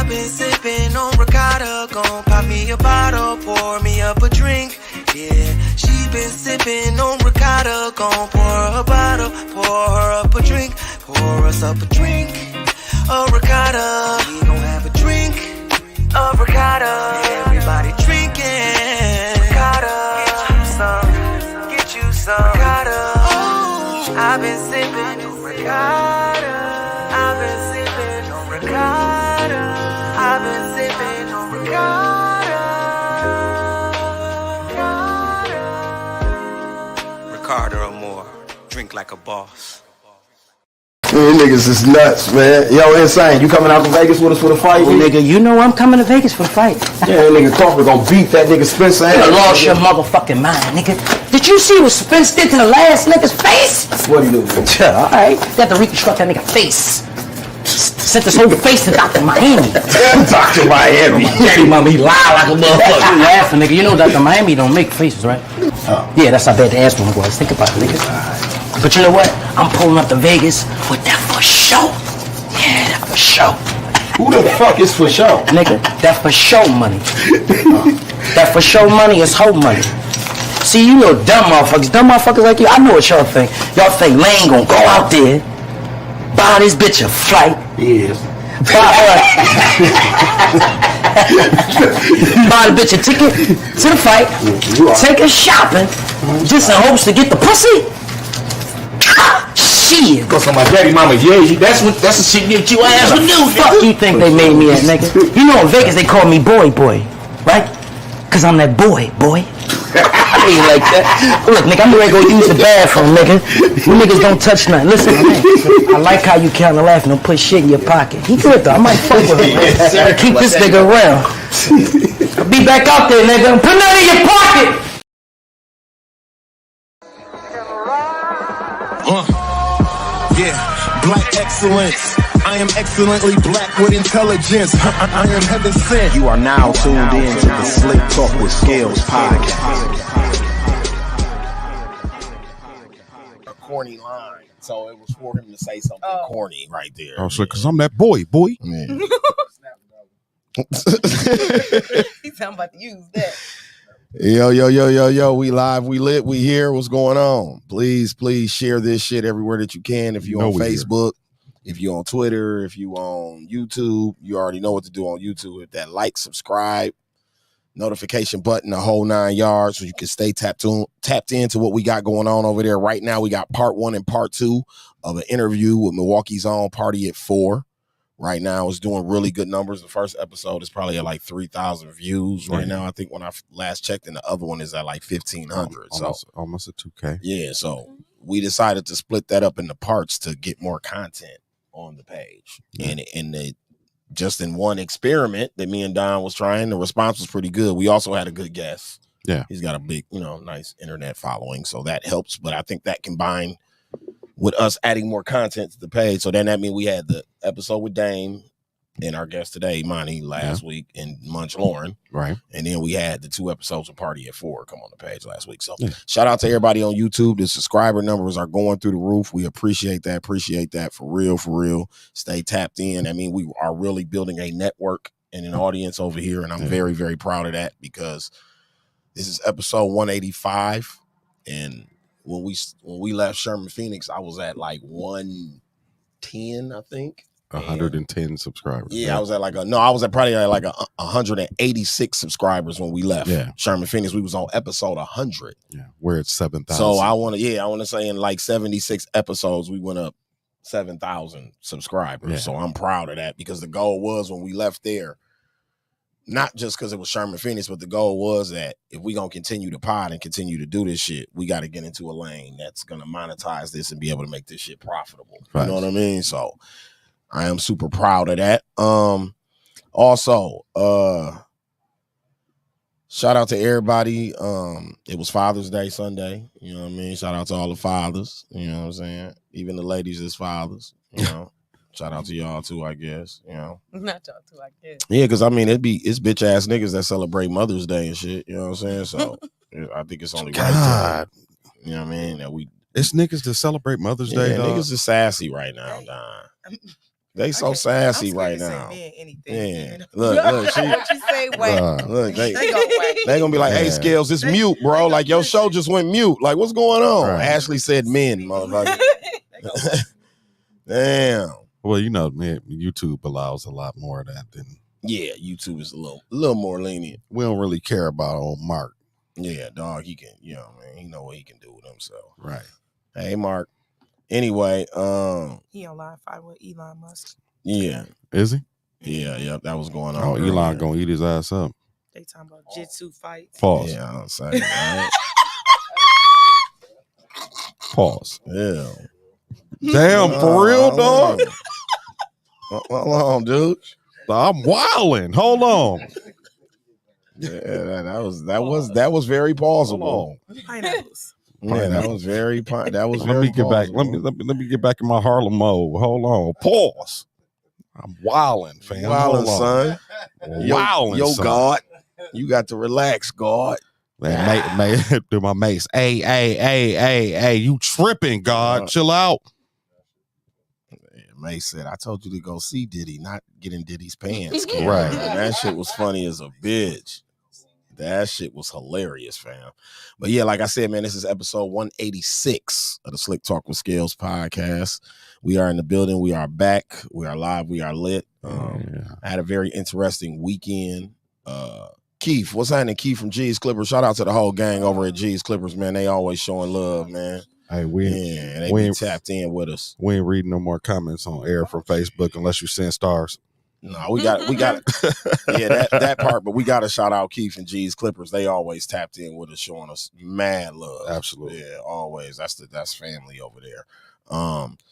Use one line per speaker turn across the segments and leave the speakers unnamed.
I've been sipping on ricotta, gon' pop me a bottle, pour me up a drink. Yeah, she been sipping on ricotta, gon' pour her a bottle, pour her up a drink, pour us up a drink. A ricotta, we gon' have a drink. A ricotta, everybody drinking. Ricotta, get you some ricotta. Oh, I've been sipping on ricotta. I've been sipping on ricotta. I've been sipping on ricotta. Ricotta or more, drink like a boss.
Man, niggas is nuts, man. Yo, Insane, you coming out to Vegas with us for the fight?
Well, nigga, you know I'm coming to Vegas for the fight.
Yeah, that nigga Crawford gonna beat that nigga Spencer.
You lost your motherfucking mind, nigga. Did you see what Spence did to the last nigga's face?
What he do?
Yeah, alright. They have to reconstruct that nigga face. Sent this whole face to Dr. Miami.
Dr. Miami.
Daddy mama, he lie like a motherfucker. You laughing, nigga. You know Dr. Miami don't make faces, right?
Oh.
Yeah, that's how bad the ass one was. Think about it, nigga. But you know what? I'm pulling up to Vegas with that for show. Yeah, that for show.
Who the fuck is for show?
Nigga, that for show money. That for show money is hoe money. See, you know dumb motherfuckers like you. I know what y'all think. Y'all think Lane gonna go out there, buy this bitch a flight.
Yes.
Buy the bitch a ticket to the fight, take her shopping, just in hopes to get the pussy. Shit.
Cause my daddy mama, yeah, that's the shit that you ass would do.
Fuck you think they made me a nigga? You know in Vegas they call me boy, right? Cause I'm that boy. I ain't like that. Look, nigga, I'm ready to go use the bathroom, nigga. You niggas don't touch nothing. Listen, man, I like how you kinda laughing. Don't put shit in your pocket. He good though. I might fuck with him. Keep this nigga around. I'll be back out there, nigga. Put that in your pocket.
Yeah, black excellence. I am excellently black with intelligence. I am heaven sent.
You are now tuned in to the Slicktalk with Scalez podcast.
A corny line, so it was for him to say something corny right there.
Oh, so because I'm that boy.
Yeah.
He's talking about to use that.
Yo, we live, we lit, we here. What's going on? Please share this shit everywhere that you can. If you're on Facebook, if you're on Twitter, if you on YouTube, you already know what to do on YouTube. Hit that like, subscribe, notification button, the whole 9 yards, so you can stay tapped into what we got going on over there. Right now, we got part 1 and part 2 of an interview with Milwaukee's own Party at 4. Right now, it's doing really good numbers. The first episode is probably at like 3,000 views right now. I think when I last checked, and the other one is at like 1,500.
Almost at 2K.
Yeah, so we decided to split that up into parts to get more content on the page. Yeah. And just in one experiment that me and Don was trying, the response was pretty good. We also had a good guest.
Yeah,
he's got a big, nice internet following, so that helps. But I think that combined with us adding more content to the page. So then that means we had the episode with Dame and our guest today, Monty, last week, and Munch Lauren.
Right.
And then we had the 2 episodes of Party at 4 come on the page last week. So shout out to everybody on YouTube. The subscriber numbers are going through the roof. We appreciate that for real. Stay tapped in. I mean, we are really building a network and an audience over here, and I'm very, very proud of that because this is episode 185, and when we left Sherman Phoenix, I was at like 110, I think.
110 subscribers.
Yeah, I was at I was at probably like 186 subscribers when we left Sherman Phoenix. We was on episode 100.
Yeah, we're at 7,000.
So I want to say in like 76 episodes, we went up 7,000 subscribers. Yeah. So I'm proud of that because the goal was when we left there, not just because it was Sherman Phoenix, but the goal was that if we gonna continue to pod and continue to do this shit, we got to get into a lane that's gonna monetize this and be able to make this shit profitable. Right. You know what I mean? So I am super proud of that. Also, shout out to everybody. It was Father's Day Sunday. You know what I mean? Shout out to all the fathers. You know what I'm saying? Even the ladies as fathers. You know. Shout out to y'all too, I guess. You know,
not y'all too, I guess.
Yeah, because I mean, it's bitch ass niggas that celebrate Mother's Day and shit. You know what I'm saying? So I think it's only right. You know what I mean? That
it's niggas that celebrate Mother's Day.
Niggas is sassy right now, Don. They so sassy
I'm
right
scared to
now.
say anything.
Yeah. Look, she,
What you say? Wait.
look,
They go wait.
they gonna be like, hey, Scales, it's mute, bro. Like, your show just went mute. Like, what's going on?
Right.
Ashley said men, motherfucker. Damn.
Well, you know, man, YouTube allows a lot more of that than.
Yeah, YouTube is a little more lenient.
We don't really care about old Mark.
Yeah, dog, he can, you know, man, he know what he can do with himself.
Right.
Hey, Mark. Anyway,
He on line 5 with Elon Musk.
yeah.
Is he?
Yeah, that was going on.
Oh,
earlier.
Elon gonna eat his ass up.
They talking about jitsu fights.
Pause.
Yeah, I'll say, right?
Pause.
Yeah.
Damn, for real, dog?
Hold on, dude.
I'm wilding. Hold on.
Yeah, that was very plausible.
Pineapples.
Yeah, that was very that was
Let
very
me get back.
plausible.
Let me get back in my Harlem mode. Hold on. Pause. I'm wilding, fam.
Wildin',
Hold on.
son.
Wilding,
Yo,
son.
God. You got to relax, God.
Man, through my mace. Hey, you tripping, God. Chill out.
May said, I told you to go see Diddy, not get in Diddy's pants. Kid.
Right.
And that shit was funny as a bitch. That shit was hilarious, fam. But yeah, like I said, man, this is episode 186 of the Slick Talk with Scales podcast. We are in the building. We are back. We are live. We are lit. I had a very interesting weekend. Keith, what's happening? Keith from G's Clippers. Shout out to the whole gang over at G's Clippers, man. They always showing love, man.
Hey,
They be tapped in with us.
We ain't reading no more comments on air from Facebook unless you send stars.
No, we got yeah, that part, but we got to shout out Keith and G's Clippers. They always tapped in with us, showing us mad love.
Absolutely.
Yeah, always. That's family over there.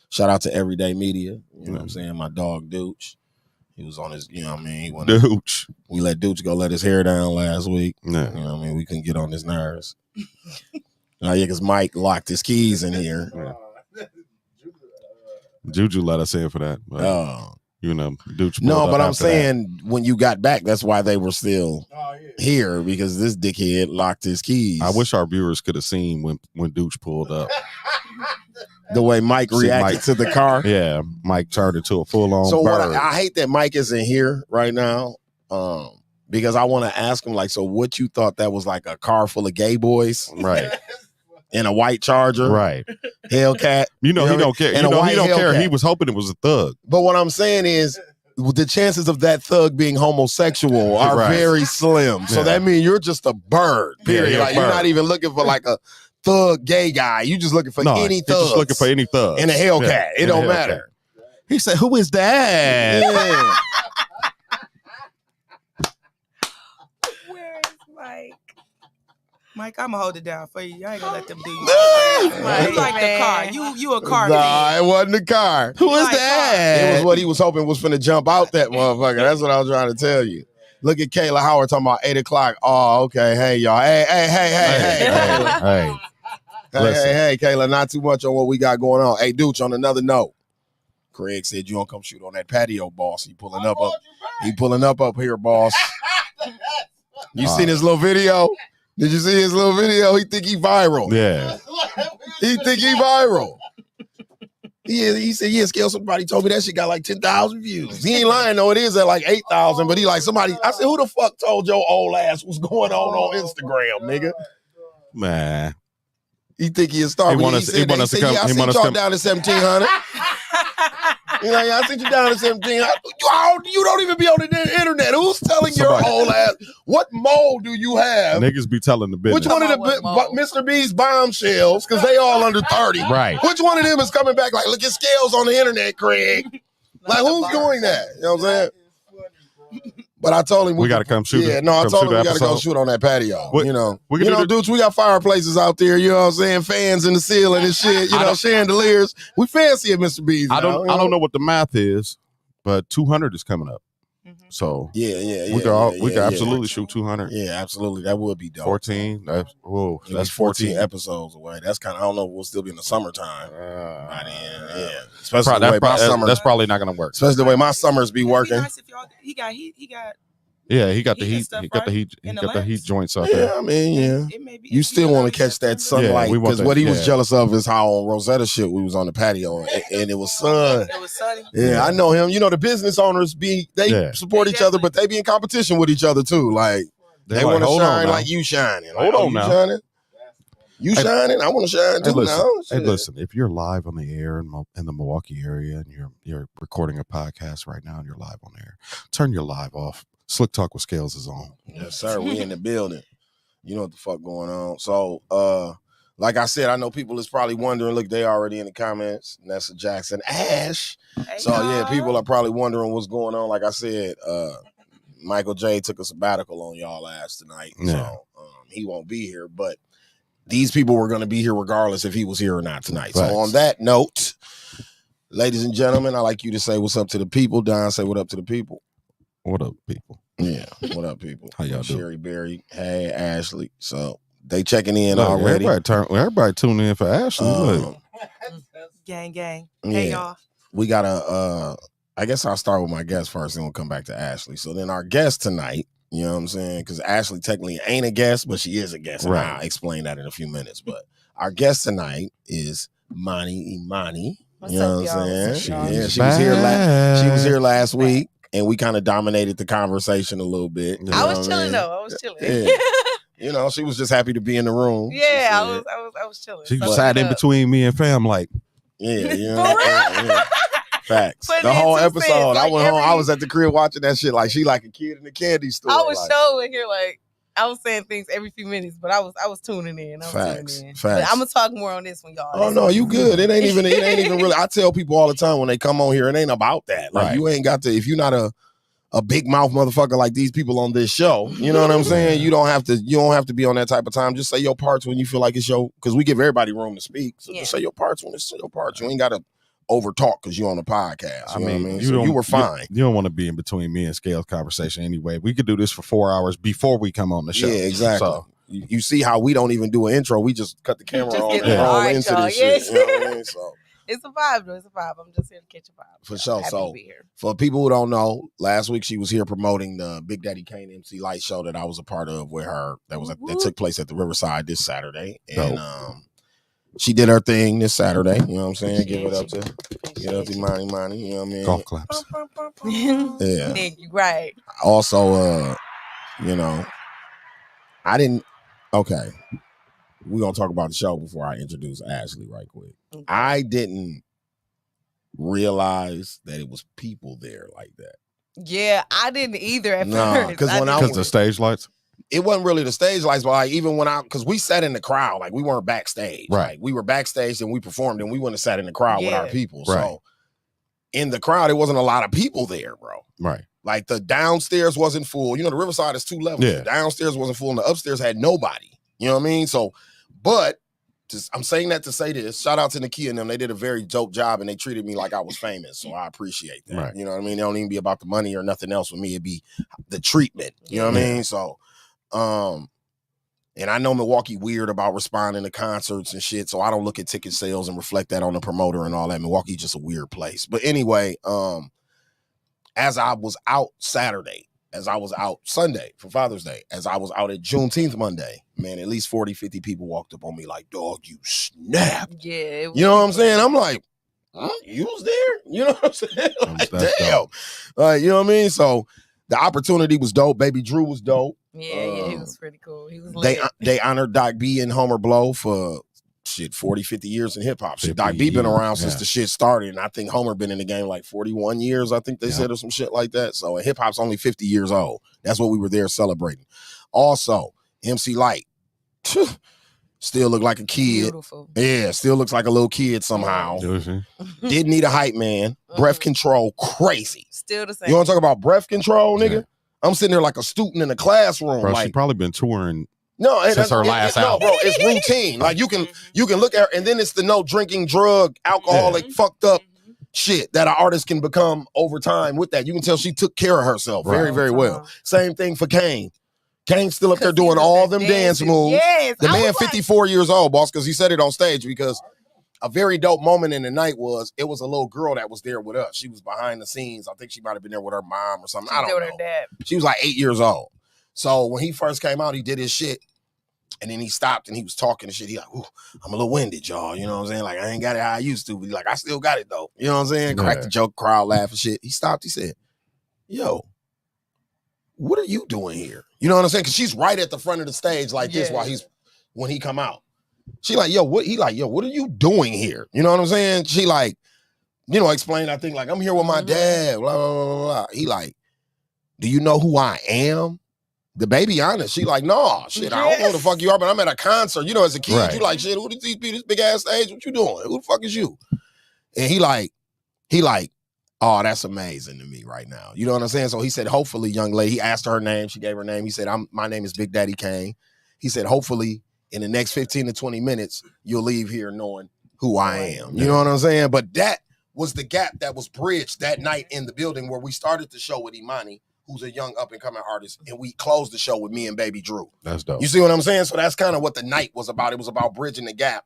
Shout out to Everyday Media. You know what I'm saying? My dog Dooch. He was on his, you know what I mean?
Dooch.
We let Dooch go let his hair down last week.
Yeah.
You know what I mean? We couldn't get on his nerves. Yeah, because Mike locked his keys in here.
Juju let us in for that. But, you know, Dooch.
No, but I'm saying when you got back, that's why they were still here, because this dickhead locked his keys.
I wish our viewers could have seen when Dooch pulled up.
The way Mike reacted to the car.
Yeah, Mike turned into a full-on
So
bird.
I hate that Mike isn't here right now, because I want to ask him, like, so what you thought that was, like a car full of gay boys?
Right.
In a white Charger?
Right.
Hellcat?
You know he don't care.
And
You
a
know
white
he don't care.
Hellcat.
He was hoping it was a thug.
But what I'm saying is, the chances of that thug being homosexual are
Right.
very slim. So
Yeah.
that means you're just a bird, period.
Yeah,
like, you're not even looking for like a thug gay guy. You just looking for any
he's
thug.
just looking for any thug.
In a Hellcat. It don't matter.
He said, "Who is that?"
Yeah.
Where is Mike? Mike, I'm gonna hold it down for you. I ain't gonna let them do you.
Mike,
You like the car. You a car
Nah,
fan.
it wasn't the car.
Who is
Like
that?
It was what he was hoping was finna jump out that motherfucker. That's what I was trying to tell you. Look at Kayla Howard talking about 8 o'clock. Oh, okay. Hey, y'all. Hey.
Hey.
Hey, Kayla, not too much on what we got going on. Hey, Dooch, on another note, Craig said you don't come shoot on that patio, boss. He pulling up here, boss. You seen his little video? Did you see his little video? He think he viral.
Yeah.
He think he viral. He said, yeah, Scale, somebody told me that shit got like 10,000 views. He ain't lying, though. It is at like 8,000, but he like somebody. I said, who the fuck told your old ass what's going on Instagram, nigga?
Man.
He think he a star.
He
but
want us to come.
Yeah, I
He
seen
want us
y'all
to come.
down to 1,700. He's like, I sent you down to 1,700. You don't even be on the internet. Who's telling
Somebody.
your old ass? What mole do you have?
Niggas be telling the business.
Which one of the Mr. B's bombshells? Because they all under 30.
Right.
Which one of them is coming back like, look at Scales on the internet, Craig? Like, who's doing that? You know what I'm saying? But I told him
We got to come shoot.
Yeah, no, I
come
told
shoot
him
the
we got to go
episode.
shoot on that patio.
What-
you know,
we can do
dudes, we got fireplaces out there. You know what I'm saying? Fans in the ceiling and shit. You
I
know,
don't-
chandeliers. We fancy at Mr. B's.
I don't know what the math is, but 200 is coming up. So
Yeah.
we can absolutely shoot 200.
Yeah, absolutely. That would be dope.
14. That's
14
14
episodes away. That's kind of, I don't know if we'll still be in the summertime. By then, yeah. Especially the way my
That's
summers,
probably not going to work.
especially the way my summers be working.
Nice if y'all, he got
Yeah, he got the
Heating
heat.
stuff,
He got the
right?
heat. He
In the
got the heat
lamps?
joints out
Yeah,
there.
I mean, yeah.
It may be
You still want to
early
catch that
September.
sunlight
we want
because
that,
what he was
yeah.
jealous of is how on Rosetta shit we was on the patio and it was sun.
It was sunny.
Yeah, I know him. You know, the business owners they
Yeah.
support
They
each other,
definitely-
but they be in competition with each other too. Like
They're
they
like,
want to
hold on
shine
now.
like you shining.
Hold
Like,
on
you
now.
shining. You
Hey,
shining. I want to shine
Hey,
too
listen.
now.
Hey,
Shit.
listen. If you're live on the air in the Milwaukee area and you're recording a podcast right now and you're live on air, turn your live off. Slick Talk with Scales is on.
Yes, sir. We in the building. You know what the fuck going on. So, like I said, I know people is probably wondering. Look, they already in the comments. Nessa Jackson, Ash.
Hey,
So yeah,
y'all.
people are probably wondering what's going on. Like I said, Michael J took a sabbatical on y'all ass tonight,
Yeah.
so he won't be here. But these people were going to be here regardless if he was here or not tonight.
Facts.
So on that note, ladies and gentlemen, I like you to say what's up to the people. Don, say what up to the people.
What up, people?
Yeah, what up, people?
How y'all doing?
Sherry Berry, hey Ashley. So they checking in already.
Everybody tune in for Ashley. Look.
Gang.
Yeah.
Hey, y'all.
We got I guess I'll start with my guest first, and we'll come back to Ashley. So then our guest tonight, you know what I'm saying? Because Ashley technically ain't a guest, but she is a guest. And
Right.
I'll explain that in a few minutes. But our guest tonight is Mani Imani.
What's
You know
up,
what
y'all?
I'm saying?
What's up, y'all?
Yeah, she was here she was here last week, and we kind of dominated the conversation a little bit. You
I
know
was
what
chilling
mean?
though. I was chilling.
Yeah. You know, she was just happy to be in the room. she
Yeah, I
said.
was chilling.
She
Suck
sat
it
in
up.
between me and fam, like,
Yeah, you know.
For real?
Yeah. Facts.
Put
The
it
whole
in 2
episode,
cents,
I
like
went home. I
every-
was at the crib watching that shit like she like a kid in a candy store.
I was
like,
showing here like I was saying things every few minutes, but I was tuning in. I was
Facts,
tuning in.
facts.
But I'm gonna talk more on this one, y'all.
Oh no, you good. It ain't even really. I tell people all the time when they come on here, it ain't about that. Like
Right.
you ain't got to, if you're not a big mouth motherfucker like these people on this show, you know what I'm saying? You don't have to be on that type of time. Just say your parts when you feel like it's your, because we give everybody room to speak. So
Yeah.
just say your parts when it's your parts. You ain't gotta over talk because you're on the podcast. You know what I mean?
you
So
don't-
you were fine.
You don't want to be in between me and Scales conversation anyway. We could do this for 4 hours before we come on the show.
Yeah, exactly.
So,
You see how we don't even do an intro. We just cut the camera
Just
on
get
and
it.
roll
All right,
into
y'all.
this shit.
Yes.
You know what I mean? So
It's a vibe, though. It's a vibe. I'm just here to catch a vibe.
For
I'm
sure.
happy
So-
to be here.
for people who don't know, last week she was here promoting the Big Daddy Kane MC Light show that I was a part of with her. That took place at the Riverside this Saturday. And she did her thing this Saturday. You know what I'm saying? Give it up to Money. You know what I mean?
golf claps.
Yeah.
Thank you. Right.
Also, you know, I didn't. Okay, we're gonna talk about the show before I introduce Ashley right quick.
Okay.
I didn't realize that it was people there like that.
Yeah, I didn't either at
Nah,
first.
'cause when I
Because the stage lights.
It wasn't really the stage lights, but like even when because we sat in the crowd, like we weren't backstage.
Right.
Like, we were backstage and we performed, and we wouldn't have sat in the crowd with our
Yeah.
people.
Right.
So in the crowd, it wasn't a lot of people there, bro.
Right.
Like the downstairs wasn't full. You know, the Riverside is 2 levels.
Yeah.
The downstairs wasn't full, and the upstairs had nobody. You know what I mean? So, but I'm saying that to say this. Shout out to Nakia and them. They did a very dope job, and they treated me like I was famous. So I appreciate that.
Right.
You know what I mean? It don't even be about the money or nothing else with me. It'd be the treatment. You know what I
Yeah.
mean? So, and I know Milwaukee weird about responding to concerts and shit. So I don't look at ticket sales and reflect that on the promoter and all that. Milwaukee's just a weird place. But anyway, as I was out Saturday, as I was out Sunday for Father's Day, as I was out at Juneteenth Monday, man, at least 40, 50 people walked up on me like, dog, you snap.
Yeah. it was
You know what I'm
people.
saying? I'm like, huh? You was there? You know what I'm saying? Like,
That's
damn.
dope.
You know what I mean? So the opportunity was dope. Baby Drew was dope.
Yeah, he was pretty cool. He was
They
lit.
they honored Doc B and Homer Blow for 40, 50 years in hip hop. Shit,
50
Doc B been
years,
around since
yeah.
the shit started, and I think Homer been in the game like 41 years. I think they said or some shit like that. So hip hop's only 50 years old. That's what we were there celebrating. Also, MC Light still look like a kid.
Beautiful.
Yeah, still looks like a little kid somehow. Didn't need a hype man. Breath control, crazy.
Still the same.
You want to talk about breath control, nigga?
Yeah.
I'm sitting there like a student in a classroom.
Bro, she
like,
probably been touring.
no, and
since her last
no,
album.
bro, it's routine. Like you can look at her, and then it's the no drinking, drug, alcoholic, fucked up shit that an artist can become over time with that. You can tell she took care of herself very, very well. Same thing for Kane. Kane's still up there doing all them dance moves.
Yes.
The
I
man
was like,
54 years old, boss, because he said it on stage because a very dope moment in the night was it was a little girl that was there with us. She was behind the scenes. I think she might have been there with her mom or something. I don't know.
Her dad.
She was like 8 years old. So when he first came out, he did his shit. And then he stopped and he was talking and shit. He like, ooh, I'm a little winded, y'all. You know what I'm saying? Like, I ain't got it how I used to. But like, I still got it, though. You know what I'm saying? Cracked the joke, crowd laugh and shit. He stopped. He said, yo, what are you doing here? You know what I'm saying? Because she's right at the front of the stage like this when he come out. She like, yo, what? He like, yo, what are you doing here? You know what I'm saying? She like, you know, explained, I think, like, I'm here with my dad, blah, blah, blah, blah. He like, do you know who I am? The baby honest. She like, no, shit, I don't know who the fuck you are, but I'm at a concert. You know, as a kid, you like, shit, who these people, this big ass stage? What you doing? Who the fuck is you? And he like, oh, that's amazing to me right now. You know what I'm saying? So he said, hopefully, young lady, he asked her name. She gave her name. He said, my name is Big Daddy Kane. He said, hopefully, in the next 15 to 20 minutes, you'll leave here knowing who I am. You know what I'm saying? But that was the gap that was bridged that night in the building where we started the show with Imani, who's a young up-and-coming artist, and we closed the show with me and Baby Drew.
That's dope.
You see what I'm saying? So that's kind of what the night was about. It was about bridging the gap,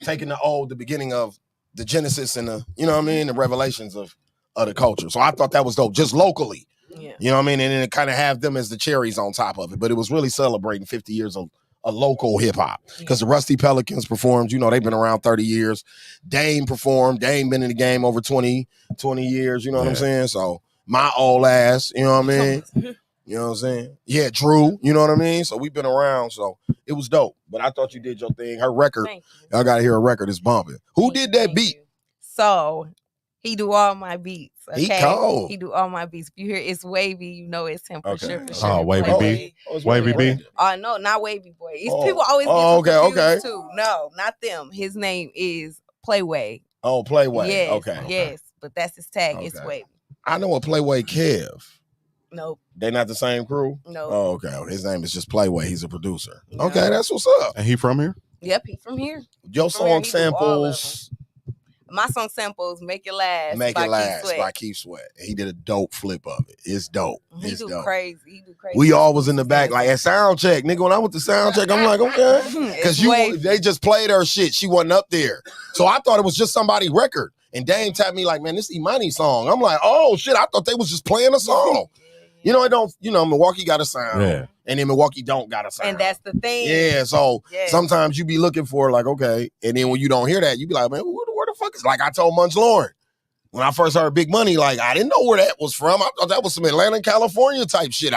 taking the beginning of the genesis and the, you know what I mean, the revelations of the culture. So I thought that was dope, just locally. Yeah. You know what I mean? And then it kind of have them as the cherries on top of it. But it was really celebrating 50 years of a local hip-hop. Because the Rusty Pelicans performed, you know, they've been around 30 years. Dame performed. Dame been in the game over 20 years, you know what I'm saying? So my old ass, you know what I mean? You know what I'm saying? Yeah, Drew, you know what I mean? So we've been around, so it was dope. But I thought you did your thing. Her record, y'all got to hear her record, it's bumping. Who did that beat?
So, he do all my beats. Okay?
He cold.
He do all my beats. If you hear it's Wavy, you know it's him for sure.
Oh, Wavy B? Wavy B?
Oh, no, not Wavy Boy. People always get confused too. No, not them. His name is Playway.
Oh, Playway.
Yes,
okay.
Yes, but that's his tag. It's Wavy.
I know a Playway Kev.
Nope.
They not the same crew?
Nope.
Oh, okay. His name is just Playway. He's a producer.
No.
Okay, that's what's up.
And he from here?
Yep, he from here.
Your song samples.
My song samples Make It Last.
Make It Last by Keith Sweat. He did a dope flip of it. It's dope.
He do crazy.
We all was in the back like at sound check. Nigga, when I went to sound check, I'm like, okay. Because they just played her shit. She wasn't up there. So I thought it was just somebody's record. And Dame tapped me like, man, this Imani song. I'm like, oh shit, I thought they was just playing a song. You know, Milwaukee got a sound. Yeah. And then Milwaukee don't got a sound.
And that's the thing.
Yeah, so sometimes you be looking for like, okay. And then when you don't hear that, you be like, man, where the fuck is, like I told Munch Lauren. When I first heard Big Money, like I didn't know where that was from. I thought that was some Atlanta, California type shit.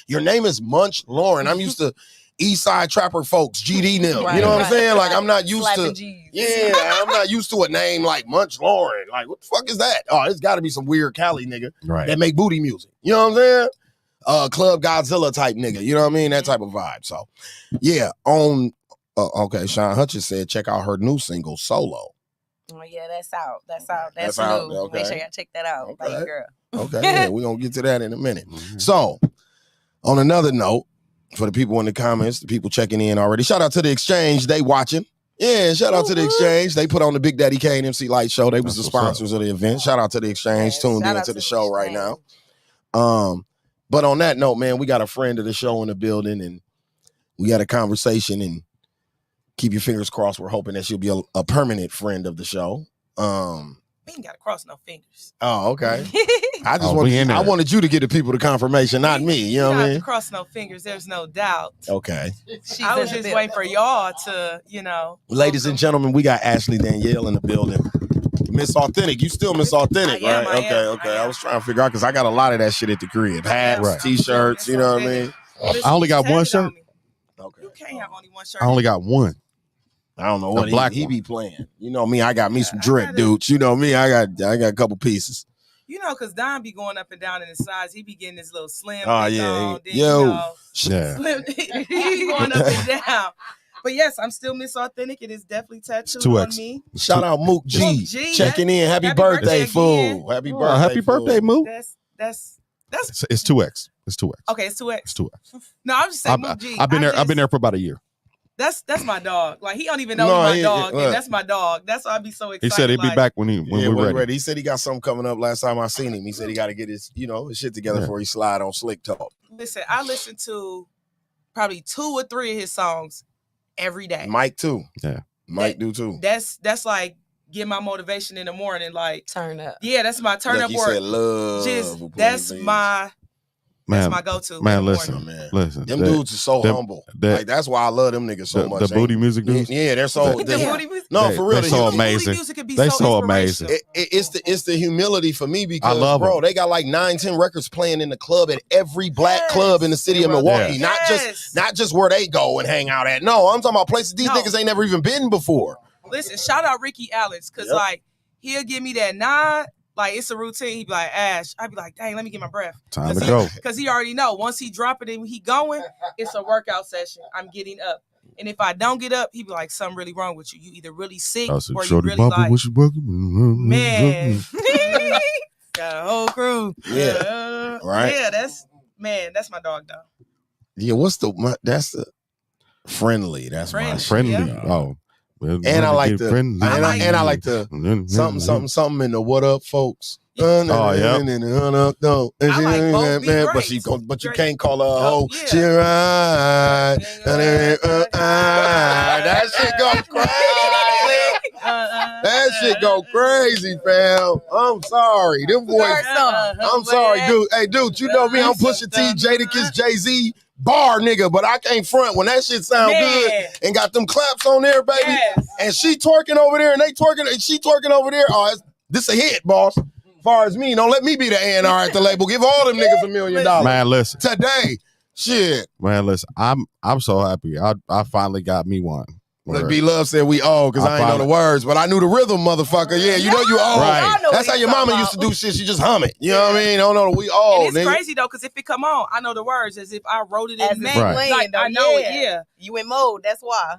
Your name is Munch Lauren. I'm used to East Side Trapper folks, GD them. You know what I'm saying? Like I'm not used to I'm not used to a name like Munch Lauren. Like what the fuck is that? Oh, it's got to be some weird Cali nigga that make booty music. You know what I'm saying? Club Godzilla type nigga. You know what I mean? That type of vibe. So yeah, okay, Sean Hutchins said check out her new single Solo.
Oh yeah, that's out. That's new. Out. Okay. Make sure y'all check that out. Okay. Like, girl.
Okay, yeah, we're gonna get to that in a minute. So on another note, for the people in the comments, the people checking in already, shout out to the Exchange. They watching. Yeah, shout out to the Exchange. They put on the Big Daddy Kane MC Light Show. They was the sponsors of the event. Shout out to the Exchange, tuned into the show right now. But on that note, man, we got a friend of the show in the building, and we had a conversation. And keep your fingers crossed. We're hoping that she'll be a permanent friend of the show.
We ain't gotta cross no fingers.
Oh, okay. I wanted you to get the people the confirmation, not me. You know what I mean?
Cross no fingers. There's no doubt.
Okay.
I was just waiting for y'all to,
Ladies and gentlemen, we got Ashley Danielle in the building. Miss Authentic. You still Miss Authentic, right? Okay. I was trying to figure out because I got a lot of that shit at the crib. Hats, T-shirts, you know what I mean?
I only got one shirt.
Okay. You can't have only one shirt.
I only got one.
I don't know what he be playing. You know me, I got me some drip, dudes. You know me, I got a couple pieces.
You know, because Don be going up and down in his size. He be getting this little slim.
Oh, yeah.
Slim, he be going up and down. But yes, I'm still Miss Authentic. It is definitely tattooed on me.
Shout out Mook G. Checking in. Happy birthday, fool. Happy birthday.
Happy birthday, Mook.
That's
it's 2X. It's 2X.
Okay, it's 2X.
It's 2X.
No, I'm just saying Mook G.
I've been there for about a year.
That's my dog. Like he don't even know my dog. And that's my dog. That's why I be so excited.
He said he'd be back when we're ready.
He said he got something coming up. Last time I seen him, he said he got to get his shit together before he slide on Slicktalk.
Listen, I listen to probably 2 or 3 of his songs every day.
Mike too. Yeah, Mike do too.
That's like get my motivation in the morning. Like
turn up.
Yeah, that's my turn up.
You said love.
That's my go-to.
Man, listen.
Them dudes are so humble. Like that's why I love them niggas so much.
The booty music dudes.
Yeah, they're so. No, for real,
they're so amazing. They so amazing.
It's the humility for me because bro, they got like 9-10 records playing in the club at every black club in the city of Milwaukee. Not just where they go and hang out at. No, I'm talking about places these niggas ain't never even been before.
Listen, shout out Ricky Alex, cause like he'll give me that nod. Like it's a routine. He'd be like, Ash. I'd be like, dang, let me get my breath.
Time to go.
Because he already know. Once he drop it and he going, it's a workout session. I'm getting up. And if I don't get up, he'd be like, something really wrong with you. You either really sick or you really like, man. Got a whole crew.
Yeah. Right.
Yeah, that's my dog though.
Yeah, that's the friendly. That's my
friendly.
Yeah.
Oh.
And I like the I like the something in the what up, folks.
Oh yeah.
But you can't call her a hoe. She right. That shit go crazy. That shit go crazy, fam. I'm sorry. Them boys. I'm sorry, dude. Hey, dude, you know me. I'm Pusha T, Jadakiss, Jay-Z. Bar nigga, but I can't front when that shit sound good and got them claps on there, baby. And she twerking over there and they twerking and she twerking over there. Oh, this a hit, boss. As far as me, don't let me be the A&R at the label. Give all them niggas $1 million.
Man, listen.
Today, shit.
Man, listen. I'm so happy. I finally got me one.
Look, B Love said we owe because I ain't know the words, but I knew the rhythm, motherfucker. Yeah, you know you owe.
Right.
That's how your mama used to do shit. She just hum it. You know what I mean? I don't know we owe.
And it's crazy though, because if it come on, I know the words as if I wrote it in.
Right.
Like, I know it. Yeah.
You in mode. That's why.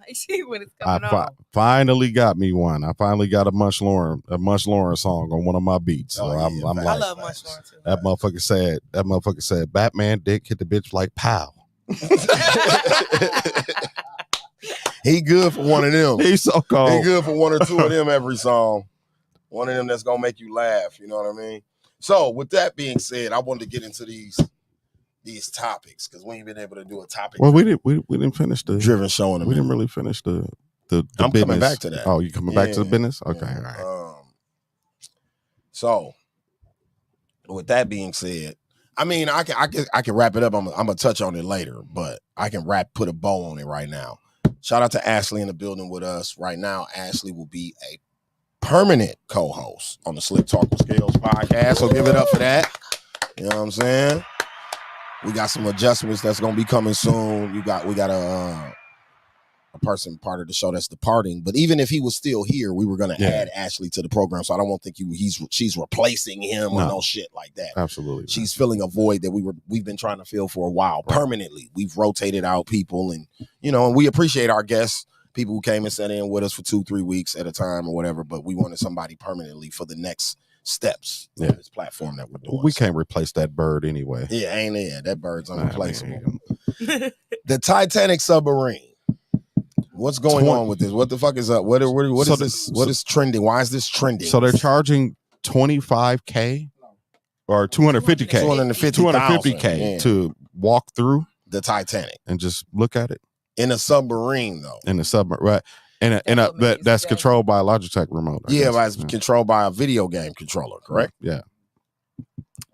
When it's coming on.
Finally got me one. I finally got a Munch Lauren song on one of my beats. So I'm like,
I love Munch Lauren too.
That motherfucker said, Batman dick hit the bitch like pow.
He good for one of them.
He's so cold.
He good for one or two of them every song. One of them that's gonna make you laugh. You know what I mean? So with that being said, I wanted to get into these topics because we ain't been able to do a topic.
Well, we didn't finish the
driven show in a minute.
We didn't really finish the
I'm
business.
coming back to that.
Oh, you coming back to the business? Okay, all right.
So with that being said, I mean, I can wrap it up. I'm gonna touch on it later, but I can put a bow on it right now. Shout out to Ashley in the building with us right now. Ashley will be a permanent co-host on the Slicktalk with Scalez podcast. So give it up for that. You know what I'm saying? We got some adjustments that's gonna be coming soon. We got a person part of the show that's departing, but even if he was still here, we were gonna add Ashley to the program. So I don't want to think she's replacing him or no shit like that.
Absolutely,
she's filling a void that we've been trying to fill for a while permanently. We've rotated out people, and and we appreciate our guests, people who came and sat in with us for 2-3 weeks at a time or whatever. But we wanted somebody permanently for the next steps on this platform that we're doing.
We can't replace that bird anyway.
Yeah, ain't it? That bird's unreplaceable. The Titanic submarine. What's going on with this? What the fuck is up? What is this? What is trending? Why is this trending?
So they're charging $25K or $250K. $250K to walk through
the Titanic
and just look at it
in a submarine, though.
In a submarine, right? That's controlled by a Logitech remote.
But it's controlled by a video game controller, correct?
Yeah.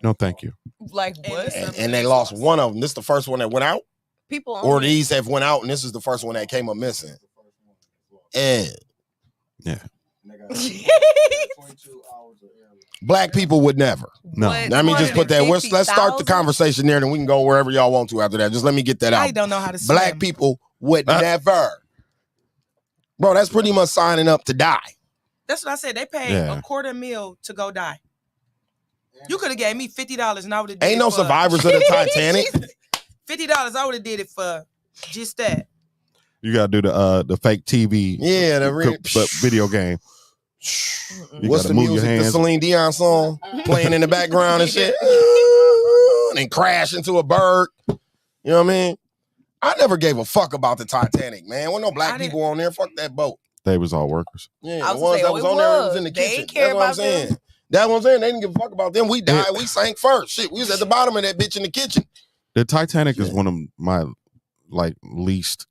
No, thank you.
Like what?
And they lost one of them. This is the first one that went out.
People
or these have went out, and this is the first one that came up missing. And Black people would never.
No.
Let me just put that. Let's start the conversation there, then we can go wherever y'all want to after that. Just let me get that out.
I don't know how to swim.
Black people would never. Bro, that's pretty much signing up to die.
That's what I said. They paid $250,000 to go die. You could have gave me $50 and I would have.
Ain't no survivors of the Titanic.
$50, I would have did it for just that.
You gotta do the fake TV, the video game.
What's the music? The Celine Dion song playing in the background and shit, and crash into a bird. You know what I mean? I never gave a fuck about the Titanic, man. Wasn't no black people on there. Fuck that boat.
They was all workers.
Yeah, the ones that was on there was in the kitchen. That's what I'm saying. That's what I'm saying. They didn't give a fuck about them. We died. We sank first. Shit, we was at the bottom of that bitch in the kitchen.
The Titanic is one of my least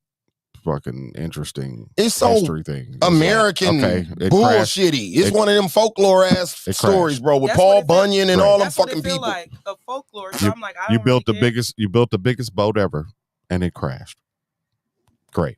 fucking interesting.
It's so
history thing.
American bullshitty. It's one of them folklore ass stories, bro, with Paul Bunyan and all them fucking people.
Like a folklore. So I'm like, I don't
you built
really
the biggest boat ever, and it crashed. Great.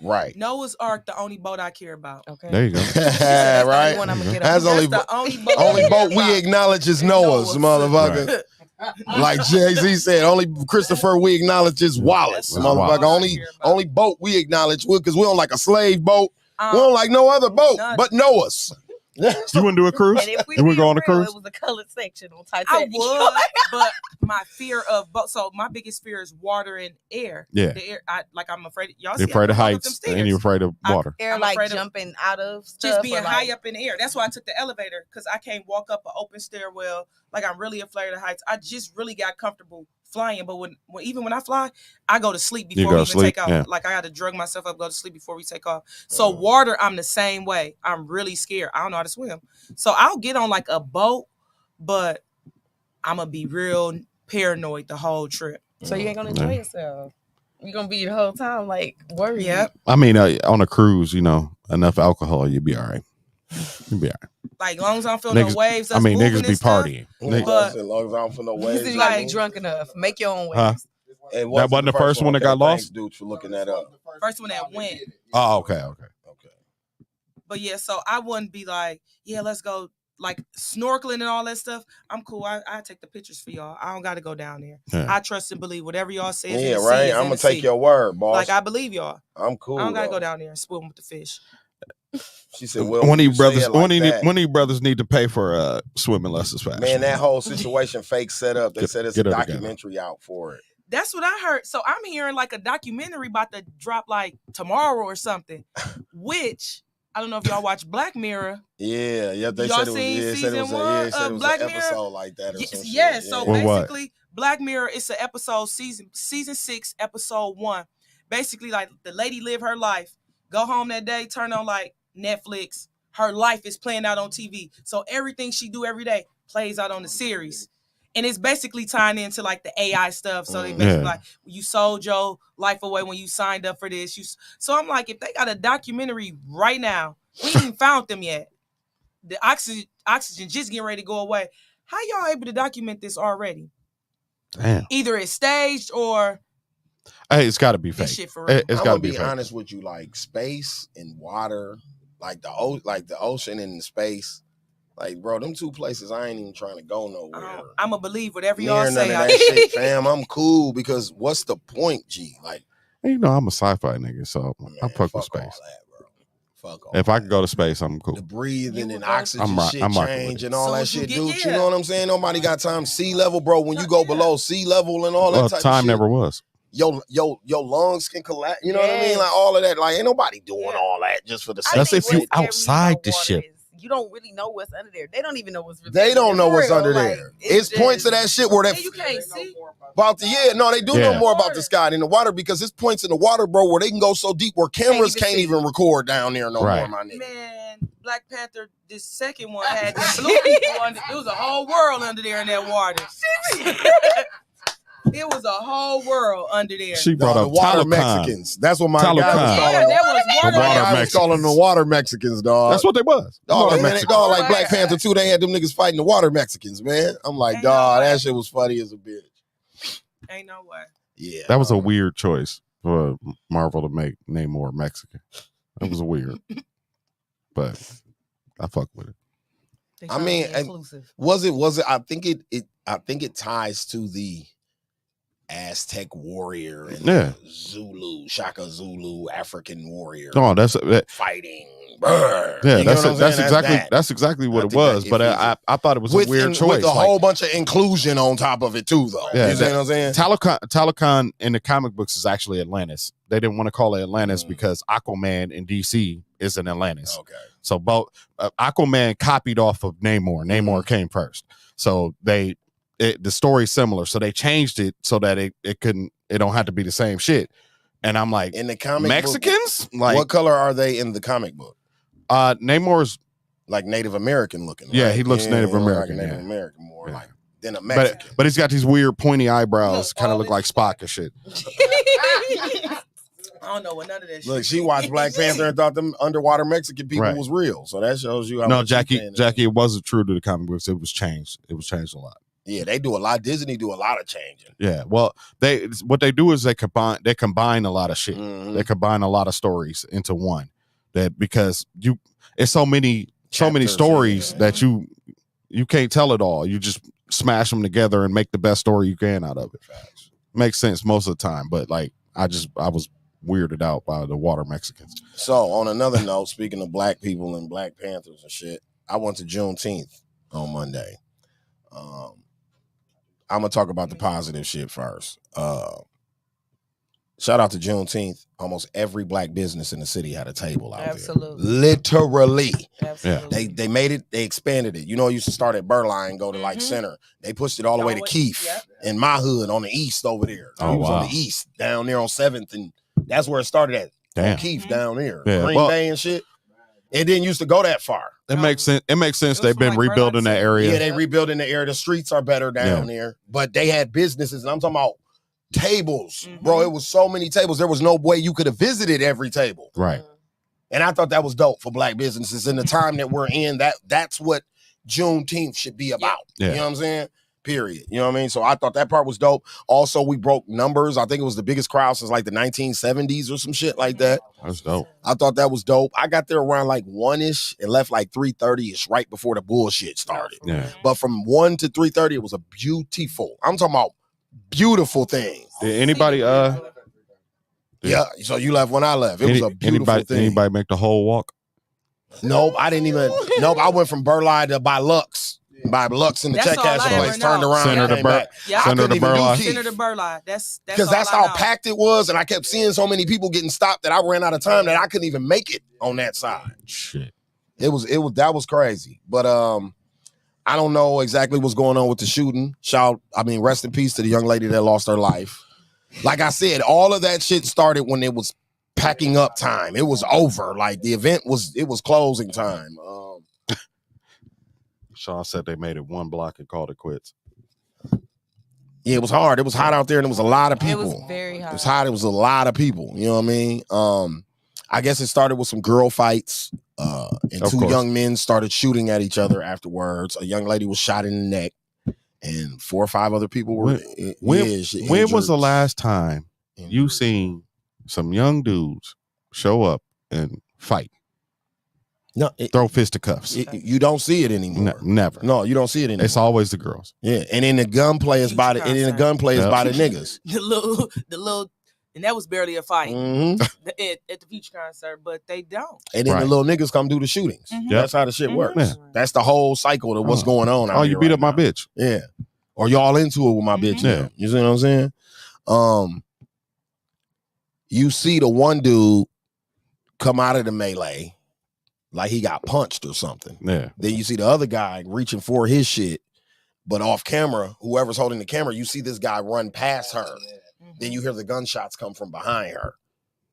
Right.
Noah's Ark, the only boat I care about. Okay.
There you go.
Right. That's the only boat we acknowledge is Noah's, motherfucker. Right. Like Jay-Z said, only Christopher we acknowledge is Wallace, motherfucker. Only boat we acknowledge because we don't like a slave boat. We don't like no other boat but Noah's.
You wouldn't do a cruise? You wouldn't go on a cruise?
It was a colored section on Titanic.
I would, but my fear of boat. So my biggest fear is water and air.
Yeah.
The air. I'm afraid. Y'all
you're afraid of heights and you're afraid of water.
I'm like jumping out of stuff.
Just being high up in the air. That's why I took the elevator because I can't walk up an open stairwell. Like I'm really afraid of heights. I just really got comfortable flying, but even when I fly, I go to sleep before we even take off. Yeah. Like I got to drug myself up, go to sleep before we take off. So water, I'm the same way. I'm really scared. I don't know how to swim. So I'll get on like a boat, but I'm gonna be real paranoid the whole trip.
So you ain't gonna enjoy yourself. You're gonna be the whole time like worried.
Yep.
I mean, on a cruise, enough alcohol, you'll be all right. You'll be all right.
Like, as long as I don't feel no waves.
I mean, niggas be partying.
But as long as I don't feel no waves.
You gotta be drunk enough. Make your own waves.
Huh? That wasn't the first one that got lost?
Dude, for looking that up.
First one that went.
Oh, okay.
But yeah, so I wouldn't be like, yeah, let's go like snorkeling and all that stuff. I'm cool. I take the pictures for y'all. I don't got to go down there. Yeah. I trust and believe whatever y'all say.
Yeah, right. I'm gonna take your word, boss.
Like I believe y'all.
I'm cool.
I don't gotta go down there and swim with the fish.
She said, "Well,
one of you brothers need to pay for swimming lessons fast."
Man, that whole situation fake set up. They said it's a documentary out for it.
That's what I heard. So I'm hearing like a documentary about to drop like tomorrow or something. Which I don't know if y'all watch Black Mirror.
Yeah. They
y'all
said
seen season one of Black Mirror?
Episode like that. Or
yeah. So basically, Black Mirror is an episode season 6, episode 1. Basically, like the lady live her life, go home that day, turn on like Netflix. Her life is playing out on TV. So everything she do every day plays out on the series. And it's basically tying into like the AI stuff. So they basically like, you sold your life away when you signed up for this. So I'm like, if they got a documentary right now, we ain't even found them yet. The oxygen just getting ready to go away. How y'all able to document this already?
Damn.
Either it's staged or
hey, it's got to be fake.
Shit for real.
It's got to be
fake. Honest with you, like space and water, like the ocean and the space. Like, bro, them two places, I ain't even trying to go nowhere.
I'm going to believe whatever y'all say.
None of that shit, fam. I'm cool because what's the point, G? Like,
I'm a sci-fi nigga, so I fuck with space. All that, bro. Fuck all if I could go to space, I'm cool.
The breathing and oxygen change and all that shit, dude. You know what I'm saying? Nobody got time. Sea level, bro. When you go below sea level and all that type of shit.
Time never was.
Your lungs can collapse. You know what I mean? Like all of that. Like ain't nobody doing all that just for the sake.
That's if you outside the ship.
You don't really know what's under there. They don't even know what's.
They don't know what's under there. It's points of that shit where that
you can't see
about the they do know more about the sky than the water because it's points in the water, bro, where they can go so deep where cameras can't even record down there no more, my nigga.
Man, Black Panther, this second one had the blue people under. It was a whole world under there in that water. It was a whole world under there.
She brought up
the water Mexicans. That's what my guy was calling them. I was calling them the water Mexicans, dog.
That's what they was.
Dog, man, dog, like Black Panther 2, they had them niggas fighting the water Mexicans, man. I'm like, dog, that shit was funny as a bitch.
Ain't no way.
Yeah.
That was a weird choice for Marvel to make Namor Mexican. That was weird. But I fuck with it.
I mean, was it? I think it ties to the Aztec warrior and Zulu, Shaka Zulu, African warrior.
Oh, that's
fighting.
Yeah, that's exactly what it was. But I thought it was a weird choice
with a whole bunch of inclusion on top of it too, though.
Yeah,
you know what I'm saying?
Talokan in the comic books is actually Atlantis. They didn't want to call it Atlantis because Aquaman in DC is in Atlantis. Okay, so both Aquaman copied off of Namor. Namor came first, so the story's similar, so they changed it so that it don't have to be the same shit. And I'm like,
in the comic
Mexicans,
book, what color are they in the comic book?
Namor's
like Native American looking.
Yeah,
right?
he looks Native American.
Like Native American more like than a Mexican.
But he's got these weird pointy eyebrows, kind of look like Spock and shit.
I don't know what none of that shit.
Look, she watched Black Panther and thought them underwater Mexican people was real. So that shows you how much.
No, Jackie, it wasn't true to the comic books. It was changed. It was changed a lot.
Yeah, they do a lot. Disney do a lot of changing.
Yeah, well, what they do is they combine a lot of shit.
Mm-hmm.
They combine a lot of stories into one. That because it's so many stories that you can't tell it all. You just smash them together and make the best story you can out of it.
Facts.
Makes sense most of the time, but like I was weirded out by the water Mexicans.
So on another note, speaking of black people and Black Panthers and shit, I went to Juneteenth on Monday. I'm gonna talk about the positive shit first. Shout out to Juneteenth. Almost every black business in the city had a table out there. Literally.
Absolutely.
They made it, they expanded it. You know, it used to start at Burline and go to like Center. They pushed it all the way to Keefe in my hood on the east over there.
Oh,
it was on the east, down there on 7th, and that's where it started at.
Damn.
On Keefe down there.
Yeah.
Green Bay and shit. It didn't used to go that far.
It makes sense. It makes sense. They've been rebuilding that area.
Yeah, they rebuilding the area. The streets are better down there. But they had businesses, and I'm talking about tables. Bro, it was so many tables. There was no way you could have visited every table.
Right.
And I thought that was dope for black businesses in the time that we're in. That's what Juneteenth should be about.
Yeah.
You know what I'm saying? Period. You know what I mean? So I thought that part was dope. Also, we broke numbers. I think it was the biggest crowd since like the 1970s or some shit like that.
That's dope.
I thought that was dope. I got there around like 1-ish and left like 3:30-ish right before the bullshit started.
Yeah.
But from 1 to 3:30, it was a beautiful. I'm talking about beautiful thing.
Did anybody
Yeah, so you left when I left. It was a beautiful thing.
Anybody make the whole walk?
Nope, I didn't even. Nope, I went from Burleigh to by Lux in the check cashing place. Turned around,
Center to Burleigh.
Center to Burleigh. That's
because that's how packed it was, and I kept seeing so many people getting stopped that I ran out of time that I couldn't even make it on that side.
Shit,
it was that was crazy. But I don't know exactly what's going on with the shooting. Rest in peace to the young lady that lost her life. Like I said, all of that shit started when it was packing up time. It was over. Like the event was closing time.
Sean said they made it one block and called it quits.
Yeah, it was hard. It was hot out there, and it was a lot of people.
It was very hot.
It was hot. It was a lot of people. You know what I mean? I guess it started with some girl fights, and two young men started shooting at each other afterwards. A young lady was shot in the neck, and 4 or 5 other people were
When was the last time you seen some young dudes show up and fight?
No,
throw fisticuffs.
You don't see it anymore.
Never.
No, you don't see it anymore.
It's always the girls.
Yeah, and then the gunplay is by the niggas.
The little, and that was barely a fight at the Future concert, but they don't.
And then the little niggas come do the shootings. That's how the shit works. Yeah. That's the whole cycle of what's going on.
Oh, you beat up my bitch.
Yeah, or y'all into it with my bitch. Yeah, you see what I'm saying? You see the one dude come out of the melee like he got punched or something.
Yeah.
Then you see the other guy reaching for his shit, but off camera, whoever's holding the camera, you see this guy run past her. Then you hear the gunshots come from behind her.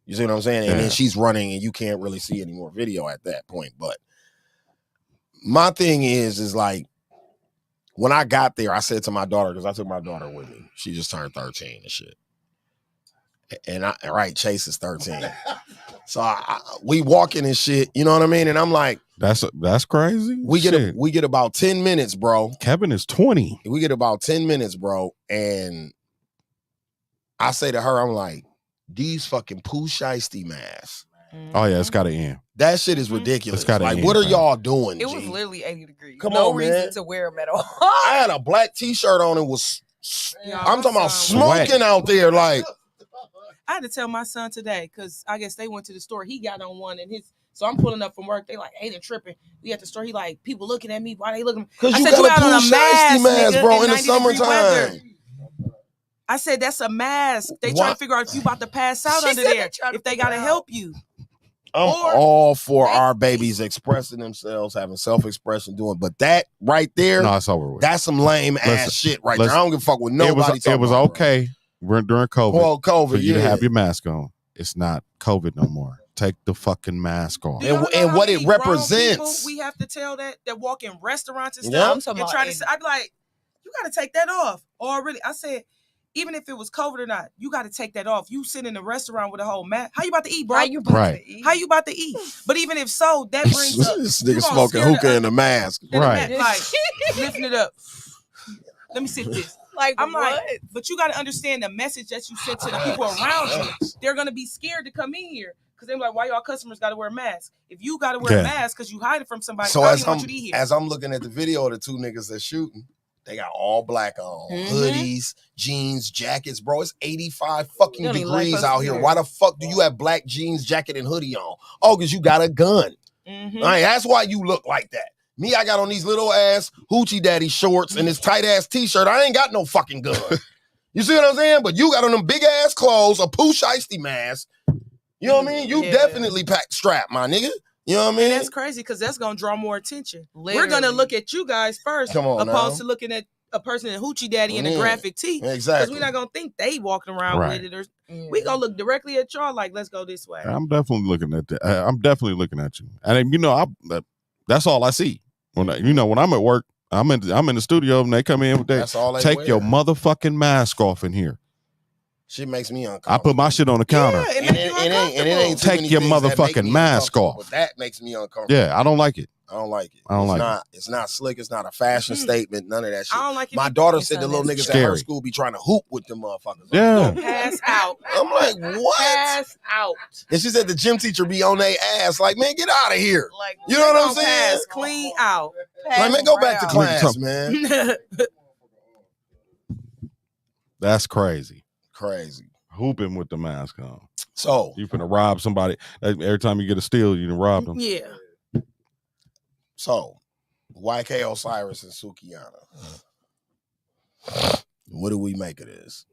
You see what I'm saying? And then she's running and you can't really see any more video at that point. But my thing is like, when I got there, I said to my daughter, because I took my daughter with me. She just turned 13 and shit. And Chase is 13. So we walking and shit, you know what I mean? And I'm like,
that's crazy.
We get about 10 minutes, bro.
Kevin is 20.
We get about 10 minutes, bro. And I say to her, I'm like, these fucking Pooh Shiesty masks.
Oh yeah, it's gotta end.
That shit is ridiculous.
It's gotta
like,
end,
what are y'all doing?
It was literally 80 degrees.
Come
no
on,
reason
man.
to wear them at all.
I had a black t-shirt on and was I'm talking about smoking out there. Like,
I had to tell my son today because I guess they went to the store. He got on one and so I'm pulling up from work. They like, hey, they're tripping. We at the store. He like, people looking at me. Why they looking?
Because you got a Pooh Shiesty mask, bro, in the
90-degree
summertime.
weather. I said, that's a mask. They trying to figure out if you about to pass out under there. If they got to help you.
I'm all for our babies expressing themselves, having self-expression, but that right there,
no, it's over with.
That's some lame ass shit right there. I don't give a fuck with nobody.
It was okay during COVID.
Well, COVID,
for you to have your mask on. It's not COVID no more. Take the fucking mask off.
And what it represents.
We have to tell that walk in restaurants and stuff. And try to say, I'd be like, you got to take that off. Or really, I said, even if it was COVID or not, you got to take that off. You sit in a restaurant with a whole mask. How you about to eat, bro?
How you about to eat?
How you about to eat? But even if so, that brings up
this nigga smoking hookah in a mask.
Right.
Like lifting it up. Let me sip this.
Like,
I'm
what?
like, but you got to understand the message that you sent to the people around you. They're gonna be scared to come in here because they're like, why y'all customers got to wear masks? If you got to wear a mask because you hide it from somebody,
so
I don't want you to eat here.
As I'm looking at the video of the two niggas that's shooting, they got all black on, hoodies, jeans, jackets, bro. It's 85 fucking degrees out here. Why the fuck do you have black jeans, jacket, and hoodie on? Oh, because you got a gun. Right, that's why you look like that. Me, I got on these little ass hoochie daddy shorts and this tight ass t-shirt. I ain't got no fucking gun. You see what I'm saying? But you got on them big ass clothes, a poo shiesty mask. You know what I mean? You definitely packed strap, my nigga. You know what I mean?
And that's crazy because that's gonna draw more attention. Literally. We're gonna look at you guys first, opposed to looking at a person in hoochie daddy in a graphic tee.
Exactly.
Because we're not gonna think they walking around with it, or we gonna look directly at y'all like, let's go this way.
I'm definitely looking at that. I'm definitely looking at you, and you know, that's all I see. When when I'm at work, I'm in the studio and they come in with that. Take your motherfucking mask off in here.
Shit makes me uncomfortable.
I put my shit on the counter.
Yeah, it ain't
take your motherfucking mask off.
But that makes me uncomfortable.
Yeah, I don't like it.
I don't like it. It's not slick. It's not a fashion statement. None of that shit.
I don't like it.
My daughter said the little niggas at her school be trying to hoop with them motherfuckers.
Yeah.
Pass out.
I'm like, what?
Pass out.
And she said the gym teacher be on their ass like, man, get out of here.
Like,
you know what I'm saying?
Pass clean out.
Like, man, go back to class, man.
That's crazy.
Crazy.
Hooping with the mask on.
So
you finna rob somebody. Every time you get a steal, you done rob them.
Yeah.
So, YK Osiris and Sukiyana. What do we make of this?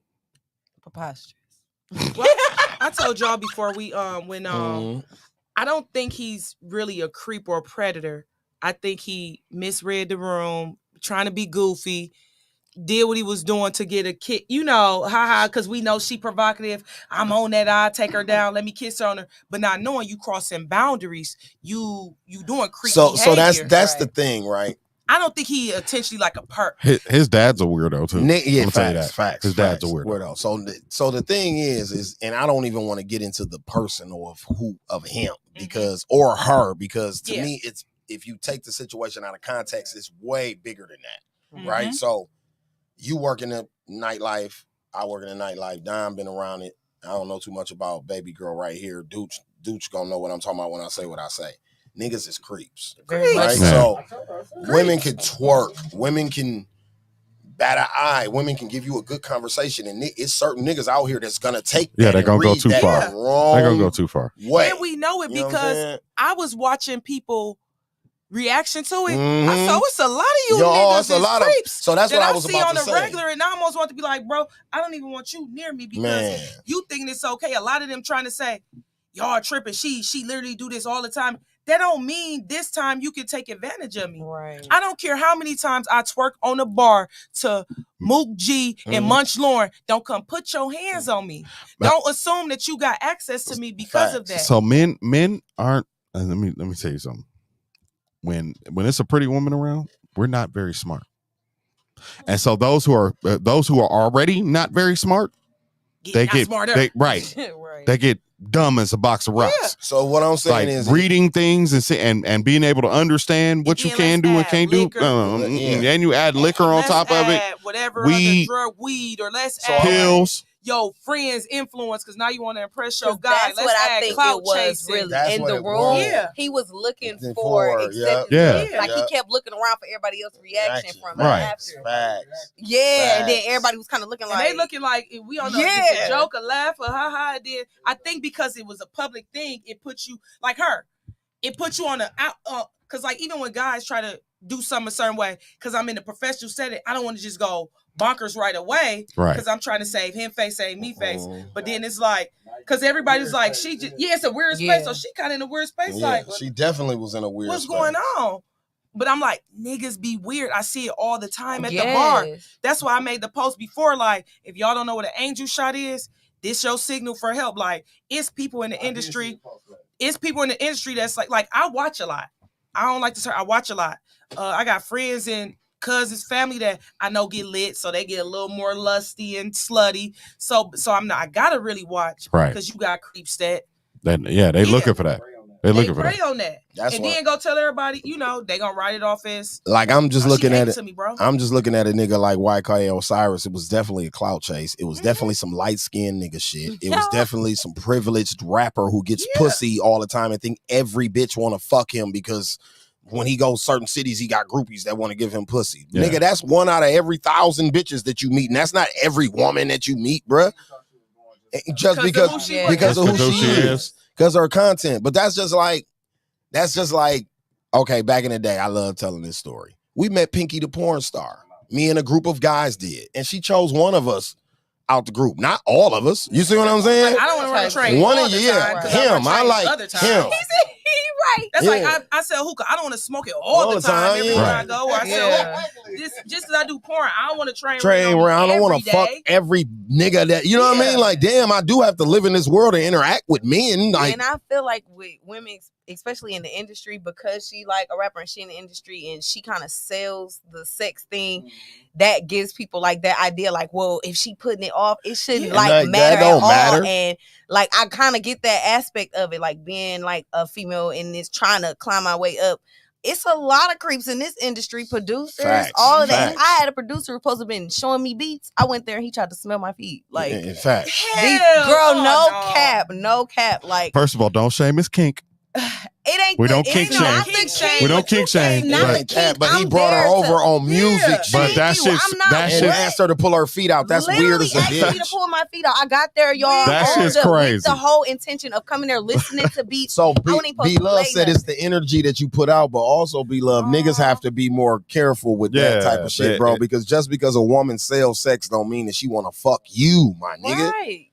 Preposterous.
Well, I told y'all before we when I don't think he's really a creep or a predator. I think he misread the room, trying to be goofy, did what he was doing to get a kick, because we know she provocative. I'm on that, I'll take her down, let me kiss her on her. But not knowing you crossing boundaries, you doing creepy behavior.
So that's the thing, right?
I don't think he intentionally like a perp.
His dad's a weirdo too.
Yeah, facts.
His dad's a weirdo.
So the thing is, and I don't even want to get into the person or of him because or her because to me it's if you take the situation out of context, it's way bigger than that, right? So you work in the nightlife, I work in the nightlife. Don been around it. I don't know too much about baby girl right here. Dooch gonna know what I'm talking about when I say what I say. Niggas is creeps, right?
Yeah.
So women can twerk, women can bat an eye, women can give you a good conversation, and it's certain niggas out here that's gonna take that
they're gonna go too far. They're gonna go too far.
And we know it because I was watching people reaction to it. I saw it's a lot of you niggas it's a lot creeps.
So that's what I was
see
about
on
to
the
say.
Regular, and I almost want to be like, bro, I don't even want you near me because you thinking it's okay. A lot of them trying to say, y'all tripping. She literally do this all the time. That don't mean this time you can take advantage of me.
Right.
I don't care how many times I twerk on the bar to Mook G and Munch Lauren. Don't come put your hands on me. Don't assume that you got access to me because of that.
So men aren't. Let me tell you something. When it's a pretty woman around, we're not very smart, and so those who are already not very smart, they get they get dumb as a box of rocks.
Yeah. So what I'm saying is
reading things and being able to understand what you can do and can't do. And you add liquor on top of it.
Whatever weed, drug, weed, or let's add
pills.
Friends influence because now you want to impress your guy.
That's what I think it was really in the room. Yeah. He was looking for acceptance. Like he kept looking around for everybody else's reaction from him after.
Facts.
And then everybody was kind of looking like
they looking like we don't know if it's a joke, a laugh, or ha. Then I think because it was a public thing, it put you like her. It put you on the out because like even when guys try to do something a certain way, because I'm in the professional setting, I don't want to just go bonkers right away because I'm trying to save him face, save me face. But then it's like, because everybody's like, she just, it's a weird space. So she kind of in a weird space. Like,
she definitely was in a weird
space.
What's
going on? But I'm like, niggas be weird. I see it all the time at the bar. That's why I made the post before. Like, if y'all don't know what an angel shot is, this your signal for help. Like, it's people in the industry. It's people in the industry that's like I watch a lot. I don't like to say I watch a lot. I got friends in cousins, family that I know get lit, so they get a little more lusty and slutty. So I gotta really watch,
right?
Because you got creeps that.
They looking for that. They prey
on that.
That's
and then go tell everybody, they gonna write it off as
like I'm just looking at it.
To me, bro.
I'm just looking at a nigga like YK Osiris. It was definitely a clout chase. It was definitely some light skinned nigga shit. It was definitely some privileged rapper who gets pussy all the time and think every bitch want to fuck him because when he goes certain cities, he got groupies that want to give him pussy. Yeah. Nigga, that's 1 out of every 1,000 bitches that you meet, and that's not every woman that you meet, bruh. Just because of who she is. Because of her content. But that's just like, okay, back in the day, I love telling this story. We met Pinky the porn star. Me and a group of guys did. And she chose one of us out the group. Not all of us. You see what I'm saying?
I don't want to run a train.
One of you, him. I like him.
Right.
That's like I sell hookah. I don't want to smoke it all the time everywhere I go. Or I sell just as I do porn. I don't want to train around.
I don't want to fuck every nigga that you know what I mean. Like, damn, I do have to live in this world and interact with men. Like,
and I feel like with women, especially in the industry, because she like a rapper and she in the industry and she kind of sells the sex thing, that gives people like that idea. Like, well, if she putting it off, it shouldn't matter at all. And like, I kind of get that aspect of it, like being like a female in this trying to climb my way up. It's a lot of creeps in this industry, producers, all of that. I had a producer who was supposed to have been showing me beats. I went there and he tried to smell my feet. Like,
in fact,
no cap. Like,
first of all, don't shame his kink.
It ain't.
We don't kink shame. We don't kink shame.
But he brought her over on music.
But that shit
asked her to pull her feet out. That's weird as a bitch.
Asked me to pull my feet out. I got there, y'all.
That shit's crazy.
With the whole intention of coming there, listening to beats.
So B-Love said it's the energy that you put out, but also B-Love, niggas have to be more careful with that type of shit, bro. Because just because a woman sells sex don't mean that she want to fuck you, my nigga.
Right.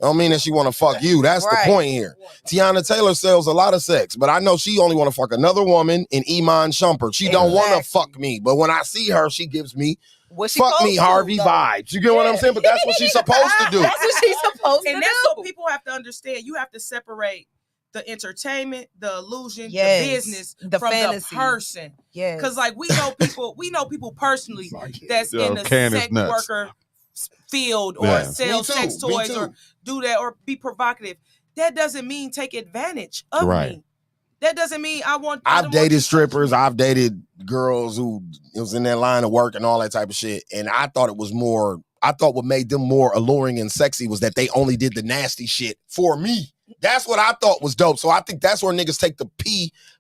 Don't mean that she want to fuck you. That's the point here. Tiana Taylor sells a lot of sex, but I know she only want to fuck another woman in Iman Shumpert. She don't want to fuck me, but when I see her, she gives me fuck me Harvey vibes. You get what I'm saying? But that's what she's supposed to do.
That's what she's supposed to do.
And that's what people have to understand. You have to separate the entertainment, the illusion, the business from
fantasy.
The person.
Yeah.
Because like we know people personally that's in the sex worker field or sell sex toys or do that or be provocative. That doesn't mean take advantage of me. That doesn't mean I've
dated strippers. I've dated girls who was in that line of work and all that type of shit. And I thought what made them more alluring and sexy was that they only did the nasty shit for me. That's what I thought was dope. So I think that's where niggas take the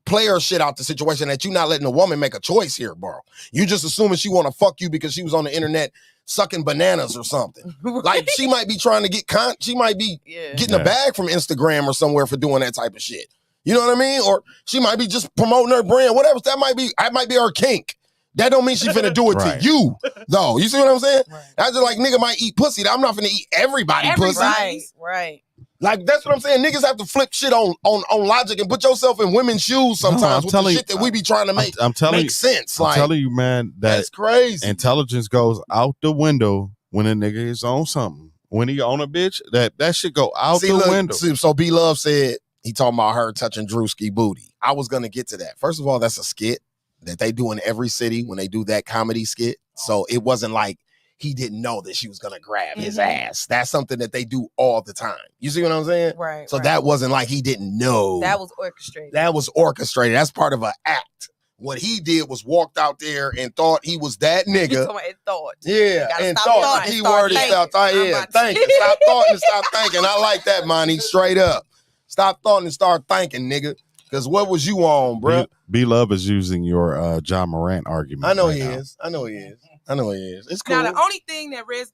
player shit out the situation, that you not letting a woman make a choice here, bro. You just assuming she want to fuck you because she was on the internet sucking bananas or something. Like, she might be trying to get she might be getting a bag from Instagram or somewhere for doing that type of shit. You know what I mean? Or she might be just promoting her brand, whatever. That might be her kink. That don't mean she finna do it to you, though. You see what I'm saying? Right. That's just like nigga might eat pussy. I'm not finna eat everybody pussy.
Right.
Like, that's what I'm saying. Niggas have to flip shit on logic and put yourself in women's shoes sometimes with the shit that we be trying to make make sense.
I'm telling you, man, that's
crazy.
Intelligence goes out the window when a nigga is on something. When he on a bitch, that shit go out the window.
So B-Love said he talking about her touching Drewski booty. I was gonna get to that. First of all, that's a skit that they do in every city when they do that comedy skit. So it wasn't like he didn't know that she was going to grab his ass. That's something that they do all the time. You see what I'm saying?
Right.
So that wasn't like he didn't know.
That was orchestrated.
That's part of an act. What he did was walked out there and thought he was that nigga. Yeah, and thought. The keyword is stop thinking. Stop thought and stop thinking. I like that, Monty. Straight up. Stop thought and start thinking, nigga. Because what was you on, bro?
B-Love is using your John Morant argument.
I know he is. It's cool.
Now, the only thing that raised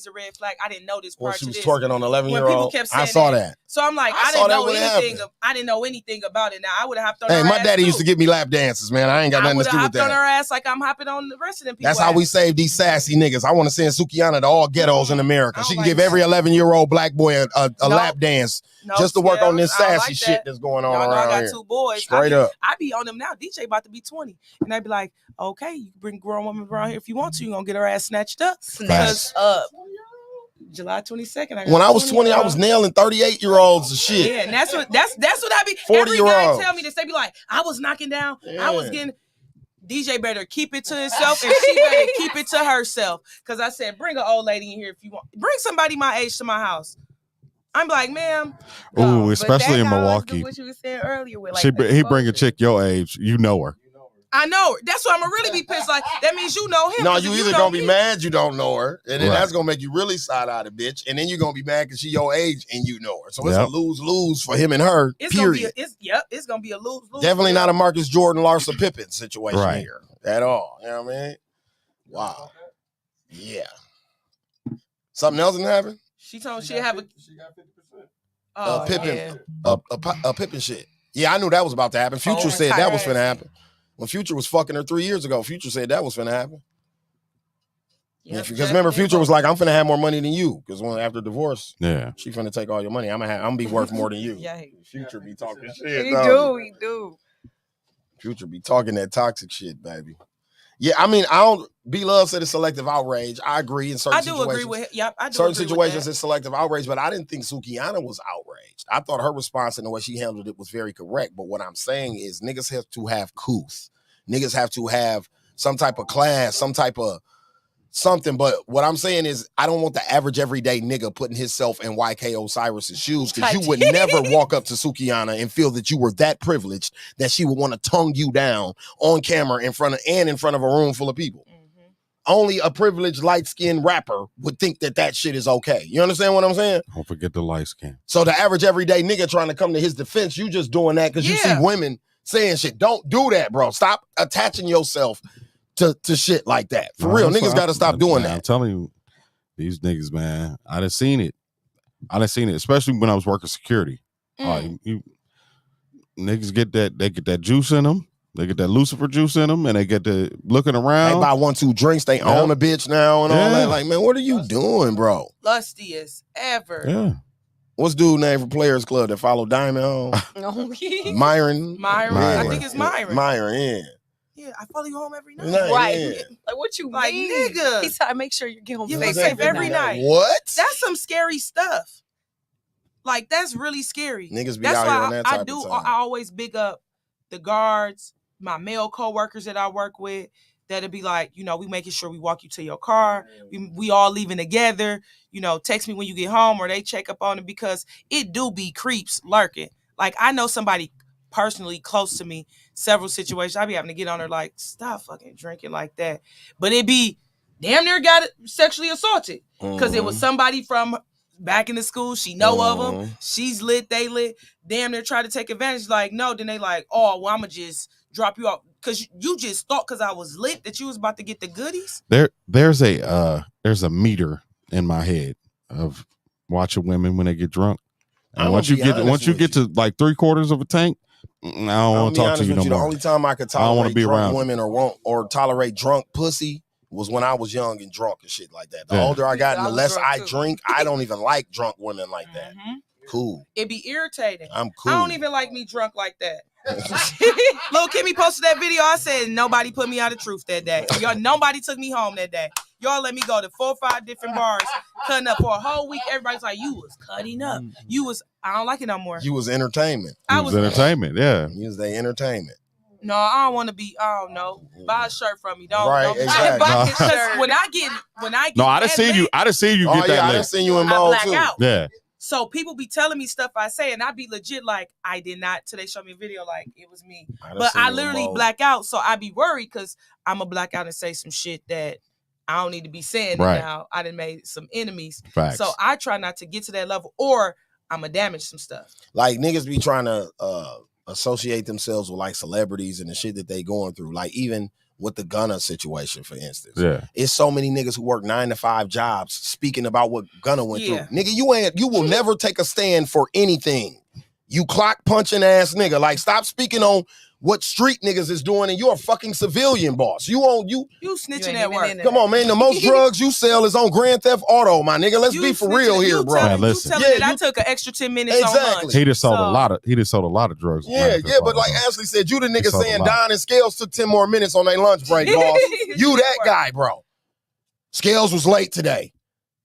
a red flag, I didn't know this part.
She was twerking on 11-year-old.
When people kept saying
I saw that.
So I'm like, I didn't know anything about it. Now, I would have hopped on her ass.
Hey, my daddy used to give me lap dances, man. I ain't got nothing to do with that.
I would have hopped on her ass like I'm hopping on the rest of them people.
That's how we save these sassy niggas. I want to send Sukiyana to all ghettos in America. She can give every 11-year-old black boy a lap dance just to work on this sassy shit that's going on around here.
I got 2 boys.
Straight up.
I be on them now. DJ about to be 20. And I'd be like, okay, you can bring a grown woman around here if you want to. You're going to get her ass snatched up.
Snatched up.
July 22nd.
When I was 20, I was nailing 38-year-olds and shit.
Yeah, and that's what I be.
40-year-olds.
Every guy tell me this. They be like, I was knocking down. I was getting. DJ better keep it to himself, and she better keep it to herself. Because I said, bring an old lady in here if you want. Bring somebody my age to my house. I'm like, ma'am.
Ooh, especially in Milwaukee.
What you were saying earlier with like
he bring a chick your age, you know her.
I know her. That's why I'm gonna really be pissed. Like, that means you know him.
No, you either gonna be mad you don't know her, and then
Right.
that's gonna make you really side-eyed a bitch, and then you're gonna be mad because she your age and you know her. So it's a lose-lose for him and her.
It's
period.
It's gonna be a lose-lose.
Definitely not a Marcus Jordan, Larsa Pippen situation
Right.
here at all. You know what I mean? Wow. Yeah. Something else didn't happen?
She told she have a.
She got 50%.
Pippen, a Pippen shit. Yeah, I knew that was about to happen. Future said that was finna happen. When Future was fucking her 3 years ago, Future said that was finna happen. Because remember, Future was like, "I'm finna have more money than you." Because after divorce, she finna take all your money. I'm gonna be worth more than you.
Yeah,
Future be talking shit.
He do.
Future be talking that toxic shit, baby. Yeah, I mean, I don't. B Love said it's selective outrage. I agree in certain situations.
Agree with. Yep, I do.
Certain
agree
situations
with that.
it's selective outrage, but I didn't think Sukihana was outraged. I thought her response and the way she handled it was very correct. But what I'm saying is, niggas have to have couth. Niggas have to have some type of class, some type of something. But what I'm saying is, I don't want the average everyday nigga putting himself in YK Osiris's shoes, because you would never walk up to Sukihana and feel that you were that privileged that she would want to tongue you down on camera in front of a room full of people. Only a privileged light-skinned rapper would think that shit is okay. You understand what I'm saying?
Don't forget the light skin.
So the average everyday nigga trying to come to his defense, you just doing that because you see women saying shit. Don't do that, bro. Stop attaching yourself to shit like that. For real, niggas got to stop doing that.
I'm telling you, these niggas, man, I done seen it, especially when I was working security. You niggas get that juice in them. They get that Lucifer juice in them, and they get the looking around.
They buy 1-2 drinks. They own a bitch now and all that. Like, man, what are you doing, bro?
Lusty as ever.
Yeah.
What's dude name for Players Club that follow Diamond home? Myron.
I think it's Myron.
Myron,
Yeah, I follow you home every night.
Right.
Yeah.
Like, what you
like,
mean?
Nigga.
He said, make sure you get home
safe
safe
every night.
What?
That's some scary stuff. Like, that's really scary.
Niggas be
that's
out
why
here on that type
I do.
of time.
I always big up the guards, my male coworkers that I work with. That'll be like, we making sure we walk you to your car. We all leaving together. Text me when you get home, or they check up on it, because it do be creeps lurking. Like, I know somebody personally close to me, several situations. I be having to get on her like, stop fucking drinking like that. But it be damn near got sexually assaulted because it was somebody from back in the school. She know of them. She's lit. They lit. Damn near try to take advantage. Like, no. Then they like, oh, well, I'ma just drop you off because you just thought because I was lit that you was about to get the goodies.
There's a meter in my head of watching women when they get drunk. And once you get to like 3/4 of a tank, I don't want to talk to you no more.
The only time I could tolerate
be
drunk
around
women or tolerate drunk pussy was when I was young and drunk and shit like that. The older I got and the less I drink, I don't even like drunk women like that. Cool.
It be irritating.
I'm cool.
I don't even like me drunk like that. Lil Kimmy posted that video. I said nobody put me out of truth that day. Nobody took me home that day. Y'all let me go to 4 or 5 different bars, cutting up for a whole week. Everybody's like, you was cutting up. I don't like it no more.
You was entertainment.
I was entertainment, yeah.
You was the entertainment.
No, I don't want to be. I don't know. Buy a shirt from me. Don't
exactly.
buy his shirt. When I get.
No, I done seen you. I done seen you get that.
I done seen you in mode too.
Out.
Yeah.
So people be telling me stuff I say, and I be legit like, I did not. Till they show me a video like it was me. But I literally black out, so I be worried because I'm going to black out and say some shit that I don't need to be saying.
Right.
Now I done made some enemies.
Facts.
So I try not to get to that level, or I'm going to damage some stuff.
Like, niggas be trying to associate themselves with like celebrities and the shit that they going through. Like, even with the Gunna situation, for instance.
Yeah.
It's so many niggas who work 9-to-5 jobs speaking about what Gunna went through. Nigga, you will never take a stand for anything. You clock punching ass nigga. Like, stop speaking on what street niggas is doing, and you're a fucking civilian boss. You
snitching at work.
Come on, man. The most drugs you sell is on Grand Theft Auto, my nigga. Let's be for real here, bro.
You tell me that I took an extra 10 minutes on lunch.
He just sold a lot of drugs.
Yeah, but like Ashley said, you the nigga saying Don and Scalez took 10 more minutes on their lunch break, boss. You that guy, bro. Scalez was late today.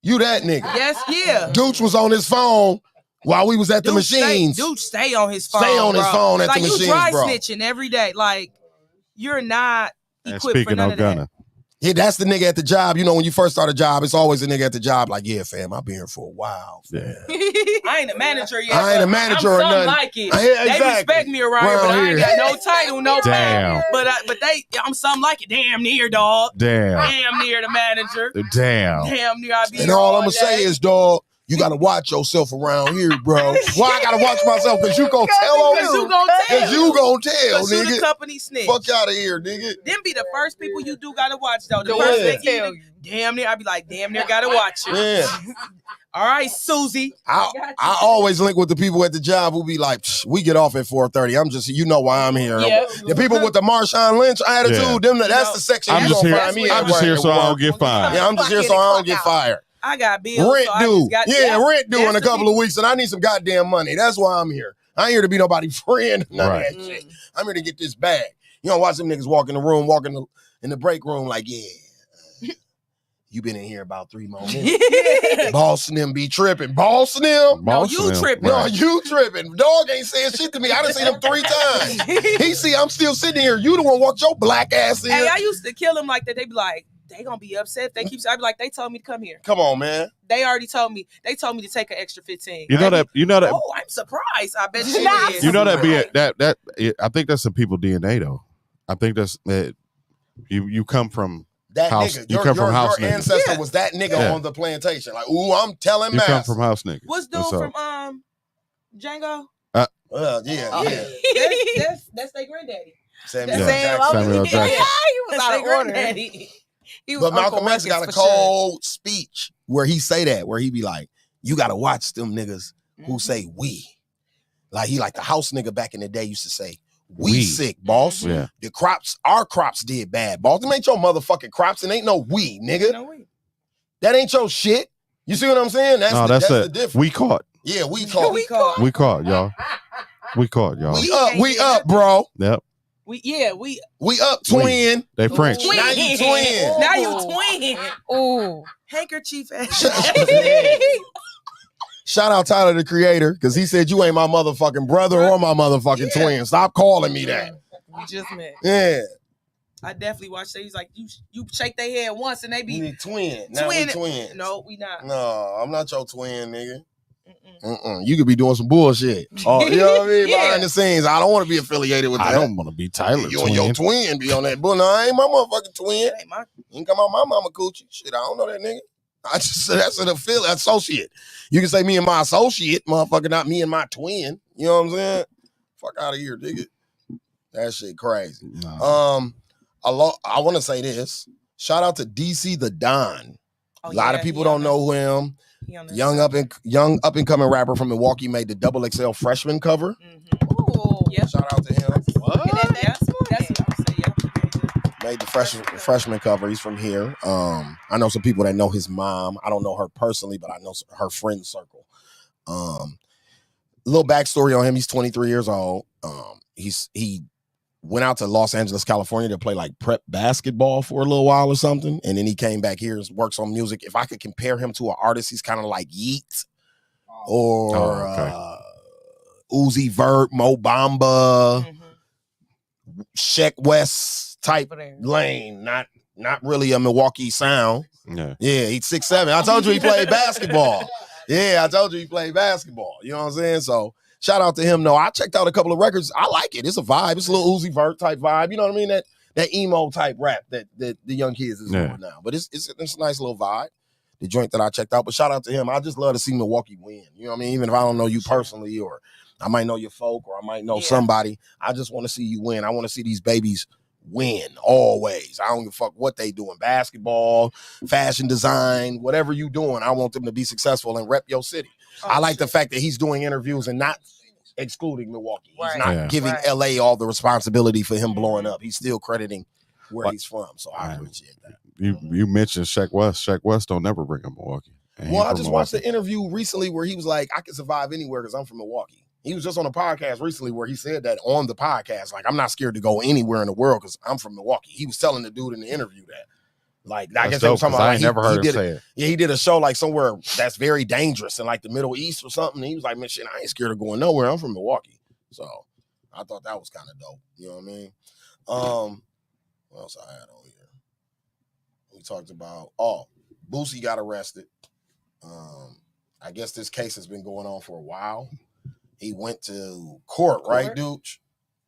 You that nigga.
Yes, yeah.
Dooch was on his phone while we was at the machines.
Dude, stay on his phone.
Stay on his phone at the
like,
machines,
you dry
bro.
snitching every day. Like, you're not equipped for none of that.
Yeah, that's the nigga at the job. You know, when you first start a job, it's always a nigga at the job like, yeah, fam, I've been here for a while. Fam.
I ain't a manager yet.
I ain't a manager
I'm
or nothing.
Like it.
Yeah, exactly.
They respect me around here, but I ain't got no title, no
Damn.
pay. But I'm something like it. Damn near, dog.
Damn
near the manager.
Damn
near. I be
and all I'm gonna say is, dog, you gotta watch yourself around here, bro. Why I gotta watch myself? Because you gonna tell on
Because
you.
you gonna tell.
Because you gonna tell,
Because you
nigga.
the company snitch.
Fuck out of here, nigga.
Them be the first people you do gotta watch, though. The first they tell you. Damn near, I be like, damn near gotta watch you.
Yeah.
All right, Susie.
I always link with the people at the job who be like, we get off at 4:30. I'm just, you know why I'm here.
Yep.
The people with the Marshawn Lynch attitude, that's the section
I'm
you
just
gonna
here.
find me
I'm
at
just here so I
work.
don't get fired.
Yeah, I'm just here so I don't get fired.
I got bills.
Rent
so
due. Rent due in a
That's
couple of weeks, and I need some goddamn money. That's why I'm here. I ain't here to be nobody's friend. None of that shit. I'm here to get this bag. You don't watch them niggas walk in the room, in the break room like, you been in here about 3 more minutes. Boss and them be tripping. Boss and them?
No, you tripping.
No, you tripping. Dog ain't saying shit to me. I done seen him 3 times. He see I'm still sitting here. You the one walked your black ass in.
Hey, I used to kill him like that. They be like, they gonna be upset if they keep. I be like, they told me to come here.
Come on, man.
They already told me. They told me to take an extra 15.
You know that.
Oh, I'm surprised. I bet you is.
You know that I think that's some people DNA though. I think that's that. You come from
that
house.
Nigga.
You come from house.
Your ancestor was that nigga on the plantation. Like, ooh, I'm telling
you
Mass.
come from house niggas.
What's dude from Django?
Yeah.
That's their granddaddy.
Samuel Jackson.
Yeah, he was out of order.
But Malcolm X got a cold speech where he say that, where he be like, you got to watch them niggas who say we. Like he like the house nigga back in the day used to say, we sick, boss.
Yeah.
The crops, our crops did bad, boss. Them ain't your motherfucking crops and ain't no we, nigga.
No we.
That ain't your shit. You see what I'm saying? That's the difference.
We caught.
Yeah, we caught.
We caught.
We caught, y'all. We caught, y'all.
We up, bro.
Yep.
We up, twin.
They French.
Twin.
Now you twin.
Now you twin.
Ooh.
Handkerchief ass.
Shout out Tyler, the creator, because he said you ain't my motherfucking brother or my motherfucking twin. Stop calling me that.
We just met.
Yeah.
I definitely watched that. He's like, you shake their head once and they be
twin. Now we twins.
No, we not.
No, I'm not your twin, nigga. You could be doing some bullshit. Oh, you know what I mean? Behind the scenes. I don't want to be affiliated with that.
I don't want to be Tyler.
You and your twin be on that bull. No, I ain't my motherfucking twin. You ain't come out my mama coochie. Shit, I don't know that nigga. I just said that's an associate. You can say me and my associate, motherfucker, not me and my twin. You know what I'm saying? Fuck out of here, nigga. That shit crazy.
No.
I want to say this. Shout out to DC the Don. A lot of people don't know him. Young up and coming rapper from Milwaukee made the XXL freshman cover.
Ooh.
Yep.
Shout out to him.
That's what I say. Yeah.
Made the freshman cover. He's from here. I know some people that know his mom. I don't know her personally, but I know her friend circle. Little backstory on him. He's 23 years old. He went out to Los Angeles, California to play like prep basketball for a little while or something. And then he came back here and works on music. If I could compare him to an artist, he's kind of like Yeat or Uzi Vert, Mo Bamba, Sheck West type lane. Not really a Milwaukee sound.
Yeah,
he's 6'7". I told you he played basketball. I told you he played basketball. You know what I'm saying? So shout out to him. No, I checked out a couple of records. I like it. It's a vibe. It's a little Uzi Vert type vibe. You know what I mean? That emo type rap that the young kids is doing now. But it's a nice little vibe. The joint that I checked out. But shout out to him. I just love to see Milwaukee win. You know what I mean? Even if I don't know you personally, or I might know your folk, or I might know somebody. I just want to see you win. I want to see these babies win always. I don't give a fuck what they doing. Basketball, fashion design, whatever you doing. I want them to be successful and rep your city. I like the fact that he's doing interviews and not excluding Milwaukee. He's not giving LA all the responsibility for him blowing up. He's still crediting where he's from. So I appreciate that.
You mentioned Sheck West. Sheck West don't never bring up Milwaukee.
Well, I just watched the interview recently where he was like, I can survive anywhere because I'm from Milwaukee. He was just on a podcast recently where he said that on the podcast, like, I'm not scared to go anywhere in the world because I'm from Milwaukee. He was telling the dude in the interview that. Like, I guess they were talking about,
I ain't never heard him say it.
Yeah, he did a show like somewhere that's very dangerous in like the Middle East or something. And he was like, man, shit, I ain't scared of going nowhere. I'm from Milwaukee. So I thought that was kind of dope. You know what I mean? What else I had on here? We talked about Boosie got arrested. I guess this case has been going on for a while. He went to court, right, Dooch?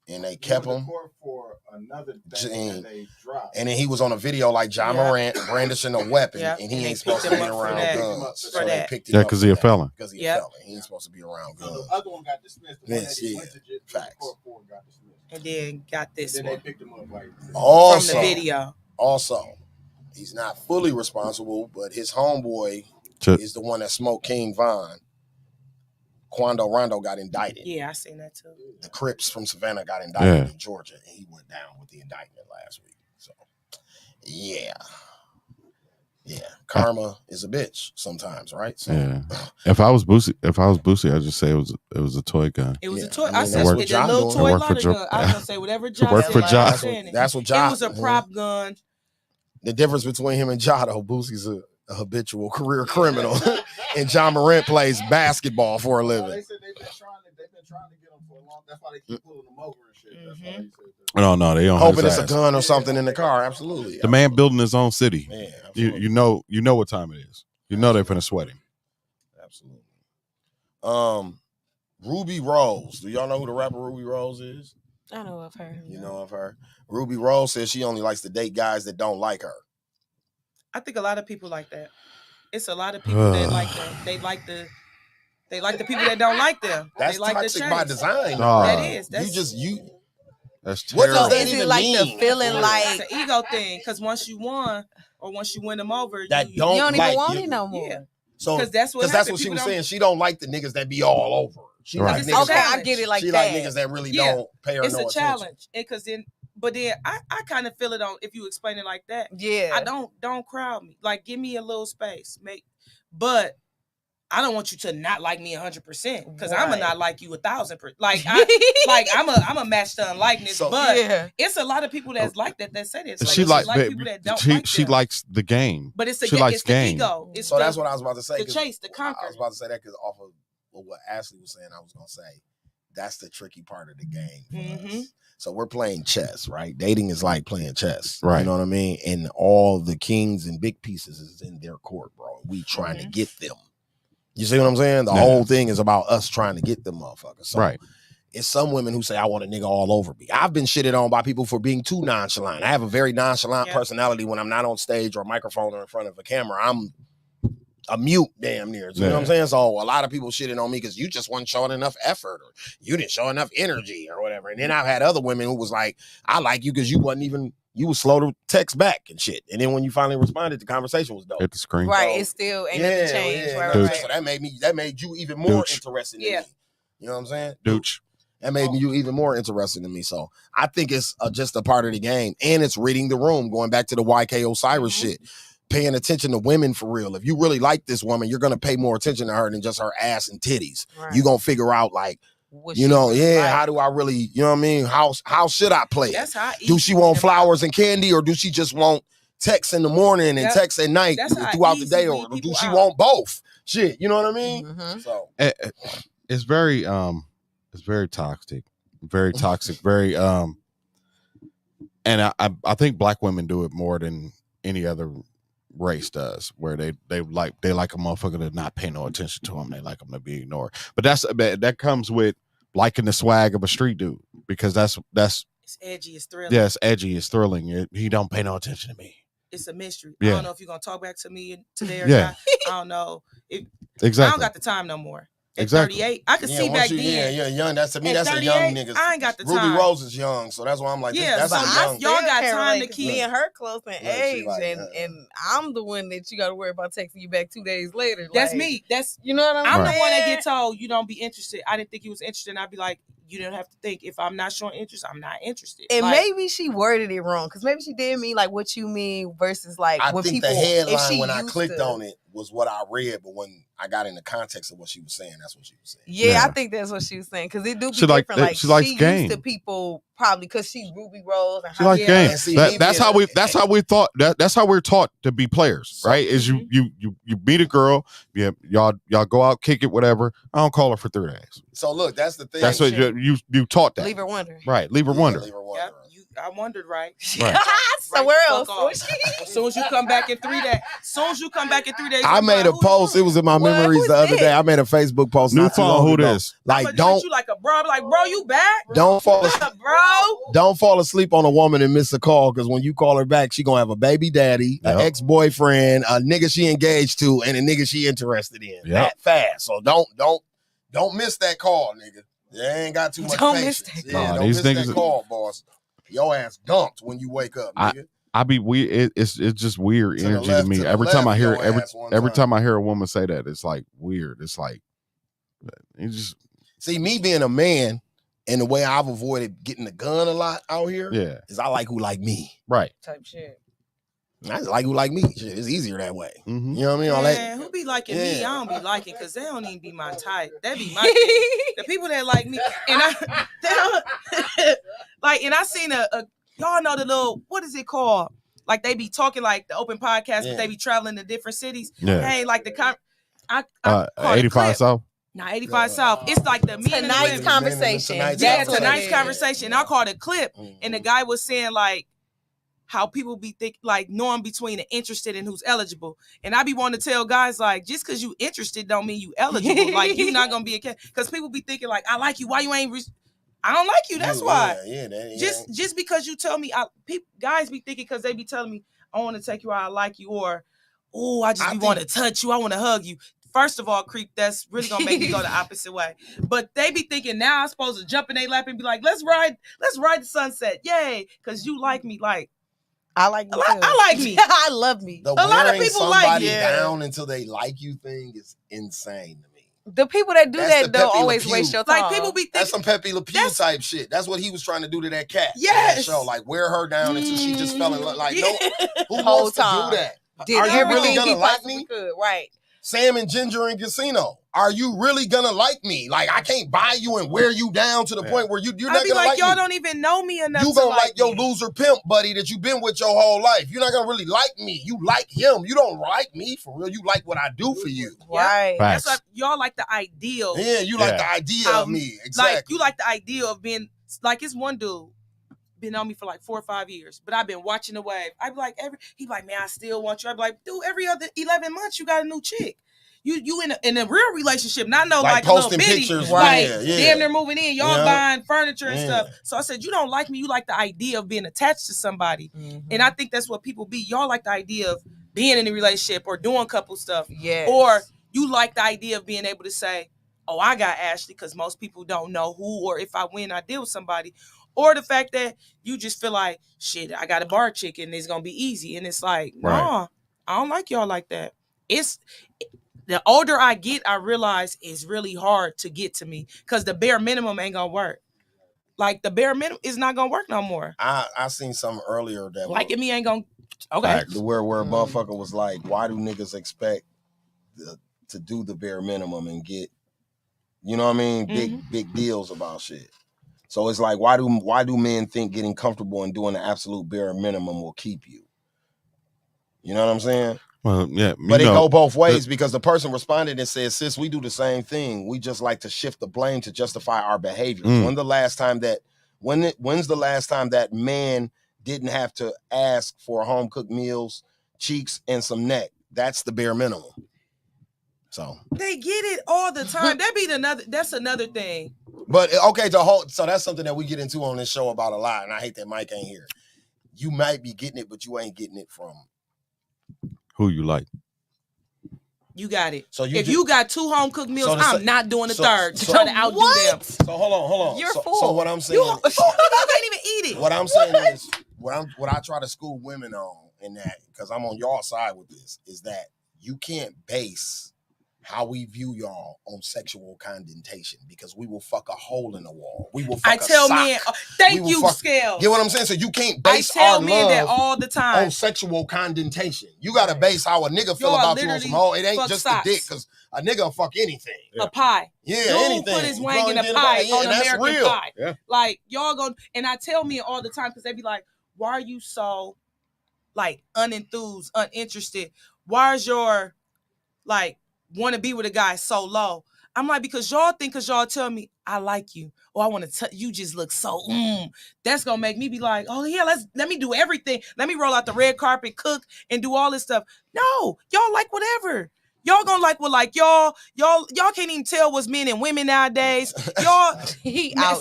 And they kept him
for another thing they dropped.
And then he was on a video like John Morant brandishing a weapon, and he ain't supposed to be around guns. So they picked him up
because he's a felon.
Because he's a felon. He ain't supposed to be around guns.
So the other one got dismissed. The one that he went to
Facts.
court for got dismissed.
And then got this
and
one.
They picked him up like
also,
from the video.
Also, he's not fully responsible, but his homeboy is the one that smoked King Von. Quando Rondo got indicted.
Yeah, I seen that too.
The Crips from Savannah got indicted in Georgia, and he went down with the indictment last week. So, yeah. Karma is a bitch sometimes, right? So,
If I was Boosie, I'd just say it was a toy gun.
It was a toy.
I
I said
what
a little
doing.
toy lighter gun. I was gonna say whatever Ja
Work for Ja.
That's what Ja.
It was a prop gun.
The difference between him and Ja, though, Boosie's a habitual career criminal, and John Morant plays basketball for a living.
They said they've been trying to get him for a long. That's why they keep pulling him over and shit. That's why he said that. No, they don't.
Hoping it's a gun or something in the car. Absolutely.
The man building his own city.
Yeah,
you know what time it is. You know they're finna sweat him.
Absolutely. Ruby Rose. Do y'all know who the rapper Ruby Rose is?
I know of her.
You know of her? Ruby Rose says she only likes to date guys that don't like her.
I think a lot of people like that. It's a lot of people that like that. They like the people that don't like them.
That's
they like
toxic
the
by design.
That is.
That's
terrible.
What does that
is
even
it like
mean?
the feeling like
it's an ego thing? Because once you won or once you win them over,
that
you don't
like
even want
you.
it no more.
Yeah.
So
Because that's what
she was saying. She don't like the niggas that be all over. She
Right.
like niggas.
Okay, I get it like
she
that.
like niggas that really don't pay her
It's
no
a
attention.
challenge. But then I kind of feel it on if you explain it like that.
Yeah.
I don't crowd me. Like give me a little space. But I don't want you to not like me 100% because I'm gonna not like you 1,000%. Like I'm a match to unlikeness.
So,
but it's a lot of people that's like that say this. Like,
She like
people that don't like
she
them.
likes the game.
But it's
she likes
the
game.
ego. It's
So that's what I was about to say.
The chase, the conquer.
I was about to say that because off of what Ashley was saying, I was gonna say that's the tricky part of the game for us. So we're playing chess, right? Dating is like playing chess,
right?
You know what I mean? And all the kings and big pieces is in their court, bro. We trying to get them. You see what I'm saying? The whole thing is about us trying to get them motherfuckers. So
right.
It's some women who say, I want a nigga all over me. I've been shitted on by people for being too nonchalant. I have a very nonchalant personality when I'm not on stage or a microphone or in front of a camera. I'm a mute damn near. You know what I'm saying? So a lot of people shitting on me because you just weren't showing enough effort or you didn't show enough energy or whatever. And then I've had other women who was like, I like you because you was slow to text back and shit. And then when you finally responded, the conversation was dope.
Hit the screen.
Right, it still ain't nothing changed. Right.
So that made you even more interested in me. You know what I'm saying?
Dooch.
That made you even more interested in me. So I think it's just a part of the game. And it's reading the room, going back to the YK Osiris shit. Paying attention to women for real. If you really like this woman, you're going to pay more attention to her than just her ass and titties. Right. You're going to figure out like, how do I really, you know what I mean? How should I play it? Do she want flowers and candy or do she just want text in the morning and text at night throughout the day or do she want both? Shit, you know what I mean? So
it's very toxic. Very toxic. Very and I think black women do it more than any other race does, where they like a motherfucker to not pay no attention to them. They like them to be ignored. But that comes with liking the swag of a street dude because that's
it's edgy, it's thrilling.
Yeah, it's edgy, it's thrilling. He don't pay no attention to me.
It's a mystery.
Yeah.
I don't know if you're gonna talk back to me today or not. I don't know.
Exactly.
I don't got the time no more. At 38, I can see back then.
Yeah, young. That's to me. That's a young nigga.
I ain't got the time.
Ruby Rose is young, so that's why I'm like, that's
so
young.
Y'all got time to keep me and her close in age, and I'm the one that you got to worry about texting you back 2 days later.
That's me. That's
you know what I'm saying.
I'm the one that get told you don't be interested. I didn't think he was interested, and I'd be like, you don't have to think. If I'm not showing interest, I'm not interested.
And maybe she worded it wrong because maybe she did mean like what you mean versus like
I
when
think
people.
The headline when I clicked on it was what I read, but when I got in the context of what she was saying, that's what she was saying.
Yeah, I think that's what she was saying because it do be different. Like
she likes game.
Used to people probably because she's Ruby Rose. And
she likes game. That's how we thought. That's how we're taught to be players, right? Is you beat a girl, y'all go out, kick it, whatever. I don't call her for 3 days.
So look, that's the thing.
That's what you taught that.
Leave her wondering.
Right, leave her wondering.
Yep. I wondered, right?
Somewhere else.
As soon as you come back in 3 days.
I made a post. It was in my memories the other day. I made a Facebook post.
New phone. Who this?
Like, don't you like a bro? I'm like, bro, you back?
Don't fall asleep on a woman and miss a call, because when you call her back, she gonna have a baby daddy, an ex-boyfriend, a nigga she engaged to, and a nigga she interested in. That fast. So don't miss that call, nigga. You ain't got too much patience. Don't miss that call, boss. Your ass dumped when you wake up, nigga.
I be weird. It's just weird energy to me. Every time I hear every time I hear a woman say that, it's like weird. It's like it just
see me being a man, and the way I've avoided getting the gun a lot out here. Is I like who like me.
Right.
Type shit.
I just like who like me. Shit, it's easier that way.
Mm-hmm.
You know what I mean?
Man, who be liking me? I don't be liking, because they don't even be my type. That be my thing. The people that like me, and I seen y'all know the little, what is it called? Like they be talking like the open podcast, but they be traveling to different cities. Hey, like the
85 South.
Nah, 85 South. It's like the
tonight's conversation.
Tonight's conversation. I called a clip, and the guy was saying like how people be knowing between the interested and who's eligible. And I be wanting to tell guys like, just because you interested don't mean you eligible. Like you're not gonna be a cat. Because people be thinking like, I like you. Why you ain't? I don't like you. That's why. Just because you tell me, guys be thinking because they be telling me I want to take you out, I like you, or I just want to touch you, I want to hug you. First of all, creep, that's really gonna make me go the opposite way. But they be thinking now I'm supposed to jump in their lap and be like, let's ride the sunset, yay, because you like me. Like
I like me.
I like me.
I love me.
A lot of people like down until they like you thing is insane to me.
The people that do that don't always waste your time.
Like people be thinking
that's some Pepe Le Pew type shit. That's what he was trying to do to that cat.
Yes.
That show, like wear her down until she just fell in love. Like no, who
whole
wants
time.
to do that?
Did
Are you really gonna like me?
Could. Right.
Sam and Ginger in Casino. Are you really gonna like me? Like I can't buy you and wear you down to the point where you're not gonna like
y'all
me.
Don't even know me enough.
You gonna like your loser pimp buddy that you've been with your whole life. You're not gonna really like me. You like him. You don't like me for real. You like what I do for you.
Right.
That's like, y'all like the ideal.
Yeah, you like the idea of me. Exactly.
Like you like the idea of being like it's one dude been on me for like 4 or 5 years, but I've been watching the wave. I be like he be like, man, I still want you. I be like, dude, every other 11 months you got a new chick. You in a real relationship, not no like a little bitty,
pictures,
like damn they're moving in, y'all buying furniture and stuff. So I said, you don't like me, you like the idea of being attached to somebody. And I think that's what people be. Y'all like the idea of being in a relationship or doing couple stuff.
Yeah.
Or you like the idea of being able to say, oh, I got Ashley, because most people don't know who, or if I win, I deal with somebody. Or the fact that you just feel like, shit, I got a bar chick and it's gonna be easy. And it's like, nah, I don't like y'all like that. The older I get, I realize it's really hard to get to me because the bare minimum ain't gonna work. Like the bare minimum is not gonna work no more.
I seen something earlier that
like me ain't gonna okay.
Where a motherfucker was like, why do niggas expect to do the bare minimum and get, you know what I mean, big deals about shit? So it's like, why do men think getting comfortable and doing the absolute bare minimum will keep you? You know what I'm saying?
Well, yeah,
but it go both ways because the person responded and said, sis, we do the same thing. We just like to shift the blame to justify our behavior. When's the last time that man didn't have to ask for home cooked meals, cheeks, and some neck? That's the bare minimum. So
they get it all the time. That's another thing.
But okay, so that's something that we get into on this show about a lot, and I hate that Mike ain't here. You might be getting it, but you ain't getting it from
who you like.
You got it. So if you got 2 home cooked meals, I'm not doing the third to try to outdo them.
So hold on.
You're full.
So what I'm saying,
you can't even eat it.
What I'm saying is, what I try to school women on in that, because I'm on y'all side with this, is that you can't base how we view y'all on sexual condentation, because we will fuck a hole in the wall. We will fuck a sock.
Men, thank you, Scalez.
You know what I'm saying? So you can't base
our
love
that all the time
on sexual condentation. You got to base how a nigga feel about you on some hole. It ain't just the dick, because a nigga will fuck anything.
A pie.
Yeah,
Dude
anything.
Put his wang in a pie on American
real.
Pie. Yeah. Like, y'all go, and I tell men all the time, because they be like, why are you so, like, unenthused, uninterested? Why is your, like, want to be with a guy so low? I'm like, because y'all think, because y'all tell me I like you, or I want to you just look so that's gonna make me be like, oh yeah, let me do everything. Let me roll out the red carpet, cook, and do all this stuff. No, y'all like whatever. Y'all gonna like what like y'all can't even tell what's men and women nowadays. Y'all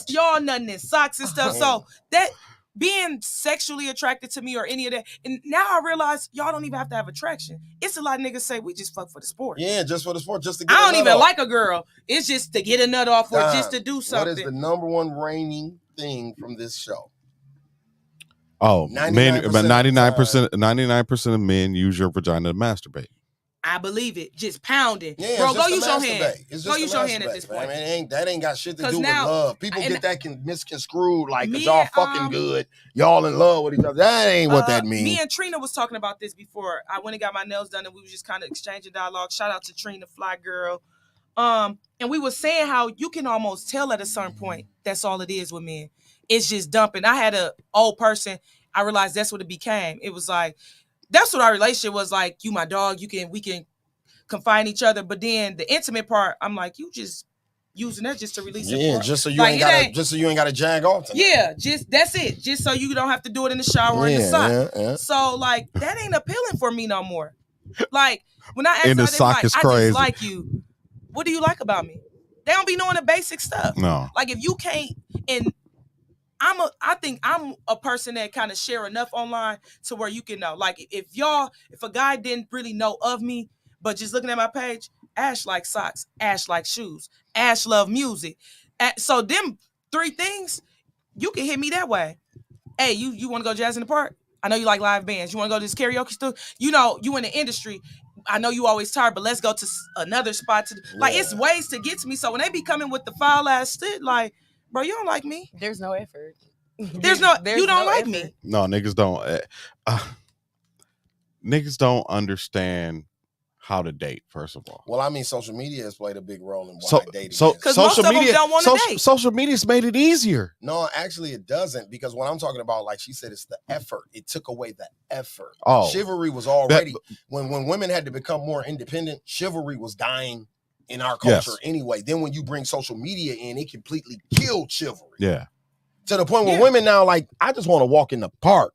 y'all nothing in socks and stuff. So that being sexually attracted to me or any of that, and now I realize y'all don't even have to have attraction. It's a lot of niggas say we just fuck for the sport.
Yeah, just for the sport, just to get.
I don't even like a girl. It's just to get a nut off or just to do something.
What is the number one reigning thing from this show?
Oh, 99% of men use your vagina to masturbate.
I believe it. Just pounding.
Yeah,
bro, go use your hand.
Go use your hand at this point. I mean, that ain't got shit to do with love. People get that misconstrued like, cause y'all fucking good. Y'all in love with each other. That ain't what that means.
Me and Trina was talking about this before. I went and got my nails done and we was just kind of exchanging dialogue. Shout out to Trina, fly girl. And we were saying how you can almost tell at a certain point that's all it is with men. It's just dumping. I had an old person. I realized that's what it became. It was like, that's what our relationship was like. You my dog. We can confine each other. But then the intimate part, I'm like, you just using that just to release it.
Yeah, just so you ain't got to jag off tonight.
Yeah, just that's it. Just so you don't have to do it in the shower or in the sock. Yeah. So like that ain't appealing for me no more. Like when I ask
in the sock
like,
is
I
crazy.
just like you. What do you like about me? They don't be knowing the basic stuff.
No.
Like if you can't, and I think I'm a person that kind of share enough online to where you can know. Like if a guy didn't really know of me, but just looking at my page, Ash likes socks, Ash likes shoes, Ash love music. So them three things, you can hit me that way. Hey, you want to go jazz in the park? I know you like live bands. You want to go to this karaoke studio? You know, you in the industry. I know you always tired, but let's go to another spot. It's ways to get to me. So when they be coming with the foul ass shit, like, bro, you don't like me.
There's no effort.
You don't like me.
No, niggas don't. Niggas don't understand how to date. First of all,
well, I mean, social media has played a big role in why dating.
Because most of them don't want to date.
Social media's made it easier.
No, actually, it doesn't. Because what I'm talking about, like she said, it's the effort. It took away the effort.
Oh,
chivalry was already when women had to become more independent. Chivalry was dying in our culture anyway. Then when you bring social media in, it completely killed chivalry.
Yeah.
To the point where women now, like, I just want to walk in the park.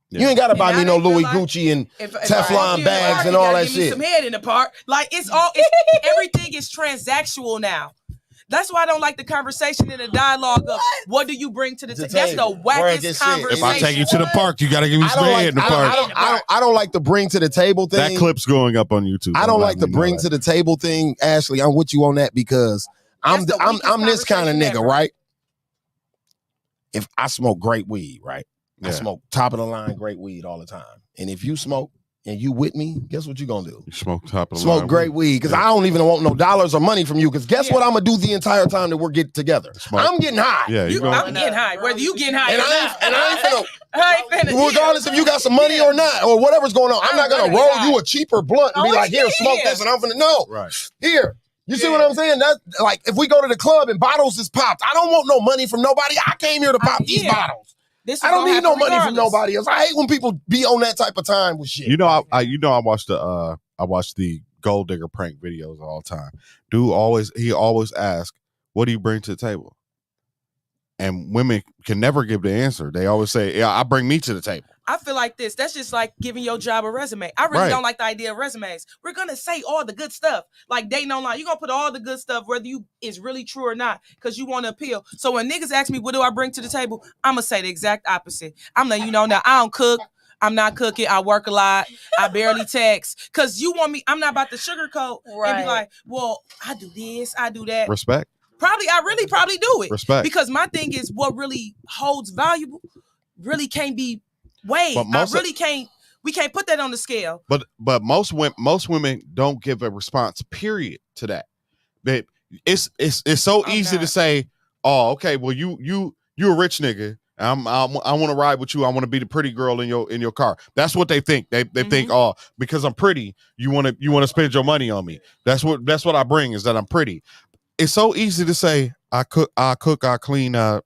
Yeah. You ain't got to buy me no Louis Gucci and Teflon bags and all that shit.
Give me some head in the park. Like, everything is transactional now. That's why I don't like the conversation and the dialogue of what do you bring to the table. That's the wackest conversation.
If I take you to the park, you got to give me some head in the park.
I don't like the bring to the table thing.
That clip's going up on YouTube.
I don't like the bring to the table thing, Ashley. I'm with you on that because I'm this kind of nigga, right? If I smoke great weed, right? I smoke top of the line great weed all the time. And if you smoke and you with me, guess what you gonna do?
You smoke top of the line.
Smoke great weed because I don't even want no dollars or money from you. Because guess what I'm gonna do the entire time that we're getting together? I'm getting high.
Yeah,
I'm getting high. Whether you getting high
and I ain't finna. Regardless if you got some money or not or whatever's going on, I'm not gonna roll you a cheaper blunt and be like, here, smoke this, and I'm finna here. You see what I'm saying? That like if we go to the club and bottles is popped, I don't want no money from nobody. I came here to pop these bottles. I don't need no money from nobody else. I hate when people be on that type of time with shit.
You know, I watched the gold digger prank videos all the time. Dude always asks, "What do you bring to the table?" And women can never give the answer. They always say, "Yeah, I bring me to the table."
I feel like this. That's just like giving your job a resume. I really don't like the idea of resumes. We're going to say all the good stuff. Like dating online. You're going to put all the good stuff, whether it's really true or not, because you want to appeal. So when niggas ask me, what do I bring to the table? I'm going to say the exact opposite. I'm letting you know now, I don't cook. I'm not cooking. I work a lot. I barely text. Because you want me, I'm not about to sugarcoat and be like, well, I do this, I do that.
Respect.
I really probably do it.
Respect.
Because my thing is what really holds valuable really can't be weighed. We can't put that on the scale.
But most women don't give a response, period, to that. But it's so easy to say, oh, okay, well you a rich nigga. I want to ride with you. I want to be the pretty girl in your car. That's what they think. They think, oh, because I'm pretty, you want to spend your money on me. That's what I bring is that I'm pretty. It's so easy to say I cook, I clean, blah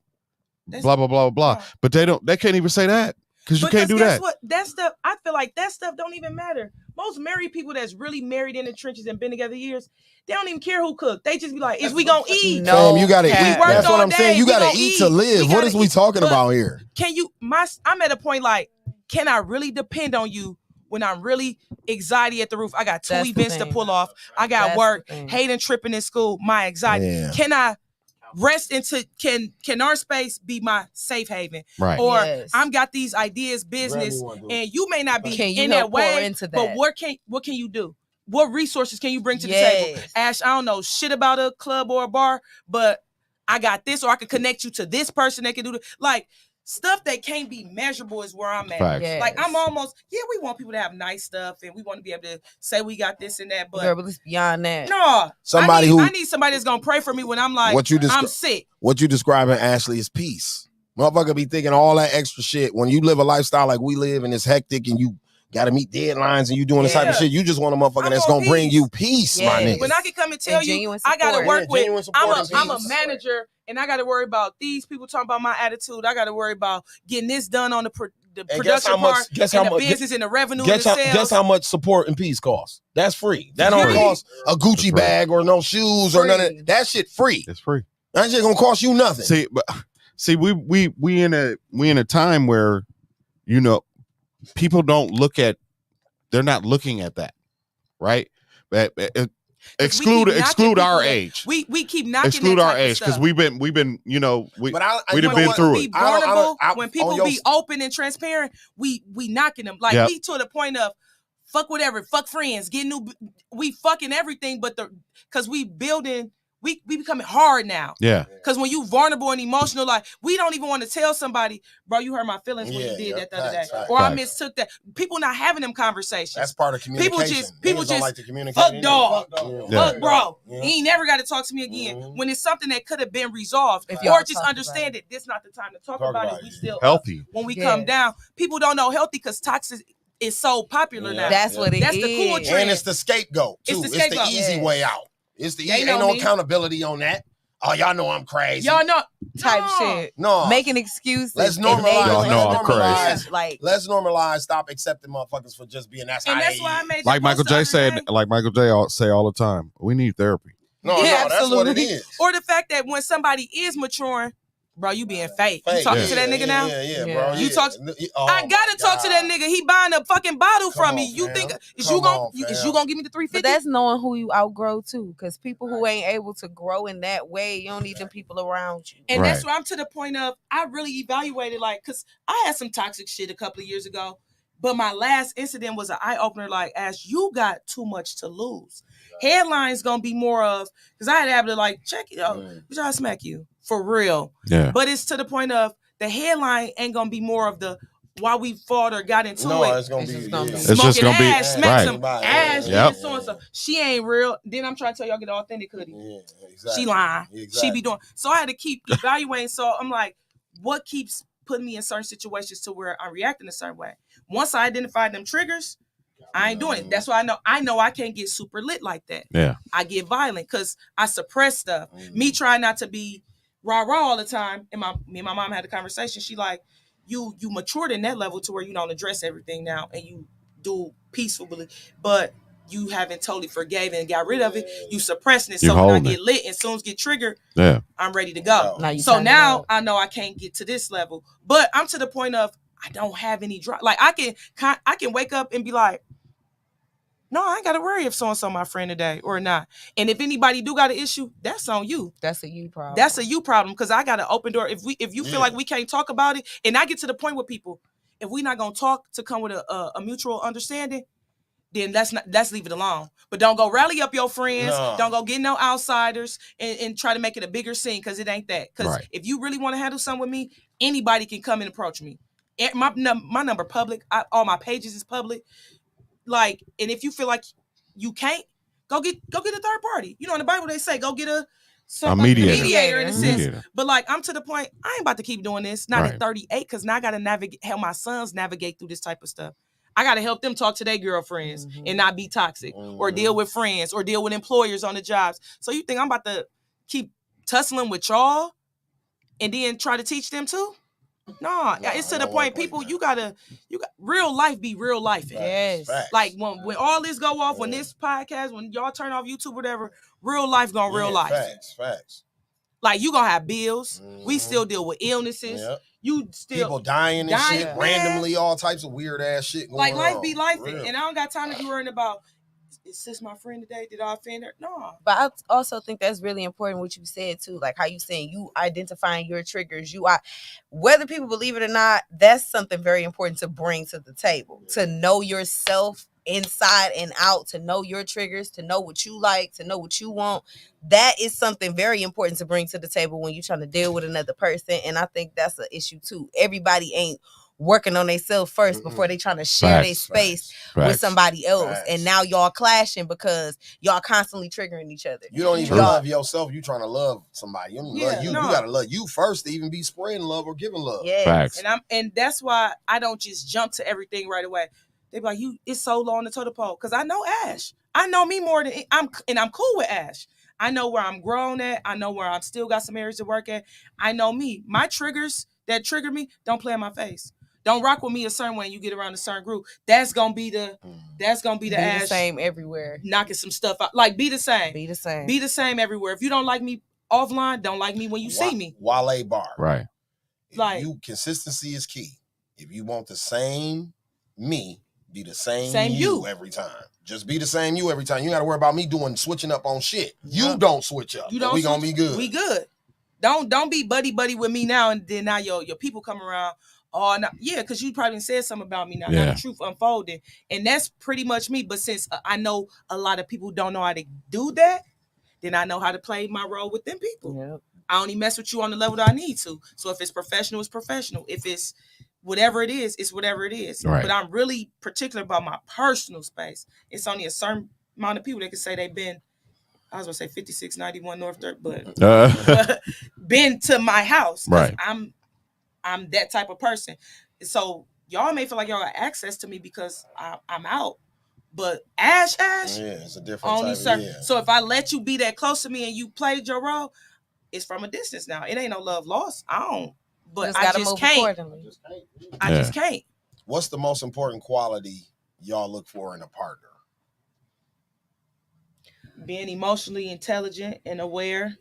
blah blah blah. But they can't even say that because you can't do that.
That stuff, I feel like that stuff don't even matter most married people that's really married in the trenches and been together years, they don't even care who cooked. They just be like, is we gonna eat?
No, you gotta eat. That's what I'm saying. You gotta eat to live. What is we talking about here?
Can you, I'm at a point like, can I really depend on you when I'm really anxiety at the roof? I got 2 events to pull off. I got work, hating tripping in school, my anxiety. Yeah. Can I rest into, can our space be my safe haven?
Right.
Or I'm got these ideas, business, and you may not be in that way, but what can you do? What resources can you bring to the table? Ash, I don't know shit about a club or a bar, but I got this, or I could connect you to this person that can do like stuff that can't be measurable is where I'm at.
Yes.
Like I'm almost, we want people to have nice stuff and we want to be able to say we got this and that, but
it's beyond that.
No, I need somebody that's gonna pray for me when I'm like, I'm sick.
What you describing, Ashley, is peace. Motherfucker be thinking all that extra shit. When you live a lifestyle like we live and it's hectic and you gotta meet deadlines and you doing this type of shit, you just want a motherfucker that's gonna bring you peace, my nigga.
When I can come and tell you, I gotta work with, I'm a manager and I gotta worry about these people talking about my attitude. I gotta worry about getting this done on the production part, and the business and the revenue and the sales.
Guess how much support and peace costs? That's free. That don't cost a Gucci bag or no shoes or none of that. That shit free.
It's free.
That shit gonna cost you nothing.
See, we in a time where, you know, people don't look at, they're not looking at that, right? Exclude our age.
We keep knocking.
Exclude our age because we've been, you know, we've been through it.
When people be open and transparent, we knocking them like we to the point of fuck whatever, fuck friends, get new. We fucking everything, but because we building. We becoming hard now.
Yeah.
Because when you vulnerable and emotional, like we don't even want to tell somebody, bro, you hurt my feelings when you did that the other day. Or I mistook that. People not having them conversations.
That's part of communication.
People just
like to communicate.
Fuck dog. Fuck bro. He ain't never got to talk to me again. When it's something that could have been resolved. Or just understand it. This not the time to talk about it. We still
healthy.
When we come down. People don't know healthy because toxic is so popular now.
That's what it is.
That's the cool trend.
And it's the scapegoat too. It's the easy way out. Ain't no accountability on that. Oh, y'all know I'm crazy.
Y'all know
type shit.
No,
making excuses.
Let's normalize.
Y'all know I'm crazy.
Like,
let's normalize. Stop accepting motherfuckers for just being that's
why I made
like Michael J said. Like Michael J say all the time. We need therapy.
No, that's what it is.
Or the fact that when somebody is maturing. Bro, you being fake. You talking to that nigga now?
Yeah, bro.
You talk. I gotta talk to that nigga. He buying a fucking bottle from me. You think is you gonna give me the 350?
But that's knowing who you outgrow too. Because people who ain't able to grow in that way, you don't need them people around you.
And that's why I'm to the point of I really evaluated because I had some toxic shit a couple of years ago. But my last incident was an eye opener. Like, Ash, you got too much to lose. Headlines gonna be more of because I had to have to check it out. Bitch, I'll smack you. For real.
Yeah.
But it's to the point of the headline ain't gonna be more of the why we fought or got into it.
It's gonna be
it's just gonna be
Ash, some
right.
Ash, and so and so. She ain't real. Then I'm trying to tell y'all get the authentic hoodie.
Yeah, exactly.
She lying.
Exactly.
She be doing. So I had to keep evaluating. So I'm like, what keeps putting me in certain situations to where I'm reacting a certain way? Once I identified them triggers, I ain't doing it. That's why I know I can't get super lit like that.
Yeah.
I get violent because I suppress stuff. Me trying not to be rah-rah all the time. And me and my mom had a conversation. She like, you matured in that level to where you don't address everything now and you do peacefully, but you haven't totally forgave and got rid of it. You suppressing it. So when I get lit and soon as get triggered, I'm ready to go. So now I know I can't get to this level, but I'm to the point of I don't have any drive. Like I can wake up and be like, no, I ain't got to worry if so-and-so my friend today or not. And if anybody do got an issue, that's on you.
That's a you problem.
That's a you problem because I got an open door. If you feel like we can't talk about it, and I get to the point with people, if we not going to talk to come with a mutual understanding, then let's leave it alone. But don't go rally up your friends. No. Don't go get no outsiders and try to make it a bigger scene because it ain't that. Because if you really want to handle something with me, anybody can come and approach me. My number public. All my pages is public. Like, and if you feel like you can't, go get a third party. You know, in the Bible they say go get a mediator in a sense. But like, I'm to the point, I ain't about to keep doing this. Not at 38, because now I got to help my sons navigate through this type of stuff. I got to help them talk to their girlfriends and not be toxic or deal with friends or deal with employers on the jobs. So you think I'm about to keep tussling with y'all and then try to teach them too? No, it's to the point. People, you got real life be real life.
Yes.
Like when all this go off, when this podcast, when y'all turn off YouTube, whatever, real life gonna real life.
Facts.
Like you gonna have bills. We still deal with illnesses.
Yep.
You still
people dying and shit
man.
randomly, all types of weird ass shit going
like
on.
life be life, and I don't got time to be worrying about. Is this my friend today? Did I offend her? No.
But I also think that's really important what you said too. Like how you saying you identifying your triggers. You are, whether people believe it or not, that's something very important to bring to the table. To know yourself inside and out, to know your triggers, to know what you like, to know what you want. That is something very important to bring to the table when you're trying to deal with another person. And I think that's an issue too. Everybody ain't working on themselves first before they trying to share their space with somebody else. And now y'all clashing because y'all constantly triggering each other.
You don't even love yourself. You trying to love somebody. You don't love you. No. You gotta love you first to even be spreading love or giving love.
Yes.
And that's why I don't just jump to everything right away. They be like, it's so low on the totem pole. Cause I know Ash. I know me more than I'm cool with Ash. I know where I'm grown at. I know where I'm still got some areas to work at. I know me. My triggers that trigger me, don't play in my face. Don't rock with me a certain way and you get around a certain group. That's gonna be the Ash.
The same everywhere.
Knocking some stuff out. Like be the same.
Be the same.
Be the same everywhere. If you don't like me offline, don't like me when you see me.
Wale bar.
Right.
If consistency is key. If you want the same me, be the same you every time. Just be the same you every time. You gotta worry about me switching up on shit. You don't switch up. We gonna be good.
We good. Don't be buddy with me now and then now your people come around. Oh, no, yeah, because you probably said something about me now. Now the truth unfolded. And that's pretty much me. But since I know a lot of people don't know how to do that, then I know how to play my role with them people.
Yep.
I only mess with you on the level that I need to. So if it's professional, it's professional. If it's whatever it is, it's whatever it is.
Right.
But I'm really particular about my personal space. It's only a certain amount of people that can say they've been, I was going to say 5691 North 3rd, but been to my house.
Right.
I'm that type of person. So y'all may feel like y'all got access to me because I'm out. But Ash,
it's a different type of,
So if I let you be that close to me and you played your role, it's from a distance now. It ain't no love lost. I don't. But I just can't. I just can't.
What's the most important quality y'all look for in a partner?
Being emotionally intelligent and aware.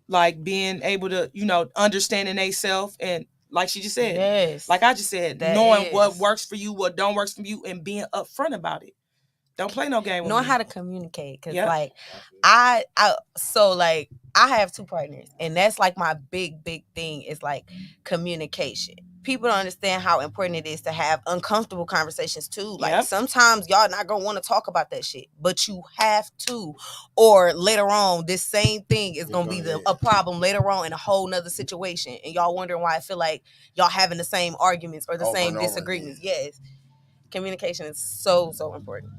Like being able to, understanding themselves and like she just said, like I just said, knowing what works for you, what don't work for you, and being upfront about it. Don't play no game with me.
Knowing how to communicate. Because I have 2 partners. And that's like my big thing is like communication. People don't understand how important it is to have uncomfortable conversations too. Like sometimes y'all not gonna want to talk about that shit, but you have to. Or later on, this same thing is gonna be a problem later on in a whole nother situation, and y'all wondering why I feel like y'all having the same arguments or the same disagreements. Yes, communication is so important.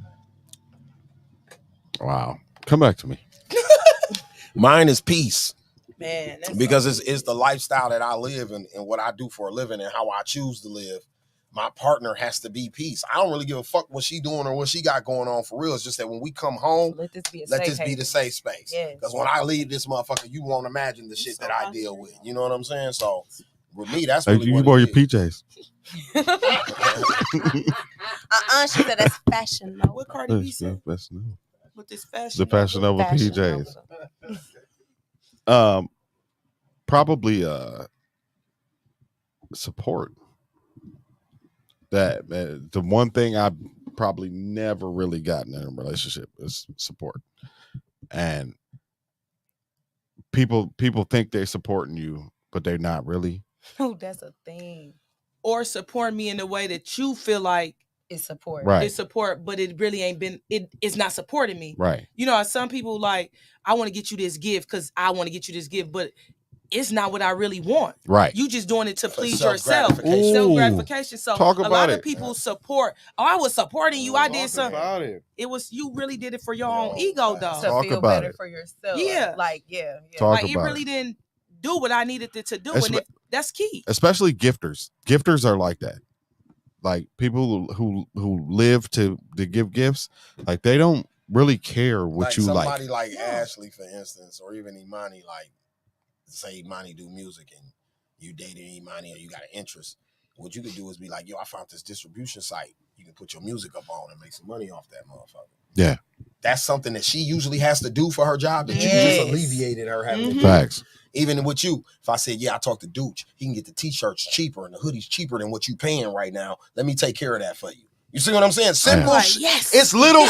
Wow, come back to me.
Mine is peace.
Man,
because it's the lifestyle that I live and what I do for a living and how I choose to live. My partner has to be peace. I don't really give a fuck what she doing or what she got going on for real. It's just that when we come home, let this be the safe space. Because when I leave this motherfucker, you won't imagine the shit that I deal with. You know what I'm saying? So with me, that's really
you wore your PJs.
She said that's fashion.
What Cardi B said? With this fashion.
The fashion over PJs. Probably support. That the one thing I've probably never really gotten in a relationship is support. And people think they're supporting you, but they're not really.
Oh, that's a thing.
Or support me in the way that you feel like
it's support.
Right.
It's support, but it really ain't been, it's not supporting me.
Right.
Some people like, I want to get you this gift because I want to get you this gift, but it's not what I really want.
Right.
You just doing it to please yourself. Self-gratification. So a lot of people support. Oh, I was supporting you. I did something. It was, you really did it for your own ego though.
To feel better for yourself.
Yeah. It really didn't do what I needed it to do. And that's key.
Especially gifters. Gifters are like that. Like people who live to give gifts, like they don't really care what you like.
Somebody like Ashley, for instance, or even Imani, like say Imani do music and you dating Imani or you got an interest, what you could do is be like, yo, I found this distribution site. You can put your music up on and make some money off that motherfucker.
Yeah.
That's something that she usually has to do for her job that you just alleviated her having to do.
Facts.
Even with you, if I said, yeah, I talked to Dooch, he can get the t-shirts cheaper and the hoodies cheaper than what you paying right now. Let me take care of that for you. You see what I'm saying? Simple shit. Yes. It's little.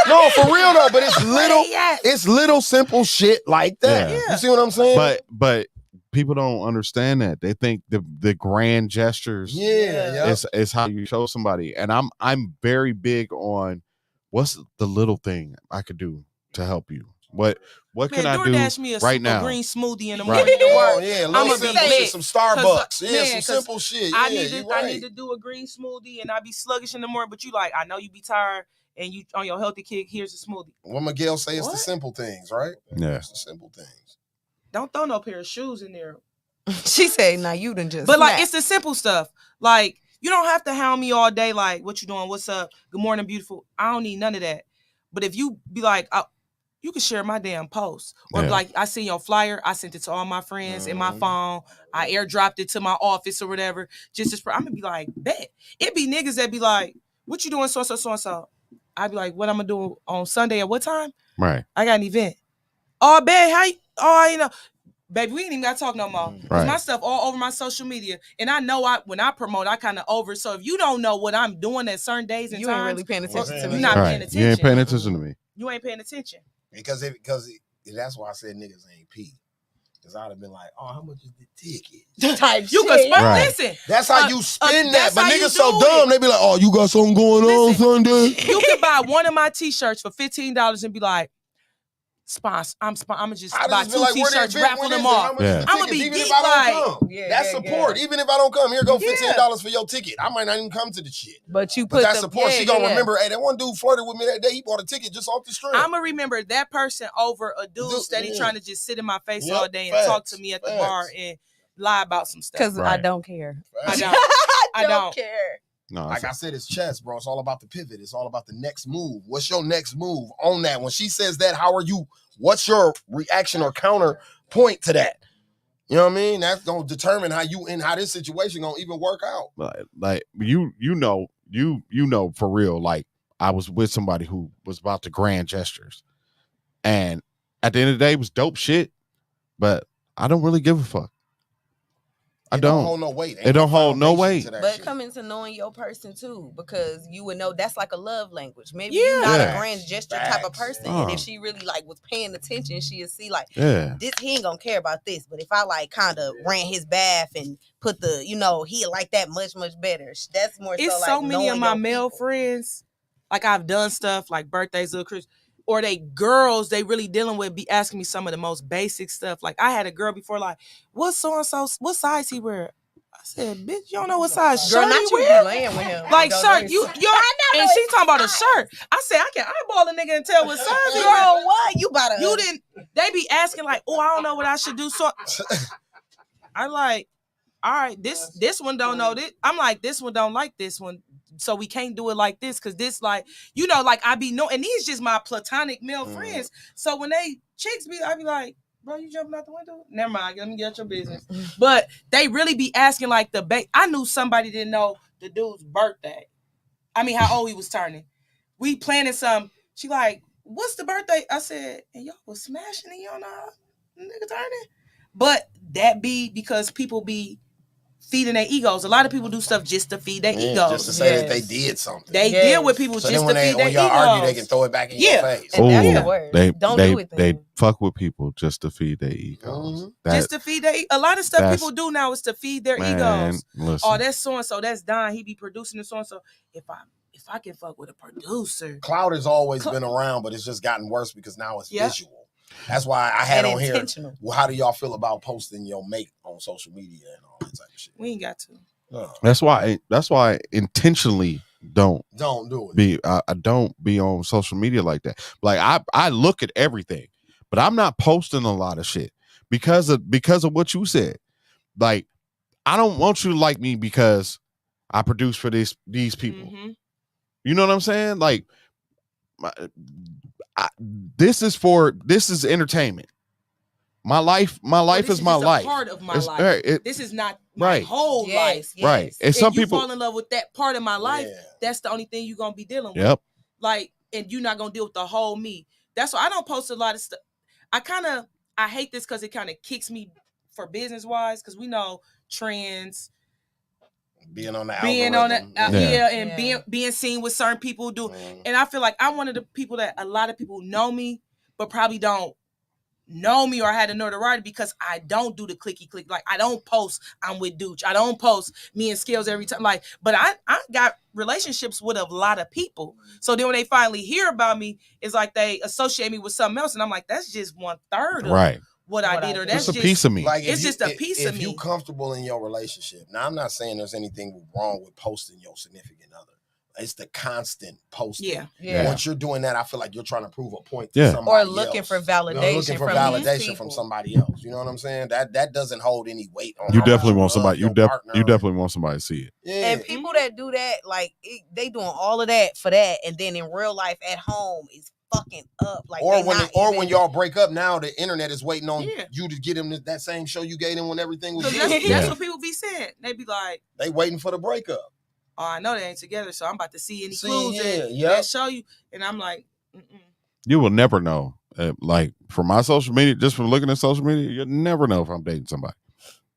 No, for real though, but it's little. It's little simple shit like that. Yeah. You see what I'm saying?
But people don't understand that. They think the grand gestures is how you show somebody. And I'm very big on what's the little thing I could do to help you. What can I do
me
right now?
A green smoothie in the morning to work.
I'm gonna be lit. Some Starbucks. Some simple shit.
I need to do a green smoothie and I be sluggish in the morning, but you like, I know you be tired and you on your healthy kick, here's a smoothie.
What Miguel say is the simple things, right?
Yeah.
It's the simple things.
Don't throw no pair of shoes in there.
She said, "Now you done just."
But like, it's the simple stuff. Like, you don't have to hound me all day. Like, what you doing? What's up? Good morning, beautiful. I don't need none of that. But if you be like, you can share my damn post, or be like, I see your flyer. I sent it to all my friends in my phone. I airdropped it to my office or whatever. I'm gonna be like, bet. It be niggas that be like, what you doing? So and so. I be like, what I'm gonna do on Sunday at what time?
Right.
I got an event. Oh, babe, you know. Baby, we ain't even gotta talk no more. Cause my stuff all over my social media, and I know when I promote, I kind of over. So if you don't know what I'm doing at certain days and
you
times,
ain't really paying attention to me.
You're not paying attention.
You ain't paying attention to me.
You ain't paying attention.
Because that's why I said niggas ain't P. Because I'd have been like, oh, how much is the ticket?
Type
you
shit.
can spend. Listen,
that's how you spend that. But niggas so dumb, they be like, oh, you got something going on Sunday?
You can buy one of my t-shirts for $15 and be like, sponsor. I'm gonna just buy two t-shirts, raffle them off. I'm gonna be
even
geek
if I don't
like.
come. That's support. Even if I don't come, here go $15 for your ticket. I might not even come to the shit.
But
that's support. She gonna remember. Hey, that one dude flirted with me that day. He bought a ticket just off the street.
I'm gonna remember that person over a dude steady trying to just sit in my face all day and talk to me at the bar and lie about some stuff.
Because I don't care.
I don't
care.
No,
like I said, it's chess, bro. It's all about the pivot. It's all about the next move. What's your next move on that? When she says that, how are you? What's your reaction or counterpoint to that? You know what I mean? That's gonna determine how this situation gonna even work out.
Like you know for real. Like I was with somebody who was about the grand gestures, and at the end of the day, it was dope shit. But I don't really give a fuck.
It don't hold no weight.
It don't hold no weight.
But coming to knowing your person too, because you would know that's like a love language. Maybe you're not a grand gesture type of person. And if she really like was paying attention, she'd see like, this he ain't gonna care about this. But if I like kind of ran his bath and put the, he like that much better. That's more.
It's so many of my male friends. Like I've done stuff like birthdays, little Chris. Or they girls they really dealing with be asking me some of the most basic stuff. Like I had a girl before, like, what so-and-so, what size he wear? I said, bitch, you don't know what size
girl,
shirt
not
he
you
wear?
Laying with him.
Like shirt, you and she talking about a shirt. I said, I can eyeball a nigga and tell what size he wear.
Girl, what? You
didn't, they be asking like, oh, I don't know what I should do. So I'm like, all right, this one don't know this. I'm like, this one don't like this one. So we can't do it like this because this like, like I be and these just my platonic male friends. So when they chicks I be like, bro, you jumping out the window? Never mind, let me get out your business. But they really be asking like I knew somebody didn't know the dude's birthday. I mean, how old he was turning. We planning some. She like, what's the birthday? I said, and y'all was smashing and you don't know nigga turning. But that be because people be feeding their egos. A lot of people do stuff just to feed their egos.
Just to say that they did something.
They deal with people
so
just to feed their egos.
When y'all argue, they can throw it back in your face.
And that's the word. Don't do it then.
They fuck with people just to feed their egos.
Just to feed their a lot of stuff people do now is to feed their egos.
Listen.
Oh, that's so-and-so. That's Don. He be producing the so-and-so. If I can fuck with a producer.
Cloud has always been around, but it's just gotten worse because now it's visual. That's why I had on here. Well, how do y'all feel about posting your mate on social media and all that type of shit?
We ain't got to.
That's why I intentionally don't
do
it. I don't be on social media like that. Like I look at everything, but I'm not posting a lot of shit because of what you said. Like I don't want you to like me because I produce for these people. Mm-hmm. You know what I'm saying? Like this is entertainment. My life is my life.
Part of my life. This is not my whole life.
Yes.
Right. And some people
fall in love with that part of my life. That's the only thing you're gonna be dealing with.
Yep.
Like, and you're not gonna deal with the whole me. That's why I don't post a lot of stuff. I hate this because it kind of kicks me for business wise, because we know trends.
Being on the
being seen with certain people do. And I feel like I'm one of the people that a lot of people know me, but probably don't know me or had a notoriety because I don't do the clicky click. Like, I don't post I'm with Dooch. I don't post me and Scalez every time. Like, but I got relationships with a lot of people. So then when they finally hear about me, it's like they associate me with something else. And I'm like, that's just 1/3 of what I did. Or that's
just a piece of me.
Like,
it's just a piece of me.
If you comfortable in your relationship. Now, I'm not saying there's anything wrong with posting your significant other. It's the constant posting.
Yeah.
Once you're doing that, I feel like you're trying to prove a point to somebody else.
Or looking for validation
from somebody else. You know what I'm saying? That doesn't hold any weight on
you definitely want somebody. You definitely want somebody to see it.
Yeah.
And people that do that, like they doing all of that for that, and then in real life at home is fucking up. Like,
when y'all break up, now the internet is waiting on you to get him that same show you gave him when everything was good.
That's what people be saying. They be like,
they waiting for the breakup.
Oh, I know they ain't together, so I'm about to see any clues that show you. And I'm like,
you will never know. Like, from my social media, just from looking at social media, you'll never know if I'm dating somebody.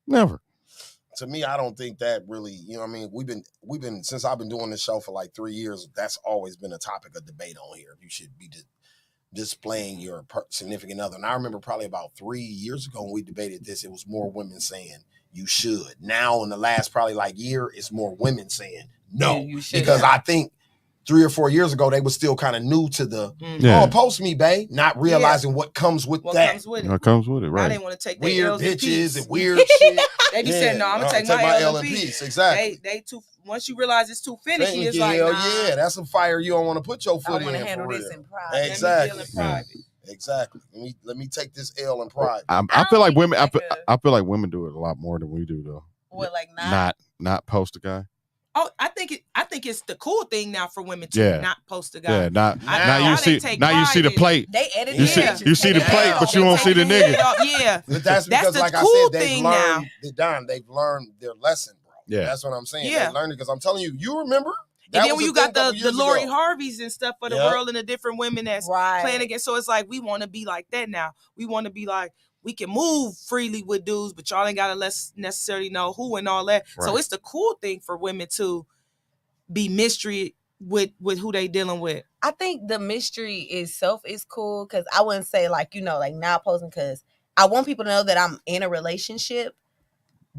Never.
To me, I don't think that really, you know what I mean? We've been since I've been doing this show for like 3 years, that's always been a topic of debate on here. You should be displaying your significant other. And I remember probably about 3 years ago when we debated this, it was more women saying you should. Now in the last probably like year, it's more women saying no. Because I think 3 or 4 years ago, they were still kind of new to the post me, bae, not realizing what comes with that.
What comes with it, right?
I didn't want to take
weird
L's
bitches and weird shit.
They be saying, no, I'm gonna take my L in peace.
Exactly.
They too. Once you realize it's too finicky, it's like,
yeah, that's a fire you don't want to put your foot in.
I want to handle this in private.
Exactly. Let me take this L in private.
I feel like women. I feel like women do it a lot more than we do, though.
What, like
not post a guy?
Oh, I think it's the cool thing now for women to not post a guy.
Yeah, now you see the plate.
They edit
you see the plate, but you won't see the nigga.
Yeah,
but that's because, like
cool
I said, they've learned their lesson, bro.
Yeah,
that's what I'm saying. They learned it because I'm telling you, you remember.
And then when you got the Lori Harveys and stuff for the world and the different women that's playing against, so it's like we want to be like that now. We want to be like, we can move freely with dudes, but y'all ain't gotta necessarily know who and all that. Right. So it's the cool thing for women to be mystery with who they dealing with.
I think the mystery itself is cool because I wouldn't say like not posting, because I want people to know that I'm in a relationship,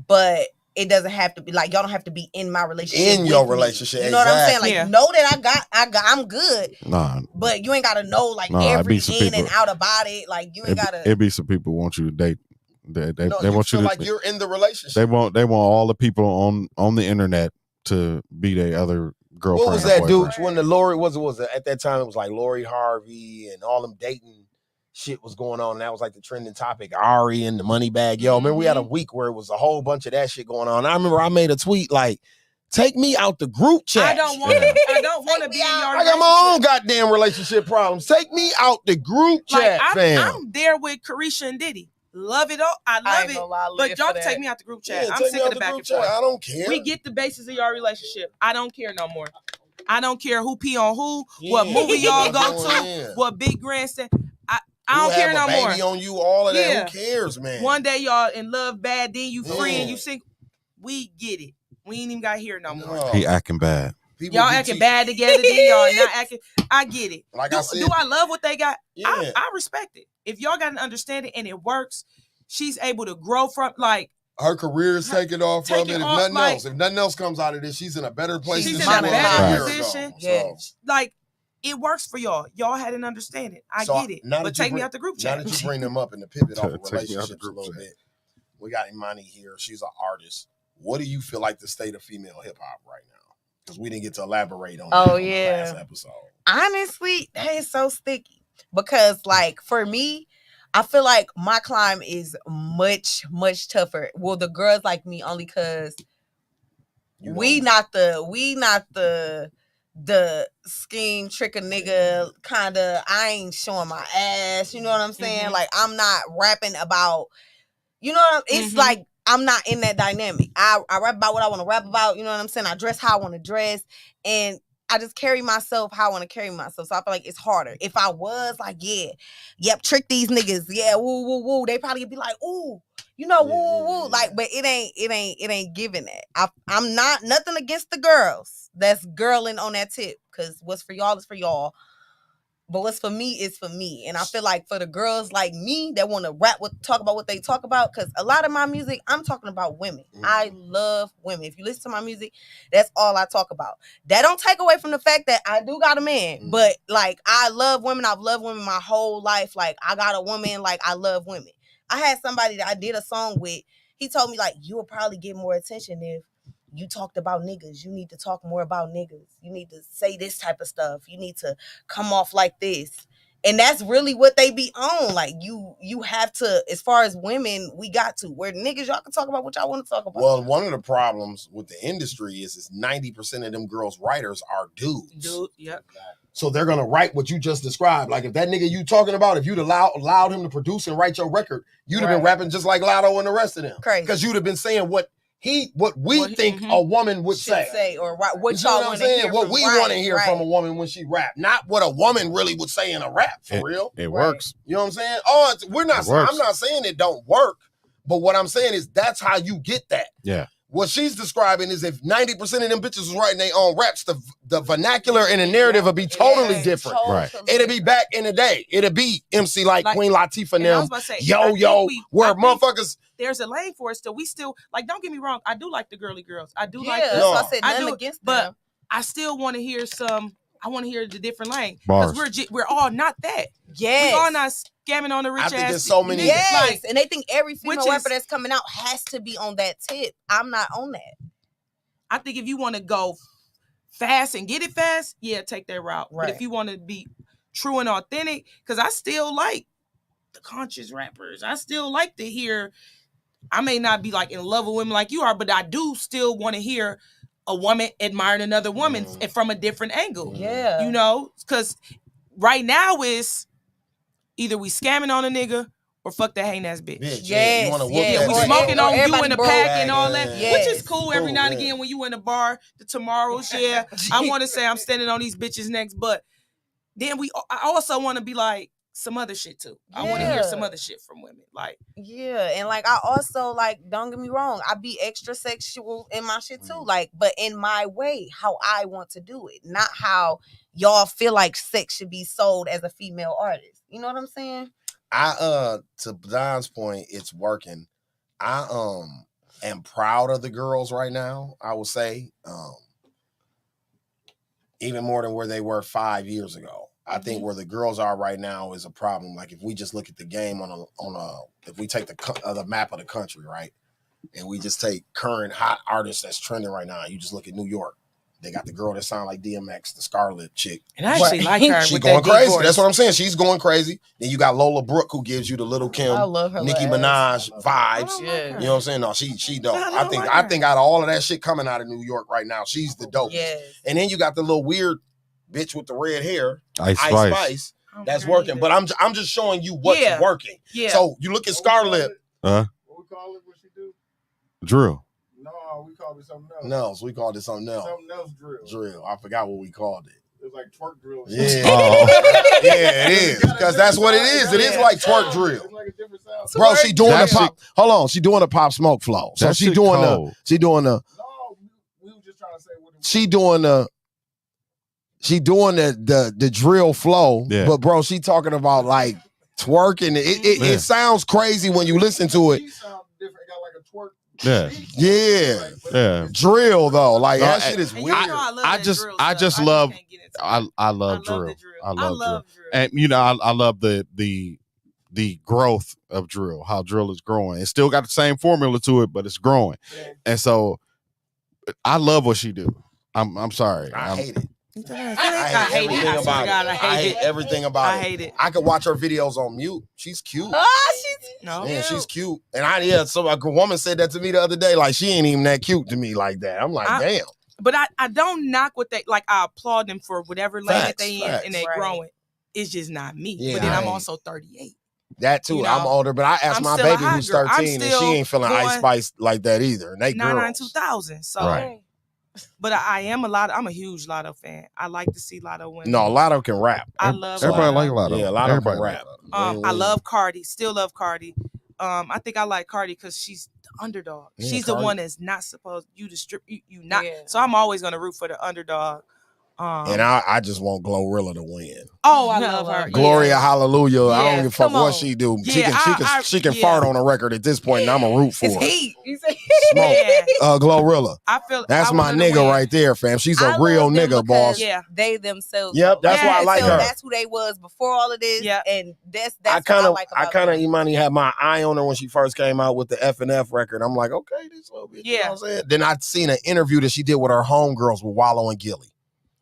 but it doesn't have to be like y'all don't have to be in my relationship.
In your relationship,
you know what I'm saying? Like know that I'm good.
Nah,
but you ain't gotta know like every in and out about it. Like you ain't gotta.
It be some people want you to date. They want you to
like you're in the relationship.
They want all the people on the internet to be their other girlfriend.
What was that dude? When the Lori was at that time it was like Lori Harvey and all them dating shit was going on. And that was like the trending topic. Ari and the money bag. Yo, remember we had a week where it was a whole bunch of that shit going on. I remember I made a tweet like, take me out the group chat.
I don't want to be in your
I got my own goddamn relationship problems. Take me out the group chat, fam.
I'm there with Carisha and Diddy. Love it all. I love it. But y'all can take me out the group chat. I'm sick of the back and forth.
I don't care.
We get the basis of your relationship. I don't care no more. I don't care who pee on who, what movie y'all go to, what big grandstand. I don't care no more.
Baby on you, all of that. Who cares, man?
One day y'all in love bad, then you free and you sing. We get it. We ain't even got here no more.
He acting bad.
Y'all acting bad together, then y'all not acting. I get it.
Like I said,
do I love what they got? Yeah. I respect it. If y'all got an understanding and it works, she's able to grow from
her career is taking off from it. If nothing else comes out of this, she's in a better place.
She's in a better position. Yeah. Like, it works for y'all. Y'all had an understanding. I get it. But take me out the group chat.
Now that you bring them up and to pivot off of relationships a little bit, we got Imani here. She's an artist. What do you feel like the state of female hip hop right now? Because we didn't get to elaborate on that on the last episode.
Honestly, that is so sticky. Because, like, for me, I feel like my climb is much, much tougher. Well, the girls like me only because we not the the scheme, trick a nigga, kind of, I ain't showing my ass, you know what I'm saying? Like, I'm not rapping about, you know what it's like, I'm not in that dynamic. I rap about what I want to rap about, you know what I'm saying? I dress how I want to dress, and I just carry myself how I want to carry myself. So I feel like it's harder. If I was like, trick these niggas, woo, woo, woo, they probably be like, ooh, you know, woo, woo, like, but it ain't giving that. I'm not, nothing against the girls that's girling on that tip, because what's for y'all is for y'all. But what's for me is for me. And I feel like for the girls like me that want to talk about what they talk about, because a lot of my music, I'm talking about women. I love women. If you listen to my music, that's all I talk about. That don't take away from the fact that I do got a man. But, like, I love women. I've loved women my whole life. Like, I got a woman. Like, I love women. I had somebody that I did a song with. He told me, like, you will probably get more attention if you talked about niggas. You need to talk more about niggas. You need to say this type of stuff. You need to come off like this. And that's really what they be on. Like, you have to, as far as women, we got to. Where niggas, y'all can talk about what y'all want to talk about.
Well, one of the problems with the industry is 90% of them girls writers are dudes.
Yep.
So they're going to write what you just described. Like, if that nigga you talking about, if you'd allowed him to produce and write your record, you'd have been rapping just like Lotto and the rest of them.
Crazy.
Because you'd have been saying what we think a woman would say,
or what
you know
y'all
what I'm
want to
saying?
hear.
What we want to hear from a woman when she rap, not what a woman really would say in a rap. For real,
it works.
You know what I'm saying? Oh, I'm not saying it don't work, but what I'm saying is that's how you get that.
Yeah.
What she's describing is if 90% of them bitches was writing their own raps, the vernacular and the narrative would be totally different.
Right.
It'd be back in the day. It'd be MC like Queen Latifah and them. Where motherfuckers.
There's a lane for us, so we still, like, don't get me wrong, I do like the girly girls. I do like
that's what I said, nothing against them.
But I still want to hear I want to hear the different lane. Because we're all not that.
Yes.
We're all not scamming on the rich ass.
I think there's so many.
Yes. And they think every female rapper that's coming out has to be on that tip. I'm not on that.
I think if you want to go fast and get it fast, take that route.
Right.
But if you want to be true and authentic, because I still like the conscious rappers. I still like to hear, I may not be like in love with women like you are, but I do still want to hear a woman admiring another woman from a different angle.
Yeah.
You know, because right now is either we scamming on a nigga or fuck that hating ass bitch.
Yes.
You wanna whoop
we
that
smoking on you in the pack and all that,
yes.
which is cool every now and again when you in a bar, the tomorrows, I want to say I'm standing on these bitches' necks, but then I also want to be like, some other shit too. I want to hear some other shit from women. Like,
and like I also, like, don't get me wrong, I be extra sexual in my shit too. Like, but in my way, how I want to do it, not how y'all feel like sex should be sold as a female artist. You know what I'm saying?
To Don's point, it's working. I am proud of the girls right now, I would say. Even more than where they were 5 years ago. I think where the girls are right now is a problem. Like, if we just look at the game if we take the map of the country, right, and we just take current hot artists that's trending right now, you just look at New York. They got the girl that sound like DMX, the Scarlet chick.
And I actually like her.
She's going crazy. That's what I'm saying. She's going crazy. Then you got Lola Brooke, who gives you the Little Kim, Nicki Minaj vibes.
Yeah.
You know what I'm saying? No, she dope. I think out of all of that shit coming out of New York right now, she's the dopest.
Yes.
And then you got the little weird bitch with the red hair,
Ice
Spice. That's working. But I'm just showing you what's working.
Yeah.
So you look at Scarlet.
What
we call it? What she do?
Drill.
No, we called it something else.
No, so we called it something else.
Something else drill.
I forgot what we called it.
It was like twerk drill.
Yeah. Yeah, it is. Because that's what it is. It is like twerk drill.
It's like a different sound.
Bro, she doing the pop. Hold on, she doing the Pop Smoke flow. So she doing the.
No, we were just trying to say what
She doing the drill flow.
Yeah.
But bro, she talking about like twerking. It sounds crazy when you listen to it.
She sound different. It got like a twerk.
Yeah.
Drill though, like that shit is weird.
I just love drill. I love drill. And you know, I love the growth of drill, how drill is growing. It's still got the same formula to it, but it's growing. Yeah. And so I love what she do. I'm sorry.
I hate it.
I hate everything about it.
I hate everything about it.
I hate it.
I could watch her videos on mute. She's cute. She's cute. And so a woman said that to me the other day. Like, she ain't even that cute to me like that. I'm like, damn.
But I don't knock what they like. I applaud them for whatever lane that they in and they growing. It's just not me. Yeah, but then I'm also 38.
That too. You know, I'm older, but I asked my baby who's 13 and she ain't feeling Ice Spice like that either. And they
99 2000. So,
right.
But I'm a huge Lotto fan. I like to see Lotto win.
No, Lotto can rap.
I love
everybody like Lotto.
Yeah, Lotto can rap.
I love Cardi. Still love Cardi. I think I like Cardi because she's the underdog. Yeah, she's Cardi. The one that's not supposed you to strip you not. Yeah. So I'm always gonna root for the underdog.
And I just want Glorilla to win.
Oh, I love her.
Gloria, hallelujah. I don't give a fuck what she do. Yeah, she can fart on a record at this point, and I'm a root for her.
Heat.
Smoke. Glorilla. That's my nigga right there, fam. She's a real nigga, boss.
Yeah, they themselves.
Yep, that's why I like her.
That's who they was before all of this. Yeah, and that's what I like about her.
I kind of Imani had my eye on her when she first came out with the F&F record. I'm like, okay, this little bitch. Yeah. You know what I'm saying? Then I'd seen an interview that she did with her homegirls with Wallow and Gilly.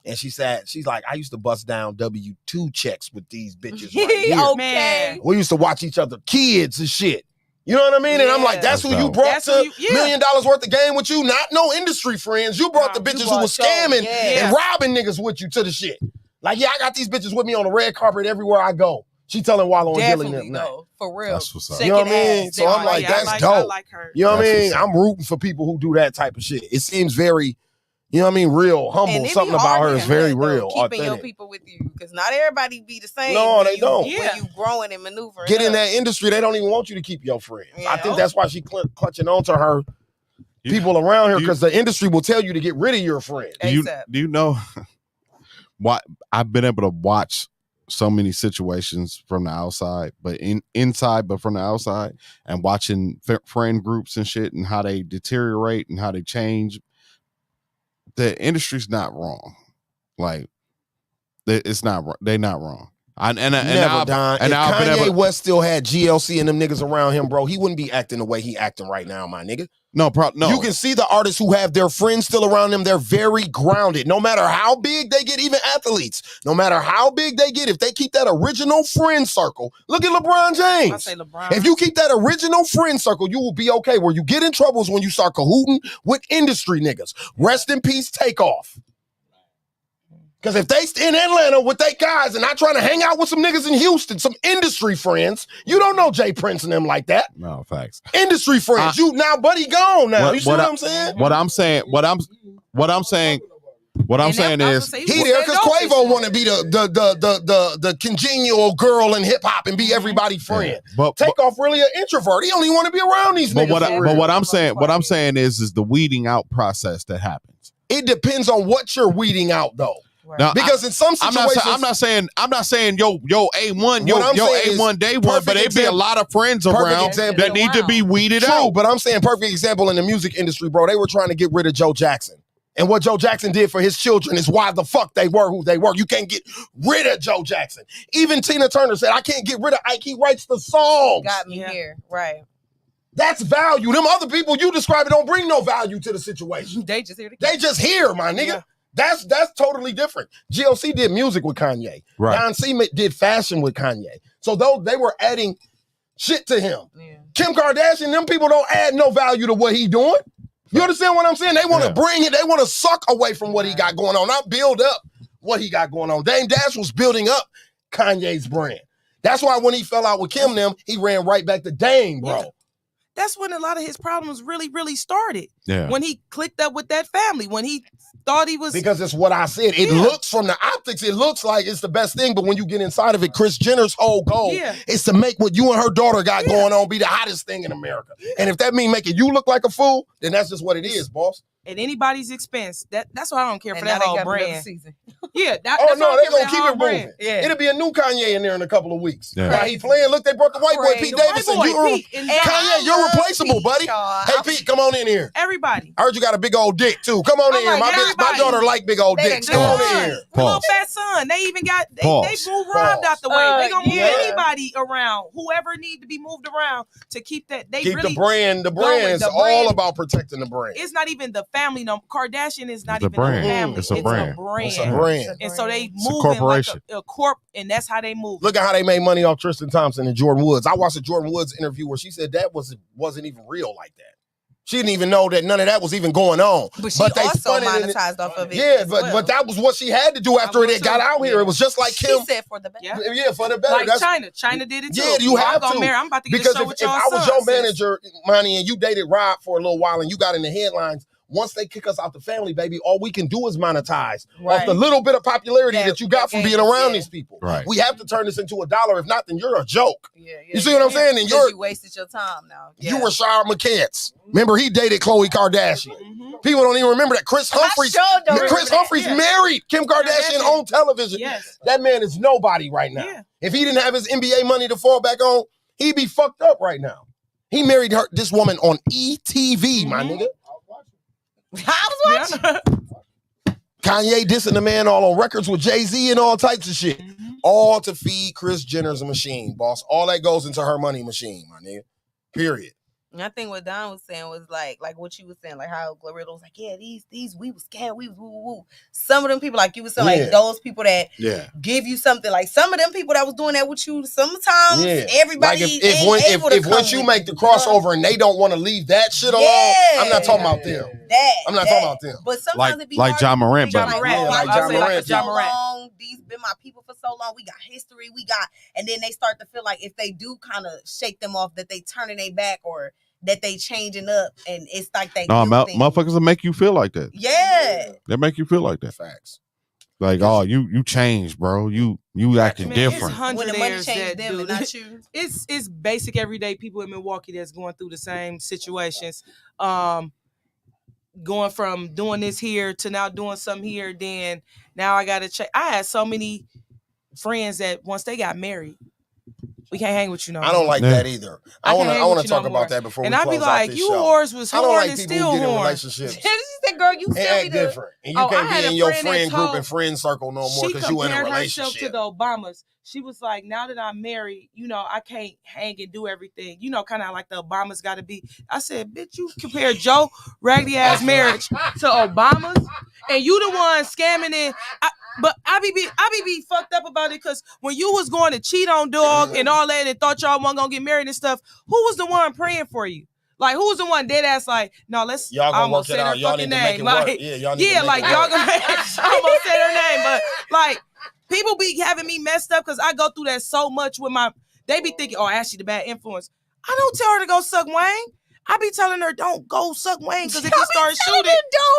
And she said, she's like, I used to bust down W-2 checks with these bitches right here.
Okay.
We used to watch each other kids and shit. You know what I mean? Yeah. And I'm like, that's who you brought to $1 million worth of game with you? Not no industry friends. You brought the bitches who was scamming and robbing niggas with you to the shit. Like, yeah, I got these bitches with me on the red carpet everywhere I go. She telling Wallow and Gilly them now.
For real.
That's what's up.
You know what I mean? So I'm like, that's dope. I like her. You know what I mean? I'm rooting for people who do that type of shit. It seems very... You know what I mean? Real, humble. Something about her is very real.
Keeping your people with you. Because not everybody be the same.
No, they don't.
When you growing and maneuvering.
Get in that industry, they don't even want you to keep your friends. Yeah. I think that's why she clutching onto her people around here, because the industry will tell you to get rid of your friends.
Do you know why I've been able to watch so many situations from the outside, but inside, but from the outside, and watching friend groups and shit and how they deteriorate and how they change. The industry's not wrong. Like, it's not. They're not wrong. And
Kanye West still had GLC and them niggas around him, bro, he wouldn't be acting the way he acting right now, my nigga.
No.
You can see the artists who have their friends still around them. They're very grounded. No matter how big they get, even athletes, no matter how big they get, if they keep that original friend circle, look at LeBron James.
I say LeBron.
If you keep that original friend circle, you will be okay. Where you get in trouble is when you start cahooting with industry niggas. Rest in peace, Takeoff. Because if they in Atlanta with they guys and not trying to hang out with some niggas in Houston, some industry friends, you don't know Jay Prince and them like that.
No, facts.
Industry friends. Buddy gone now. You see what I'm saying?
What I'm saying is
he there because Quavo want to be the congenial girl in hip hop and be everybody's friend. But Takeoff really an introvert. He only want to be around these niggas.
But what I'm saying is the weeding out process that happens.
It depends on what you're weeding out though. Now, because in some situations,
I'm not saying yo A1 A1 day one, but they be a lot of friends around that need to be weeded out.
But I'm saying perfect example in the music industry, bro. They were trying to get rid of Joe Jackson. And what Joe Jackson did for his children is why the fuck they were who they were. You can't get rid of Joe Jackson. Even Tina Turner said, I can't get rid of Ike. He writes the songs.
Got me here. Right.
That's value. Them other people you describe it don't bring no value to the situation.
They just here.
They just here, my nigga. Yeah. That's totally different. GLC did music with Kanye. Right. Don C did fashion with Kanye. So they were adding shit to him. Yeah. Kim Kardashian, them people don't add no value to what he doing. You understand what I'm saying? They want to bring it. They want to suck away from what he got going on, not build up what he got going on. Dame Dash was building up Kanye's brand. That's why when he fell out with Kim them, he ran right back to Dame, bro.
Yeah. That's when a lot of his problems really, really started.
Yeah.
When he clicked up with that family, when he thought he was...
Because it's what I said. It looks from the optics, it looks like it's the best thing, but when you get inside of it, Kris Jenner's whole goal is to make what you and her daughter got going on be the hottest thing in America. And if that means making you look like a fool, then that's just what it is, boss.
At anybody's expense. That's why I don't care for that whole brand. Yeah.
They're going to keep it moving. Yeah. It'll be a new Kanye in there in a couple of weeks. Yeah. While he playing, look, they brought the white boy, Pete Davidson. Kanye, you're replaceable, buddy. Hey, Pete, come on in here.
Everybody.
I heard you got a big old dick, too. Come on in here. My daughter like big old dicks. Come on in here.
Little fat son. They even got, they moved Rob out the way. They going to move anybody around. Whoever need to be moved around to keep that. Keep
the brand. The brand is all about protecting the brand.
It's not even the family. No, Kardashian is not even a family.
It's a brand.
It's a brand.
And so they move like a corp, and that's how they move.
Look at how they made money off Tristan Thompson and Jordan Woods. I watched a Jordan Woods interview where she said that wasn't even real like that. She didn't even know that none of that was even going on.
But she also monetized off of it.
Yeah, but that was what she had to do after it got out here. It was just like Kim.
She said for the better.
Yeah, for the better.
Like China did it too.
Yeah, you have to.
I'm about to get
because
a show with
if
y'all
I was your manager, Money, and you dated Rob for a little while and you got in the headlines, once they kick us out the family, baby, all we can do is monetize off the little bit of popularity that you got from being around these people.
Right.
We have to turn this into $1. If not, then you're a joke.
Yeah,
you see what I'm saying? And
you wasted your time now.
You were Shire McCants. Remember, he dated Khloe Kardashian. People don't even remember that. Chris Humphries married Kim Kardashian on television.
Yes.
That man is nobody right now. Yeah. If he didn't have his NBA money to fall back on, he'd be fucked up right now. He married this woman on ETV, my nigga.
I was watching.
Kanye dissing the man all on records with Jay-Z and all types of shit. All to feed Kris Jenner's machine, boss. All that goes into her money machine, my nigga. Period.
And I think what Don was saying was like what you was saying, like how Glorilla was like, yeah, these we was scared, we was woo. Some of them people, like you was saying, like those people that give you something, like some of them people that was doing that with you, sometimes everybody
like if once you make the crossover and they don't want to leave that shit alone, I'm not talking about them. I'm not talking about them.
But sometimes it be
like John Morant,
John Morant. These been my people for so long. We got history. And then they start to feel like if they do kind of shake them off, that they turning their back or that they changing up, and it's like they.
No, motherfuckers will make you feel like that.
Yeah,
they make you feel like that.
Facts.
Like, oh, you changed, bro. You acting different.
When the money changed them and not you.
It's basic everyday people in Milwaukee that's going through the same situations. Going from doing this here to now doing something here, then now I gotta check. I had so many friends that once they got married, we can't hang with you no more.
I don't like that either. I want to talk about that before we close out this show.
And I be like, you whores was whore and still
whore.
Relationships.
She said, girl, you still be
different. And you can't be in your friend group and friend circle no more because you in a relationship.
She compared herself to the Obamas. She was like, now that I'm married, I can't hang and do everything. Kind of like the Obamas got to be. I said, bitch, you compare Joe raggedy ass marriage to Obama's, and you the one scamming it. But I be fucked up about it because when you was going to cheat on dog and all that and thought y'all wasn't gonna get married and stuff, who was the one praying for you? Like, who was the one dead ass like, no, let's
y'all gonna
almost
work it
say
out.
her
Y'all
fucking
need to make
name.
it
Like,
work. Y'all need to
like y'all gonna I almost say her name, but like people be having me messed up because I go through that so much with they be thinking, oh, Ashley the bad influence. I don't tell her to go suck Wayne. I be telling her, don't go suck Wayne, because if he starts shooting,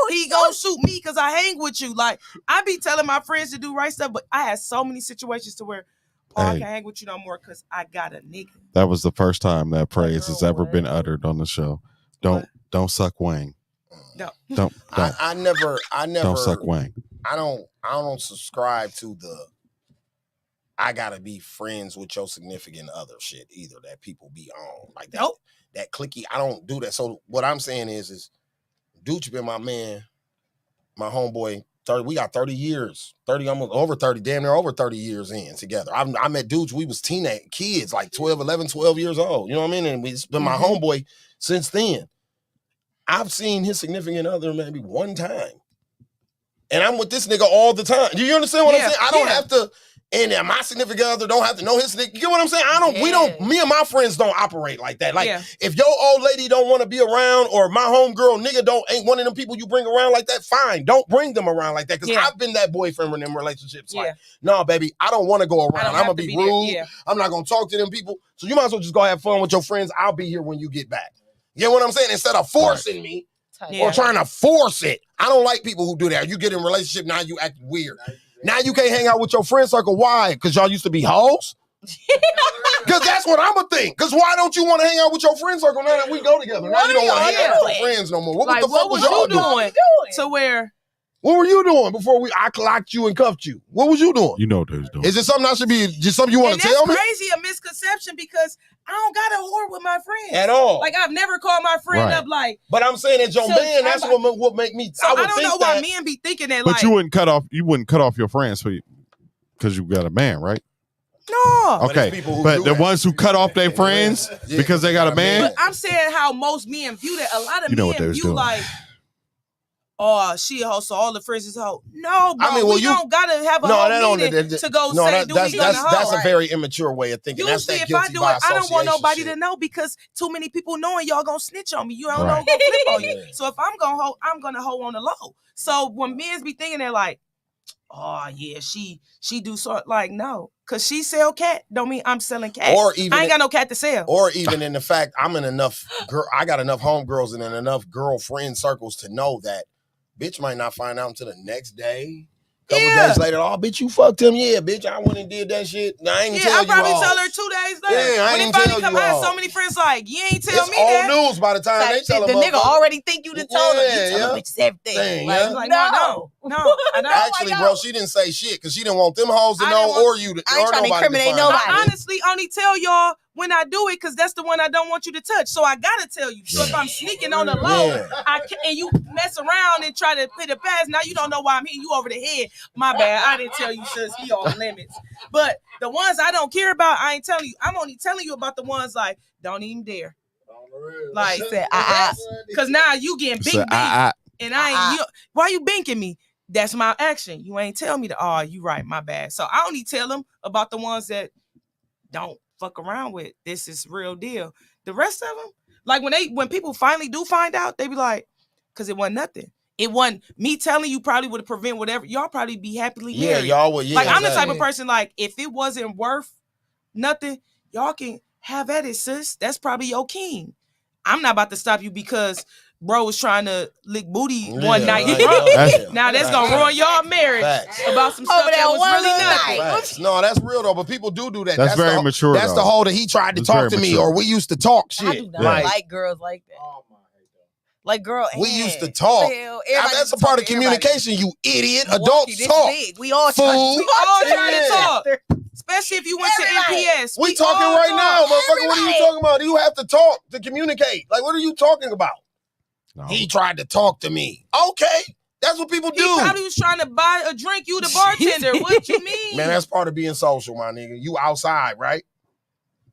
he gonna shoot me because I hang with you. Like, I be telling my friends to do right stuff, but I had so many situations to where, I can't hang with you no more because I got a nigga.
That was the first time that praise has ever been uttered on the show. Don't suck Wayne.
No.
Don't.
I never
don't suck Wayne.
I don't subscribe to the I gotta be friends with your significant other shit either that people be on. Like that. Nope. That clicky, I don't do that. So what I'm saying is Dooch been my man, my homeboy. We got 30 years, 30, almost over 30, damn near over 30 years in together. I met Dooch, we was teenage kids, like 12 years old. You know what I mean? And it's been my homeboy since then. I've seen his significant other maybe one time. And I'm with this nigga all the time. Do you understand what I'm saying? I don't have to. And my significant other don't have to know his nigga. You get what I'm saying? Me and my friends don't operate like that. Like, if your old lady don't want to be around or my homegirl nigga ain't one of them people you bring around like that, fine. Don't bring them around like that. Because I've been that boyfriend in them relationships. Like, no, baby, I don't want to go around. I'm going to be rude. I'm not going to talk to them people. So you might as well just go have fun with your friends. I'll be here when you get back. You get what I'm saying? Instead of forcing me or trying to force it. I don't like people who do that. You get in a relationship, now you act weird. Now you can't hang out with your friend circle. Why? Because y'all used to be hoes? Because that's what I'm going to think. Because why don't you want to hang out with your friend circle now that we go together? Now you don't want to hang out with your friends no more. What the fuck was y'all doing?
To where?
What were you doing before I clocked you and cuffed you? What was you doing?
You know what they was doing.
Is it something I should be, just something you want to tell me?
That's crazy, a misconception, because I don't got a whore with my friends.
At all.
Like, I've never called my friend up like.
But I'm saying that your man, that's what make me,
so I don't know why men be thinking that like.
But you wouldn't cut off your friends because you got a man, right?
No.
Okay, but the ones who cut off their friends because they got a man.
But I'm saying how most men view that. A lot of men view like, oh, she a hoe, so all the friends is a hoe. No, bro,
I mean, well,
we don't gotta have a whole meeting to go say, do we gonna hoe?
That's a very immature way of thinking.
Usually,
that's that
if I do it, I don't want nobody
shit.
to know because too many people knowing y'all gonna snitch on me. You don't know gonna flip on you. So if I'm gonna hoe, I'm gonna hoe on the low. So when men's be thinking they're like, oh yeah, she do sort like no, cause she sell cat don't mean I'm selling cat. Or even I ain't got no cat to sell.
Or even in the fact I got enough homegirls and enough girlfriend circles to know that bitch might not find out until the next day. Couple days later, oh, bitch, you fucked him. Yeah, bitch, I went and did that shit. I ain't tell you all.
I probably tell her 2 days later.
Yeah, I ain't tell you all. When it finally come out,
so many friends like, you ain't tell me
that.
It's
old news by the time they tell
the nigga already think you done told him. You tell him bitches everything.
Like, no, I don't.
Actually, bro, she didn't say shit because she didn't want them hoes to know or you to.
I ain't trying to incriminate nobody.
I honestly only tell y'all when I do it because that's the one I don't want you to touch. So I gotta tell you. So if I'm sneaking on the low, and you mess around and try to put it past, now you don't know why I'm hitting you over the head. My bad. I didn't tell you, sis. He off limits. But the ones I don't care about, I ain't telling you. I'm only telling you about the ones like, don't even dare. Like, because now you getting big beat. And I ain't, why you binking me? That's my action. You ain't tell me oh, you right, my bad. So I only tell them about the ones that don't fuck around with. This is real deal. The rest of them, like when people finally do find out, they be like, because it wasn't nothing. It wasn't me telling you probably would have prevent whatever. Y'all probably be happily married.
Yeah, y'all would. Yeah,
like I'm the type of person like if it wasn't worth nothing, y'all can have at it, sis. That's probably your king. I'm not about to stop you because bro was trying to lick booty one night. Now that's gonna ruin y'all marriage about some stuff that was really nothing.
No, that's real though. But people do that.
That's very mature.
That's the whole that he tried to talk to me, or we used to talk shit.
I do not like girls like that. Like girl,
we used to talk. That's a part of communication. You idiot. Adults talk.
We all
trying to talk. Especially if you went to NPS.
We talking right now, motherfucker. What are you talking about? You have to talk to communicate. Like, what are you talking about? No. He tried to talk to me. Okay. That's what people do.
He probably was trying to buy a drink. You the bartender. What you mean?
Man, that's part of being social, my nigga. You outside, right?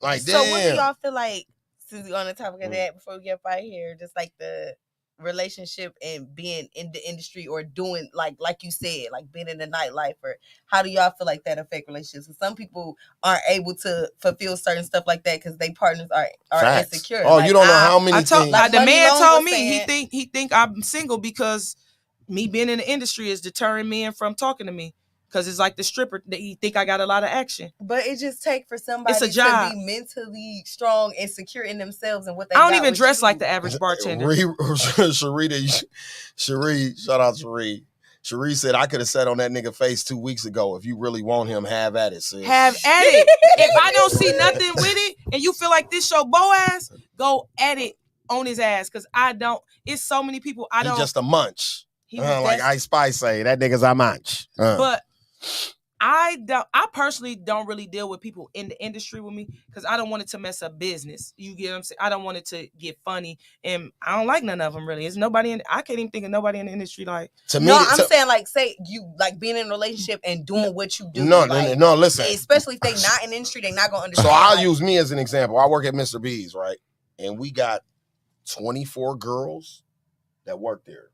Like,
so what do y'all feel like, since we're on the topic of that, before we get right here, just like the relationship and being in the industry or doing like you said, like being in the nightlife, or how do y'all feel like that affect relationships? Because some people aren't able to fulfill certain stuff like that because they partners are insecure.
Oh, like, you don't know how many things.
Like the man told me he think I'm single because me being in the industry is deterring men from talking to me. Because it's like the stripper that he think I got a lot of action.
But it just take for somebody to be mentally strong and secure in themselves and what they
I don't even dress like the average bartender.
Cherie, shout out Cherie. Cherie said, I could have sat on that nigga face 2 weeks ago. If you really want him, have at it, sis.
Have at it. If I don't see nothing with it and you feel like this show Boaz, go at it on his ass. Because I don't. It's so many people I don't.
He's just a munch. Like Ice Spice say, that nigga's a munch.
But I personally don't really deal with people in the industry with me because I don't want it to mess up business. You get what I'm saying? I don't want it to get funny, and I don't like none of them really. It's nobody I can't even think of nobody in the industry like.
To me, I'm saying like say you like being in a relationship and doing what you do.
No,
listen. Especially if they not in the industry, they not gonna understand.
So I'll use me as an example. I work at Mr. B's, right? And we got 24 girls that work there.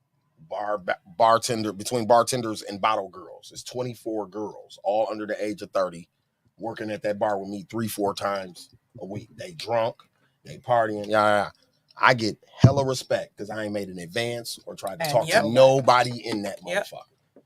Bartender between bartenders and bottle girls. It's 24 girls, all under the age of 30, working at that bar with me 3-4 times a week. They drunk, they partying. Yeah. I get hella respect because I ain't made an advance or tried to talk to nobody in that motherfucker.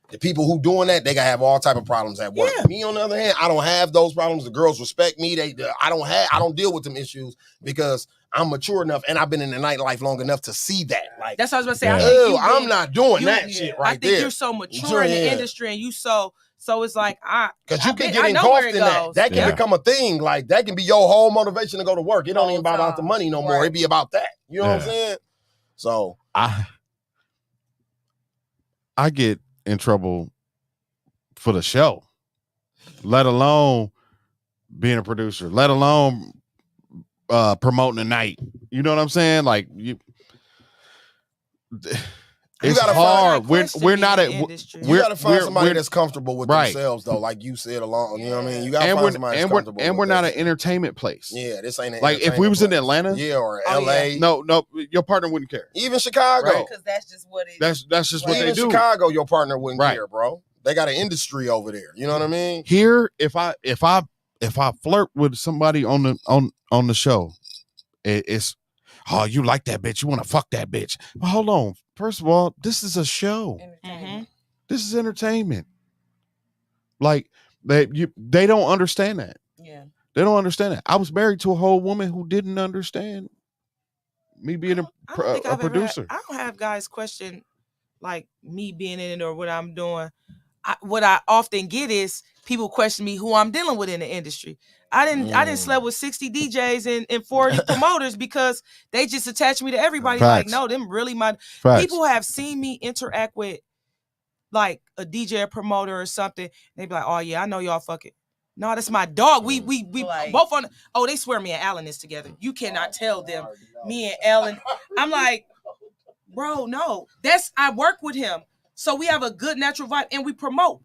The people who doing that, they gotta have all type of problems at work. Me, on the other hand, I don't have those problems. The girls respect me. I don't deal with them issues because I'm mature enough and I've been in the nightlife long enough to see that. Like,
that's what I was gonna say.
I'm not doing that shit right there.
I think you're so mature in the industry and you so it's like
because you can get engulfed in that. That can become a thing. Like that can be your whole motivation to go to work. It don't even about the money no more. It be about that. You know what I'm saying? So
I get in trouble for the show, let alone being a producer, let alone promoting a night. You know what I'm saying? Like It's hard. We're not at.
You gotta find somebody that's comfortable with themselves, though. Like you said, along. You know what I mean? You gotta find somebody that's comfortable.
And we're not an entertainment place.
Yeah, this ain't an
like if we was in Atlanta,
or LA.
No, your partner wouldn't care.
Even Chicago,
because that's just what it.
That's just what they do.
Chicago, your partner wouldn't care, bro. They got an industry over there. You know what I mean?
Here, if I flirt with somebody on the show, it's you like that bitch, you want to fuck that bitch. Well, hold on. First of all, this is a show. This is entertainment. Like they don't understand that.
Yeah,
they don't understand that. I was married to a whole woman who didn't understand me being a producer.
I don't have guys question like me being in it or what I'm doing. What I often get is people question me who I'm dealing with in the industry. I didn't sleep with 60 DJs and 40 promoters because they just attach me to everybody.
Facts.
Like, no, them really my
Facts.
People have seen me interact with like a DJ, a promoter or something. They be like, oh yeah, I know y'all fucking. No, that's my dog. We like, both on. Oh, they swear me and Alan is together. You cannot tell them me and Alan. I'm like, bro, no. I work with him. So we have a good natural vibe and we promote.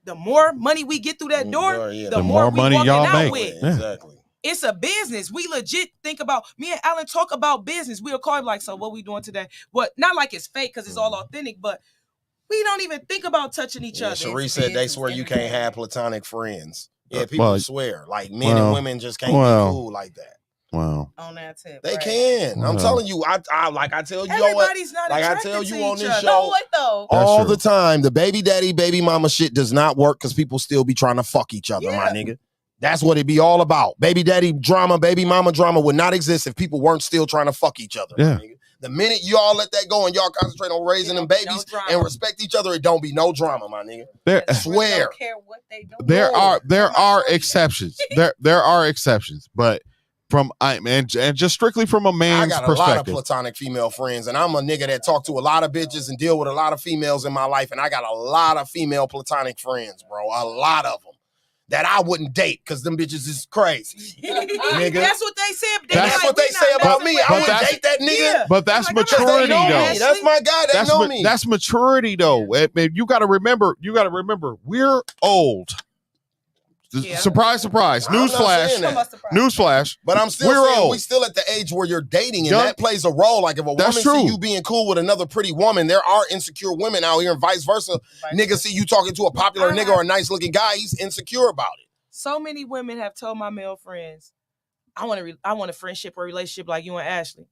The more money we get through that door, the more money y'all make. With.
Yeah. Exactly.
It's a business. We legit think about, me and Alan talk about business. We'll call him like, so what we doing today? But not like it's fake because it's all authentic, but we don't even think about touching each other.
Cherie said they swear you can't have platonic friends. Yeah, people swear. Like men and women just can't be cool like that.
Wow.
On that tip.
They can. I'm telling you, I tell you,
everybody's not
like I tell you on this show
no, what though?
all the time, the baby daddy, baby mama shit does not work because people still be trying to fuck each other, my nigga. That's what it be all about. Baby daddy drama, baby mama drama would not exist if people weren't still trying to fuck each other.
Yeah.
Nigga. The minute y'all let that go and y'all concentrate on raising them babies and respect each other, it don't be no drama, my nigga. I swear.
Don't care what they do.
There are exceptions. There are exceptions, but and just strictly from a man's perspective. I got a lot of
platonic female friends, and I'm a nigga that talk to a lot of bitches and deal with a lot of females in my life, and I got a lot of female platonic friends, bro. A lot of them that I wouldn't date because them bitches is crazy. Nigga.
That's what they said.
That's what they say about me. I wouldn't date that nigga.
Yeah.
But that's maturity, though.
That's my guy. They know me.
That's maturity, though. You got to remember. We're old. Surprise, surprise. Newsflash.
But I'm still saying we still at the age where you're dating, and that plays a role. Like if a woman see you being cool with another pretty woman, there are insecure women out here and vice versa. Niggas see you talking to a popular nigga or a nice looking guy, he's insecure about it.
So many women have told my male friends, I want a friendship or relationship like you and Ashley.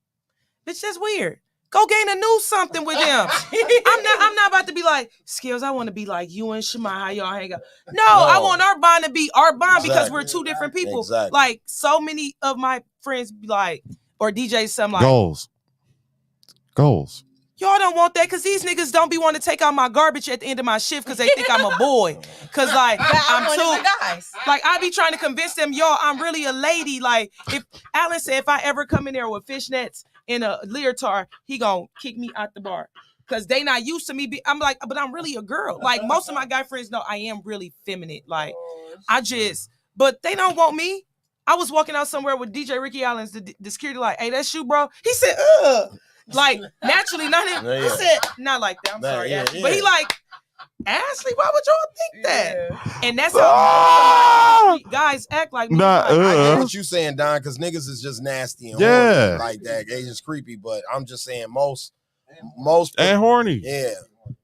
Bitch, that's weird. Go gain a new something with them. I'm not about to be like, Scalez, I want to be like you and Shema, how y'all hang out. No, I want our bond to be our bond because we're two different people.
Exactly.
Like so many of my friends be like, or DJs, something like
goals.
Y'all don't want that because these niggas don't be wanting to take out my garbage at the end of my shift because they think I'm a boy. Because like I'm too guys. Like I be trying to convince them, y'all, I'm really a lady. Like if Alan said if I ever come in there with fishnets in a leotard, he gonna kick me out the bar. Cause they not used to me. I'm like, but I'm really a girl. Like most of my guy friends know I am really feminine. Like but they don't want me. I was walking out somewhere with DJ Ricky Allen's the security like, hey, that's you, bro. He said, ugh. Like naturally, not him. He said, not like that. I'm sorry, Ashley. But he like, Ashley, why would y'all think that? And that's how guys act like me.
I get what you saying, Don, because niggas is just nasty and horny like that. They just creepy, but I'm just saying most
and horny.
Yeah.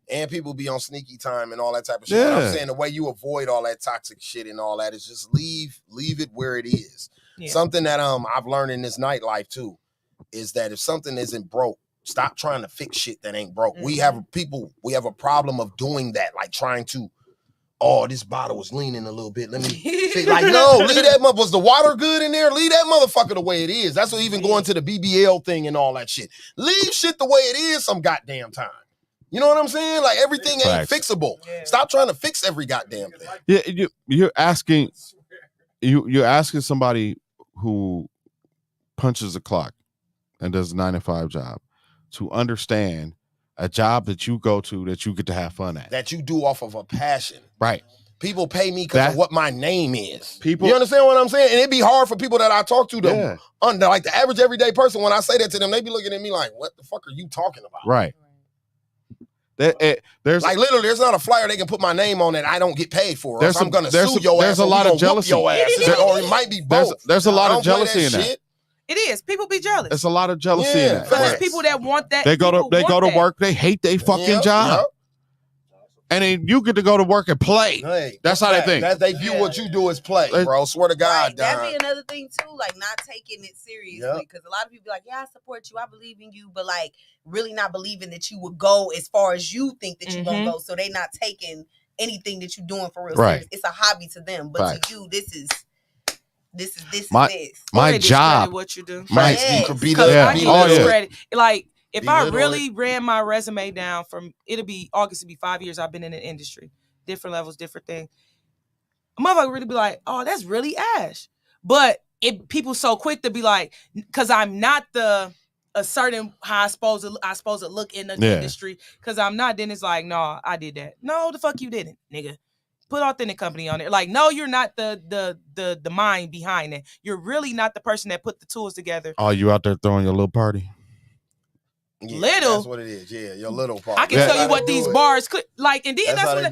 And people be on sneaky time and all that type of shit. But I'm saying the way you avoid all that toxic shit and all that is just leave it where it is. Yeah. Something that I've learned in this nightlife too is that if something isn't broke, stop trying to fix shit that ain't broke. We have a problem of doing that, like trying to, this bottle was leaning a little bit. Let me fix. Like, no, leave that was the water good in there? Leave that motherfucker the way it is. That's what even going to the BBL thing and all that shit. Leave shit the way it is some goddamn time. You know what I'm saying? Like everything ain't fixable. Yeah. Stop trying to fix every goddamn thing.
Yeah, you're asking somebody who punches a clock and does a 9-to-5 job to understand a job that you go to that you get to have fun at.
That you do off of a passion.
Right.
People pay me because of what my name is. You understand what I'm saying? And it'd be hard for people that I talk to, like the average everyday person, when I say that to them, they be looking at me like, what the fuck are you talking about?
Right. There's
like literally, there's not a flyer they can put my name on that I don't get paid for.
There's
I'm gonna sue your ass.
There's a lot of jealousy.
Your ass, or it might be both.
There's a lot of jealousy in that.
It is. People be jealous.
There's a lot of jealousy in that.
Because there's people that want that.
They go to work. They hate their fucking job. And then you get to go to work and play.
Hey,
that's how they think.
That they view what you do as play, bro. Swear to God,
right. That'd be another thing too, like not taking it seriously. Because a lot of people be like, yeah, I support you, I believe in you, but like really not believing that you would go as far as you think that you're gonna go. So they not taking anything that you're doing for real serious. It's a hobby to them, but to you, this is
my job.
What you do?
Right.
Like if I really ran my resume down from August to be 5 years I've been in the industry, different levels, different things. A motherfucker really be like, oh, that's really Ash. But people so quick to be like, because I'm not a certain how I supposed to look in the industry. Because I'm not. Then it's like, no, I did that. No, the fuck you didn't, nigga. Put Authentic Company on it. Like, no, you're not the mind behind it. You're really not the person that put the tools together.
Oh, you out there throwing your little party?
Yeah,
little.
That's what it is. Yeah, your little party.
I can tell you what these bars could like, and then that's what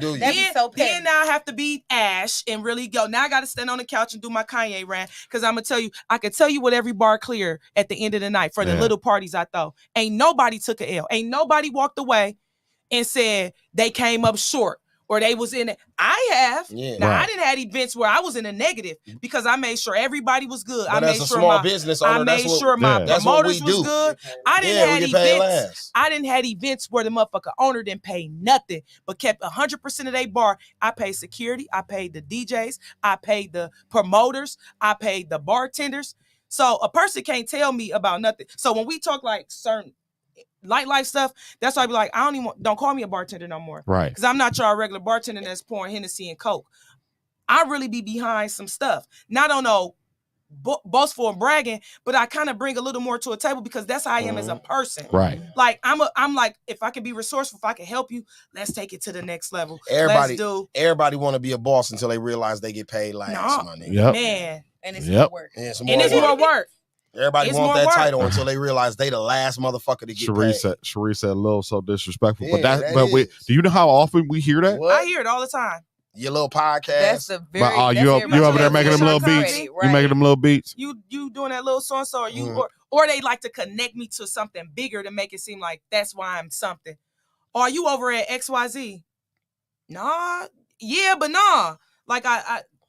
then
now I have to be Ash and really go. Now I got to stand on the couch and do my Kanye rant because I'm gonna tell you, I can tell you what every bar clear at the end of the night for the little parties I throw. Ain't nobody took a L. Ain't nobody walked away and said they came up short. Or they was in it. I have.
Yeah.
Now I didn't have events where I was in a negative because I made sure everybody was good.
But
I
as
made
a
sure
small business owner,
I made sure my promoters was good. I didn't have events. I didn't have events where the motherfucker owner didn't pay nothing but kept 100% of their bar. I paid security. I paid the DJs. I paid the promoters. I paid the bartenders. So a person can't tell me about nothing. So when we talk like certain life stuff, that's why I be like, don't call me a bartender no more.
Right.
Because I'm not your regular bartender that's pouring Hennessy and Coke. I really be behind some stuff. Not on no boastful and bragging, but I kind of bring a little more to a table because that's how I am as a person.
Right.
Like I'm like, if I can be resourceful, if I can help you, let's take it to the next level.
Everybody want to be a boss until they realize they get paid last, my nigga.
Man.
And it's more work.
And it's more work.
Everybody want that title until they realize they the last motherfucker to get paid.
Cherie said a little so disrespectful. Yeah, do you know how often we hear that?
What? I hear it all the time.
Your little podcast.
That's a very
you over there making them little beats. Right. You making them little beats.
You doing that little so and so, or they like to connect me to something bigger to make it seem like that's why I'm something. Or are you over at XYZ? Nah. Yeah, but nah. Like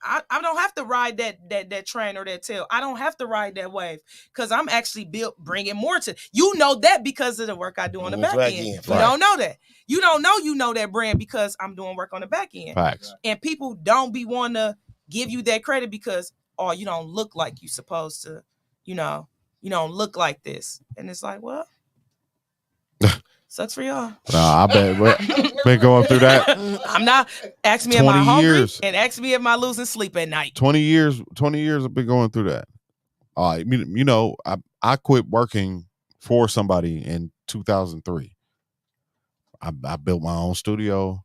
I don't have to ride that train or that tail. I don't have to ride that wave because I'm actually bringing more to you know that because of the work I do on the back end. You don't know that. You don't know you know that brand because I'm doing work on the back end.
Facts.
And people don't be wanting to give you that credit because you don't look like you supposed to. You don't look like this, and it's like, well. Sucks for y'all.
Nah, I bet been going through that.
I'm not. Ask me, am I hungry? And ask me, am I losing sleep at night?
20 years I've been going through that. I quit working for somebody in 2003. I built my own studio,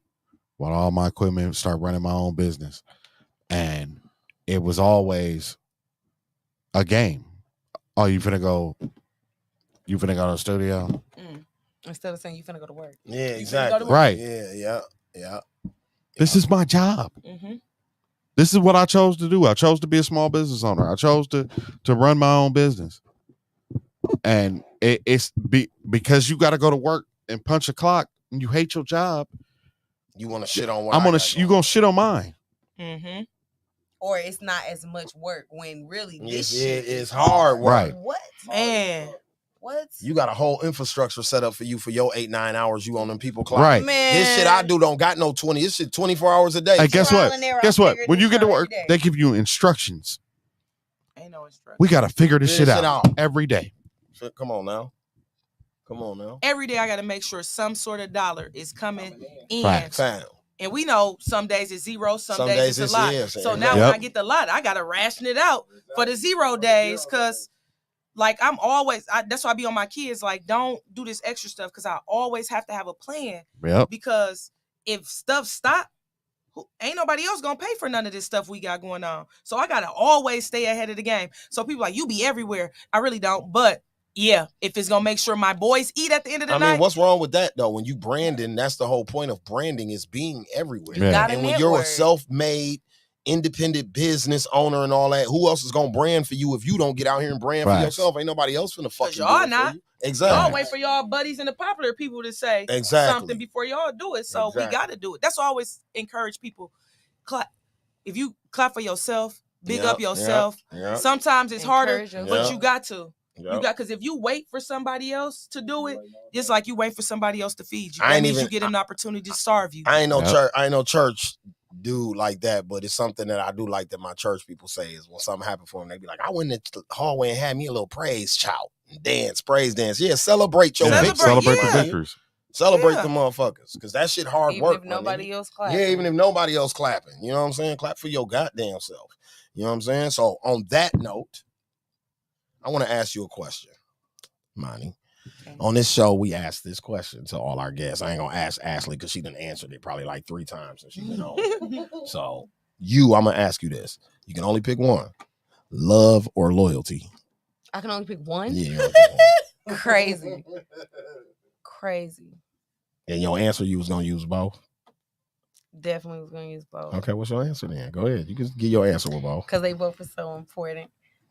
bought all my equipment, started running my own business, and it was always a game. Oh, you finna go to the studio?
Instead of saying you finna go to work.
Yeah, exactly.
Right.
Yeah.
This is my job.
Mm-hmm.
This is what I chose to do. I chose to be a small business owner. I chose to run my own business. And it's because you got to go to work and punch a clock and you hate your job.
You want to shit on
you going to shit on mine.
Mm-hmm.
Or it's not as much work when really this
shit is hard work.
Right.
What?
Man.
What?
You got a whole infrastructure set up for you for your 8-9 hours you on them people clock.
Right.
Man.
This shit I do don't got no 20. This shit 24 hours a day.
Hey, guess what? When you get to work, they give you instructions.
Ain't no instructions.
We got to figure this shit out every day.
Come on now.
Every day I got to make sure some sort of dollar is coming in.
Facts.
And we know some days it's zero, some days it's a lot. So now when I get the lot, I got to ration it out for the 0 days because like I'm always, that's why I be on my kids, like don't do this extra stuff because I always have to have a plan.
Yep.
Because if stuff stop, ain't nobody else gonna pay for none of this stuff we got going on. So I gotta always stay ahead of the game. So people like, you be everywhere. I really don't, but Yeah, if it's gonna make sure my boys eat at the end of the night.
I mean, what's wrong with that though? When you branding, that's the whole point of branding is being everywhere.
You got
and when you're a self-made, independent business owner and all that, who else is gonna brand for you if you don't get out here and brand for yourself? Ain't nobody else finna fucking
y'all
do it
not.
for you. Exactly.
Y'all wait for y'all buddies and the popular people to say something before y'all do it. So we got to do it. That's why I always encourage people. Clap. If you clap for yourself, big up yourself. Sometimes it's harder, but you got to. You got, because if you wait for somebody else to do it, it's like you wait for somebody else to feed you. That means you get an opportunity to starve you.
I ain't no church dude like that, but it's something that I do like that my church people say is when something happened for them, they be like, I went in the hallway and had me a little praise shout, dance, praise dance. Yeah, celebrate your victory.
Celebrate the victories.
Celebrate the motherfuckers, because that shit hard
even
work.
If nobody else clapping.
Yeah, even if nobody else clapping. You know what I'm saying? Clap for your goddamn self. You know what I'm saying? So on that note, I want to ask you a question, Monty. Okay. On this show, we ask this question to all our guests. I ain't gonna ask Ashley because she done answered it probably like 3 times since she's been on. So I'm gonna ask you this. You can only pick one. Love or loyalty?
I can only pick one?
Yeah.
Crazy.
And your answer, you was gonna use both?
Definitely was gonna use both.
Okay, what's your answer then? Go ahead. You can give your answer with both.
Because they both are so important.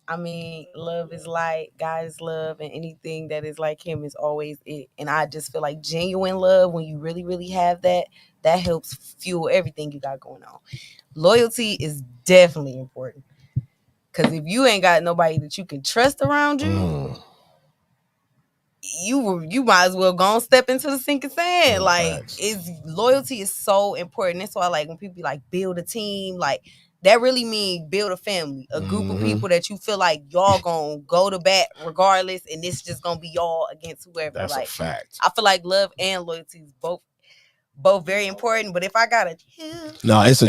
I mean, love is light, God is love, and anything that is like him is always it. And I just feel like genuine love, when you really, really have that, that helps fuel everything you got going on. Loyalty is definitely important. Because if you ain't got nobody that you can trust around you, you might as well go and step into the sinking sand. Loyalty is so important. That's why, like, when people be like, build a team, like, that really means build a family, a group of people that you feel like y'all gonna go to bat regardless, and it's just gonna be y'all against whoever.
That's a fact.
I feel like love and loyalty is both very important, but if I gotta choose,
no, it's a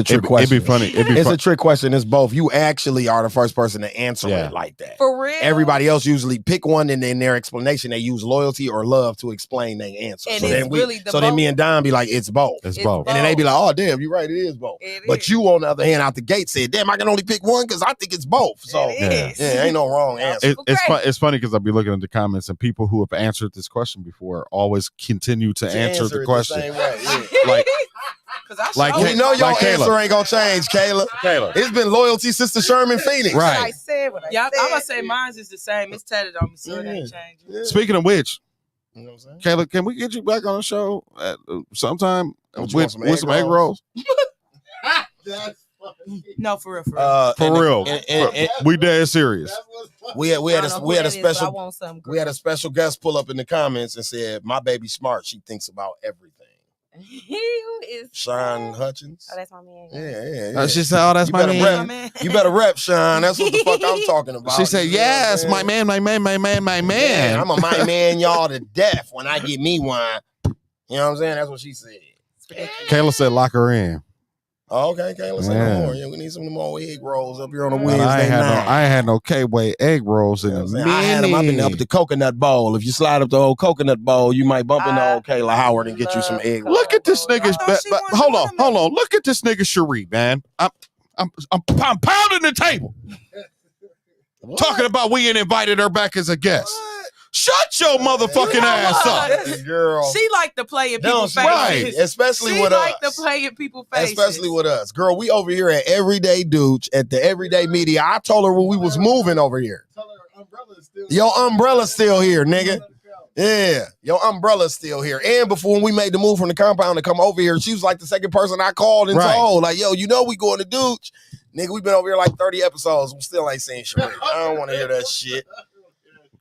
trick question.
It'd be funny.
It's a trick question. It's both. You actually are the first person to answer it like that.
For real.
Everybody else usually pick one, and in their explanation they use loyalty or love to explain their answer.
And
so then me and Don be like, it's both.
It's both.
And then they be like, oh damn, you're right, it is both. But you on the other hand out the gate said, damn, I can only pick one because I think it's both. So ain't no wrong answer.
It's funny because I'll be looking at the comments and people who have answered this question before always continue to answer the question.
We know your answer ain't gonna change, Kayla. It's been loyalty since the Sherman Phoenix.
Right.
I said what I said.
I'm gonna say mine is the same. It's tatted on me, so it ain't changing.
Yeah.
Speaking of which,
you know what I'm saying?
Kayla, can we get you back on the show at sometime with some egg rolls?
No, for real.
For real. We dead serious.
We had a special guest pull up in the comments and said, my baby smart. She thinks about everything.
Who is
Sean Hutchins?
Oh, that's my man.
Yeah.
She said, oh, that's my man.
You better rep, Sean. That's what the fuck I'm talking about.
She said, yes, my man.
Yeah, I'm a my man y'all to death when I get me one. You know what I'm saying? That's what she said.
Kayla said, lock her in.
Oh, okay, Kayla said, more. Yeah, we need some more egg rolls up here on the Wednesday night.
I ain't had no K-Way egg rolls in a minute.
I had them up the coconut bowl. If you slide up the old coconut bowl, you might bump into old Kayla Howard and get you some egg rolls.
Look at this nigga. Hold on. Look at this nigga Cherie, man. I'm pounding the table. Talking about we ain't invited her back as a guest. Shut your motherfucking ass up,
girl.
She like to play in people's faces.
Right, especially with us.
She like to play in people's faces.
Especially with us. Girl, we over here at Everyday Dooch at the Everyday Media. I told her when we was moving over here. Your umbrella's still here, nigga. Yeah, your umbrella's still here. And before when we made the move from the compound to come over here, she was like the second person I called and told, like, yo, you know we going to Dooch. Nigga, we been over here like 30 episodes. We still ain't seen Cherie. I don't want to hear that shit.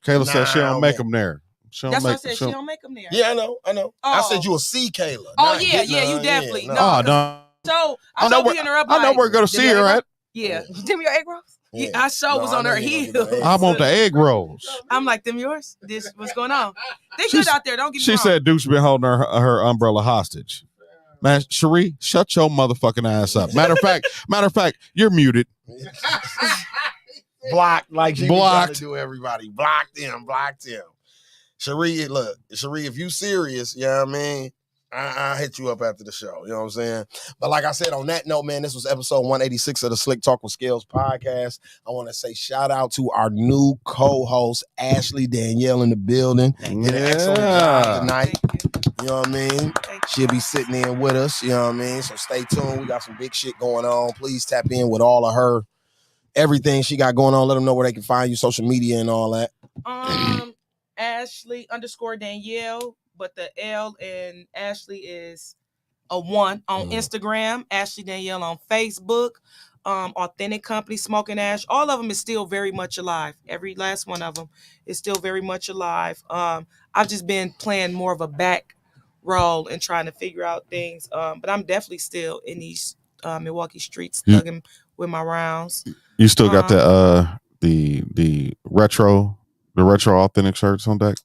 Kayla said she don't make them there.
That's what I said. She don't make them there.
Yeah, I know. Oh. I said you will see Kayla.
Oh, yeah, you definitely.
Yeah,
no.
So I know
where to go to see her at.
Yeah.
Them your egg rolls?
Yeah, I was on her heels.
I want the egg rolls.
I'm like, them yours? What's going on? They good out there. Don't get me wrong.
She said Deuce been holding her umbrella hostage. Man, Cherie, shut your motherfucking ass up. Matter of fact, you're muted.
Blocked like she blocked to do everybody. Blocked them. Cherie, look, if you serious, you know what I mean? I'll hit you up after the show. You know what I'm saying? But like I said, on that note, man, this was episode 186 of the Slick Talk with Scalez podcast. I want to say shout out to our new co-host, Ashley Danielle in the building. Did an excellent job tonight. You know what I mean? She'll be sitting in with us. You know what I mean? So stay tuned. We got some big shit going on. Please tap in with all of her, everything she got going on. Let them know where they can find you, social media and all that.
Ashley_Danielle, but the L in Ashley is a 1 on Instagram. Ashley Danielle on Facebook. Authentic Company, Smoking Ash. All of them is still very much alive. Every last one of them is still very much alive. I've just been playing more of a back role and trying to figure out things. But I'm definitely still in these Milwaukee streets, thugging with my rounds.
You still got the retro authentic shirts on deck?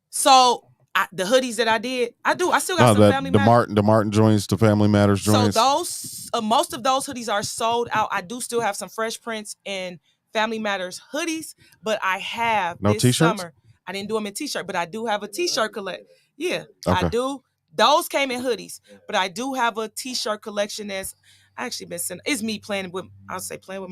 So the hoodies that I did, I still got some Family Matters.
The Martin joints, the Family Matters joints.
So those, most of those hoodies are sold out. I do still have some Fresh Prints and Family Matters hoodies, but I have this
t-shirts?
summer. I didn't do them in t-shirt, but I do have a t-shirt collection. Yeah,
okay.
I do. Those came in hoodies, but I do have a t-shirt collection that's actually been sent. It's me playing with my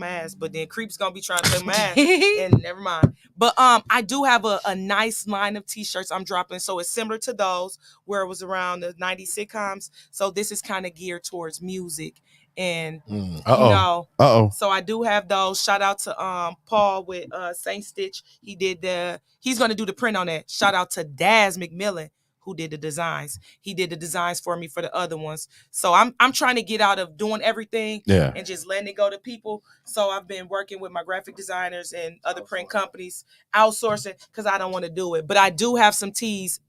ass, but then Creep's gonna be trying to play with my ass, and never mind. But I do have a nice line of t-shirts I'm dropping, so it's similar to those where it was around the 90s sitcoms. So this is kind of geared towards music, and you know, so I do have those. Shout out to Paul with Saint Stitch. He's gonna do the print on that. Shout out to Daz McMillan, who did the designs. He did the designs for me for the other ones. So I'm trying to get out of doing everything and just letting it go to people. So I've been working with my graphic designers and other print companies, outsourcing, because I don't want to do it. But I do have some tees.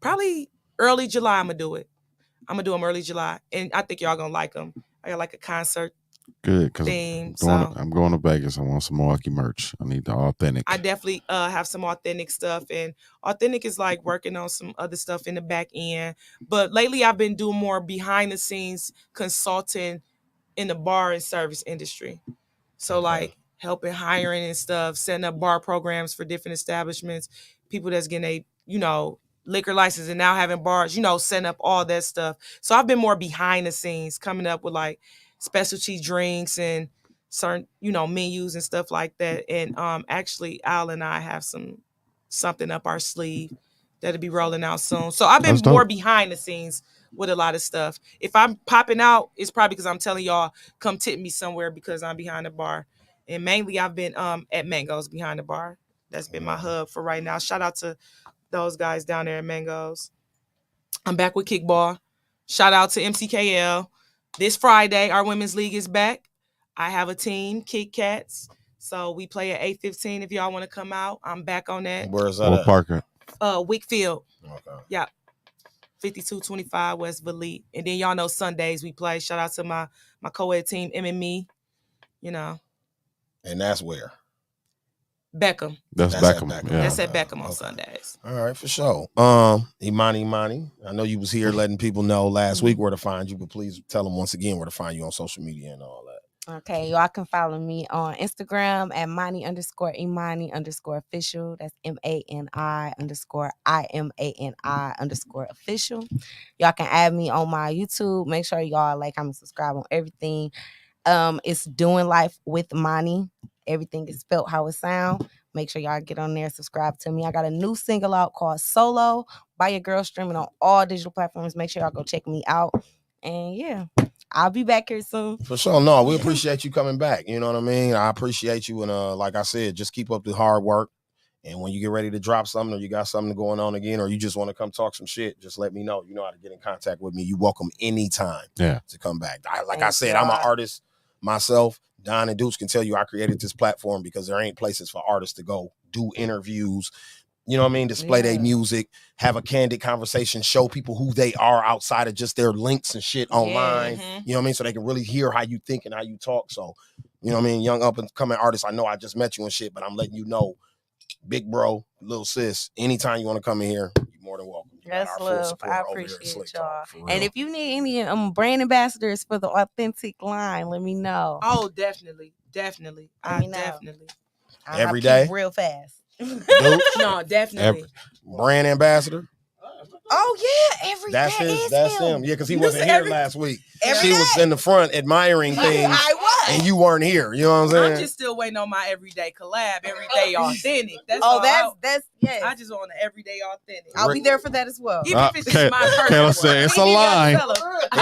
Probably early July I'm going to do it. I'm going to do them early July. And I think y'all going to like them. I got like a concert.
Good, because
I'm
going to Vegas. I want some Milwaukee merch. I need the authentic.
I definitely have some authentic stuff, and authentic is like working on some other stuff in the back end. But lately, I've been doing more behind the scenes consulting in the bar and service industry. So like helping hiring and stuff, setting up bar programs for different establishments, people that's getting liquor license and now having bars, setting up all that stuff. So I've been more behind the scenes, coming up with like specialty drinks and certain, menus and stuff like that. And actually Al and I have something up our sleeve that'll be rolling out soon. So I've been more behind the scenes with a lot of stuff. If I'm popping out, it's probably because I'm telling y'all, come tip me somewhere because I'm behind the bar. And mainly I've been at Mango's behind the bar. That's been my hub for right now. Shout out to those guys down there at Mango's. I'm back with kickball. Shout out to MCKL. This Friday, our women's league is back. I have a team, Kick Cats. So we play at 8:15 if y'all want to come out. I'm back on that.
Where's that at?
Parker?
Wickfield.
Okay.
Yeah. 5225 West Valete. And then y'all know Sundays we play. Shout out to my co-ed team, MME.
And that's where?
Beckham.
That's Beckham.
Yeah. That's at Beckham on Sundays.
All right, for sure. Imani, I know you was here letting people know last week where to find you, but please tell them once again where to find you on social media and all that.
Okay, y'all can follow me on Instagram at Mani_Imani_official. That's MANI_IMANI_official. Y'all can add me on my YouTube. Make sure y'all like, comment, subscribe on everything. It's Doing Life with Mani. Everything is spelled how it sounds. Make sure y'all get on there, subscribe to me. I got a new single out called Solo by your girl, streaming on all digital platforms. Make sure y'all go check me out. And yeah, I'll be back here soon.
For sure. No, we appreciate you coming back. You know what I mean? I appreciate you. And like I said, just keep up the hard work. And when you get ready to drop something or you got something going on again, or you just want to come talk some shit, just let me know. You know how to get in contact with me. You welcome anytime to come back. I said, I'm an artist myself. Don and Dukes can tell you I created this platform because there ain't places for artists to go do interviews, you know what I mean? Display their music, have a candid conversation, show people who they are outside of just their links and shit online. You know what I mean? So they can really hear how you think and how you talk. So, you know what I mean? Young up and coming artists, I know I just met you and shit, but I'm letting you know, big bro, little sis, anytime you want to come in here, you're more than welcome.
That's love. I appreciate y'all. And if you need any brand ambassadors for the authentic line, let me know.
Oh, definitely. Definitely.
Every day?
Real fast.
No, definitely.
Brand ambassador?
Oh yeah,
That's him. Yeah, because he wasn't here last week. She was in the front admiring things.
I was.
And you weren't here. You know what I'm saying?
I'm just still waiting on my everyday collab, everyday authentic. That's
yes.
I just want an everyday authentic.
I'll be there for that as well.
Even if it's just my
Kayla said it's a line.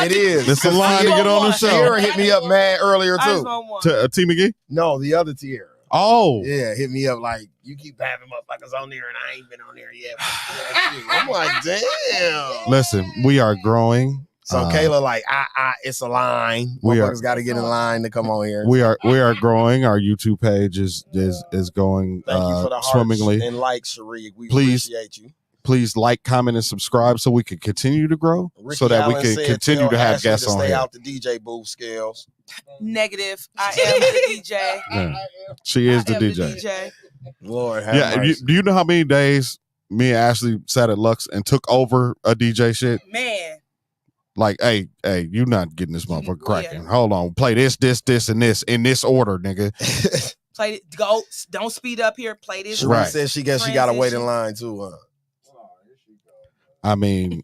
It is.
It's a line to get on the show.
Tierra hit me up mad earlier too.
T McGee?
No, the other Tierra.
Oh.
Yeah, hit me up like, you keep having motherfuckers on there and I ain't been on there yet. I'm like, damn.
Listen, we are growing.
So Kayla like, it's a line. Motherfuckers got to get in line to come on here.
We are growing. Our YouTube page is going
Thank you for the
swimmingly.
And like, Cherie, we
Please,
appreciate you.
Please like, comment, and subscribe so we can continue to grow,
Ricky
so that
Allen
we can continue to have guests on
stay
here.
out the DJ booth, Scales.
Negative. I am the DJ.
Yeah. She is the DJ.
Lord have mercy.
Do you know how many days me and Ashley sat at Lux and took over a DJ shit?
Man.
Like, hey, you not getting this motherfucker cracking. Hold on. Play this, and this in this order, nigga.
Play it. Go. Don't speed up here. Play this.
Cherie says she guess she got to wait in line too.
I mean,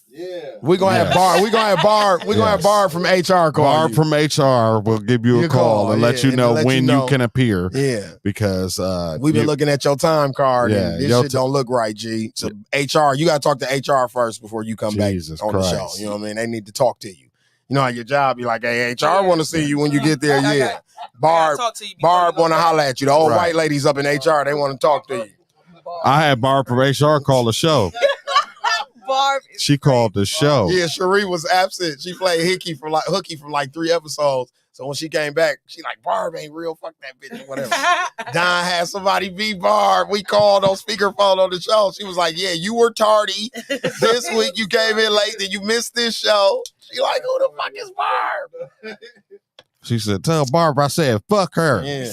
yeah, we're gonna have Barb. We're gonna have Barb from HR call.
Barb from HR will give you a call and let you know when you can appear.
Yeah,
because
we've been looking at your time card. and this shit don't look right, G. So HR, you gotta talk to HR first before you come back on the show. You know what I mean? They need to talk to you. You know how your job, you like, hey, HR want to see you when you get there. Yeah, Barb want to holler at you. The old white ladies up in HR, they want to talk to you.
I had Barb from HR call the show.
Barb
she called the show.
Yeah, Cherie was absent. She played Hookie from like 3 episodes. So when she came back, she like, Barb ain't real. Fuck that bitch. Whatever. Don had somebody beat Barb. We called on speakerphone on the show. She was like, yeah, you were tardy. This week you came in late. Then you missed this show. She like, who the fuck is Barb?
She said, tell Barb I said, fuck her.
Yeah.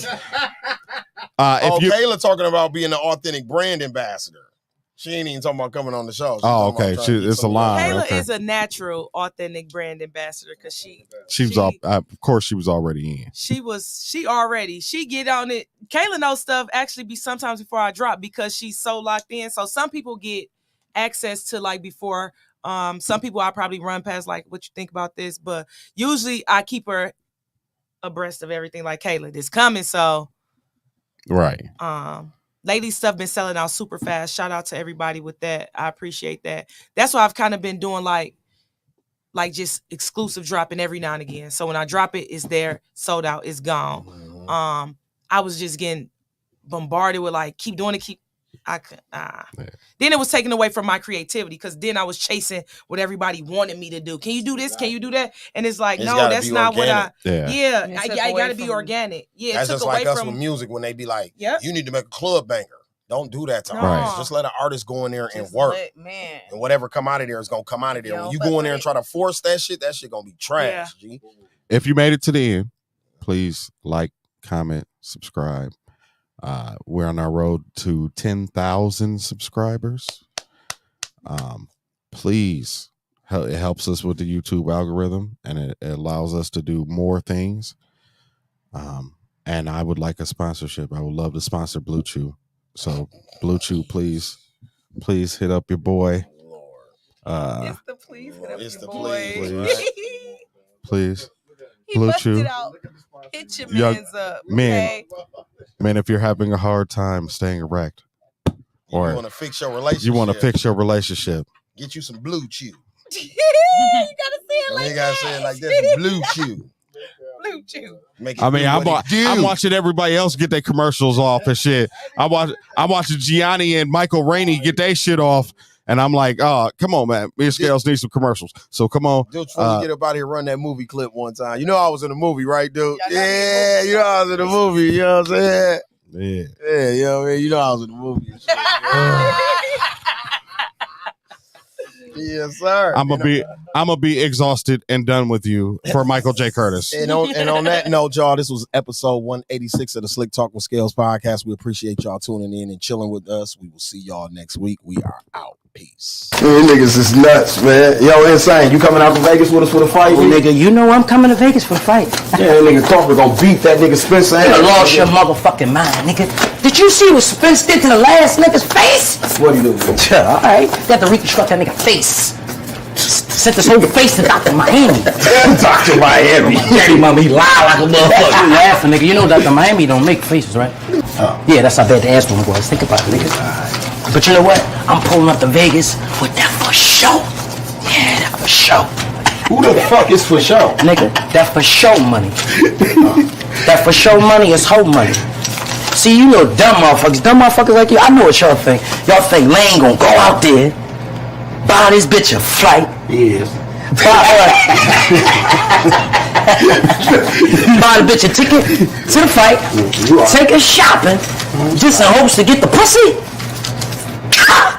Kayla talking about being an authentic brand ambassador. She ain't even talking about coming on the show.
Okay. It's a line.
Kayla is a natural, authentic brand ambassador because she was
of course she was already in.
She get on it. Kayla knows stuff actually be sometimes before I drop because she's so locked in. So some people get access to like before. Some people I probably run past like, what you think about this? But usually I keep her abreast of everything. Like, Kayla, this coming. So
right.
Lately stuff been selling out super fast. Shout out to everybody with that. I appreciate that. That's why I've kind of been doing like just exclusive dropping every now and again. So when I drop it, it's there, sold out, it's gone.
Mm-hmm.
I was just getting bombarded with like, keep doing it, Then it was taken away from my creativity because then I was chasing what everybody wanted me to do. Can you do this? Can you do that? And it's like, no, that's not organic. I gotta be organic. Yeah,
that's just like us with music when they be like, you need to make a club banger. Don't do that to artists. Just let an artist go in there and work. And whatever come out of there is gonna come out of there. When you go in there and try to force that shit gonna be trash.
Yeah. If you made it to the end, please like, comment, subscribe. We're on our road to 10,000 subscribers. Please, it helps us with the YouTube algorithm and it allows us to do more things. And I would like a sponsorship. I would love to sponsor Blue Chew. So Blue Chew, please hit up your boy.
It's the please hit up your boy.
Please. Blue Chew.
Hit your mans up.
Man, if you're having a hard time staying erect, or
you want to fix your relationship, get you some Blue Chew.
You gotta say it like that.
You gotta say it like this. Blue Chew.
Blue Chew.
I'm watching everybody else get their commercials off and shit. I'm watching Gianni and Michael Rainey get their shit off. And I'm like, oh, come on, man. Me and Scales need some commercials. So come on.
Dude, before you get up out of here, run that movie clip one time. You know I was in a movie, right, dude? Yeah, you know I was in a movie. You know what I'm saying? Yeah, you know what I mean? You know I was in a movie. Yes, sir.
I'm gonna be exhausted and done with you for Michael J. Curtis.
And on that note, y'all, this was episode 186 of the Slicktalk with Scales podcast. We appreciate y'all tuning in and chilling with us. We will see y'all next week. We are out. Peace.
Man, niggas is nuts, man. Yo, insane. You coming out to Vegas with us for the fight?
Well, nigga, you know I'm coming to Vegas for the fight.
Yeah, that nigga Talker gonna beat that nigga Spencer.
You lost your motherfucking mind, nigga. Did you see what Spence did to the last nigga's face?
What do you do?
All right, got to reconstruct that nigga face. Sent this whole face to Dr. Miami.
Dr. Miami.
Daddy mama, he lied like a motherfucker. You laughing, nigga. You know Dr. Miami don't make faces, right? Yeah, that's how bad the ass one was. Think about it, nigga. But you know what? I'm pulling up to Vegas with that for show. Yeah, that for show.
Who the fuck is for show?
Nigga, that for show money. That for show money is hoe money. See, you know dumb motherfuckers like you. I know what y'all think. Y'all think Lane gonna go out there, buy this bitch a flight.
Yes.
Buy the bitch a ticket to the fight, take her shopping, just in hopes to get the pussy.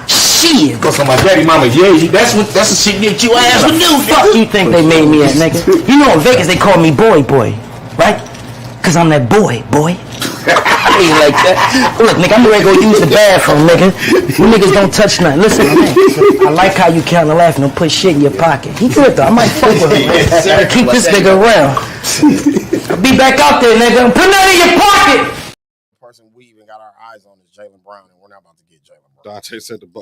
Shit.
Cause on my daddy mama, yeah, that's the shit that you ass would do.
Fuck you think they made me at, nigga? You know in Vegas they call me boy, right? Cause I'm that boy. I ain't like that. Look, nigga, I'm ready to go use the bathroom, nigga. You niggas don't touch nothing. Listen, man, I like how you count and laugh and don't put shit in your pocket. He good though. I might fuck with him. I keep this nigga around. I'll be back out there, nigga. Put that in your pocket.
The person we even got our eyes on is Jaylen Brown, and we're not about to get Jaylen Brown.
Dante said the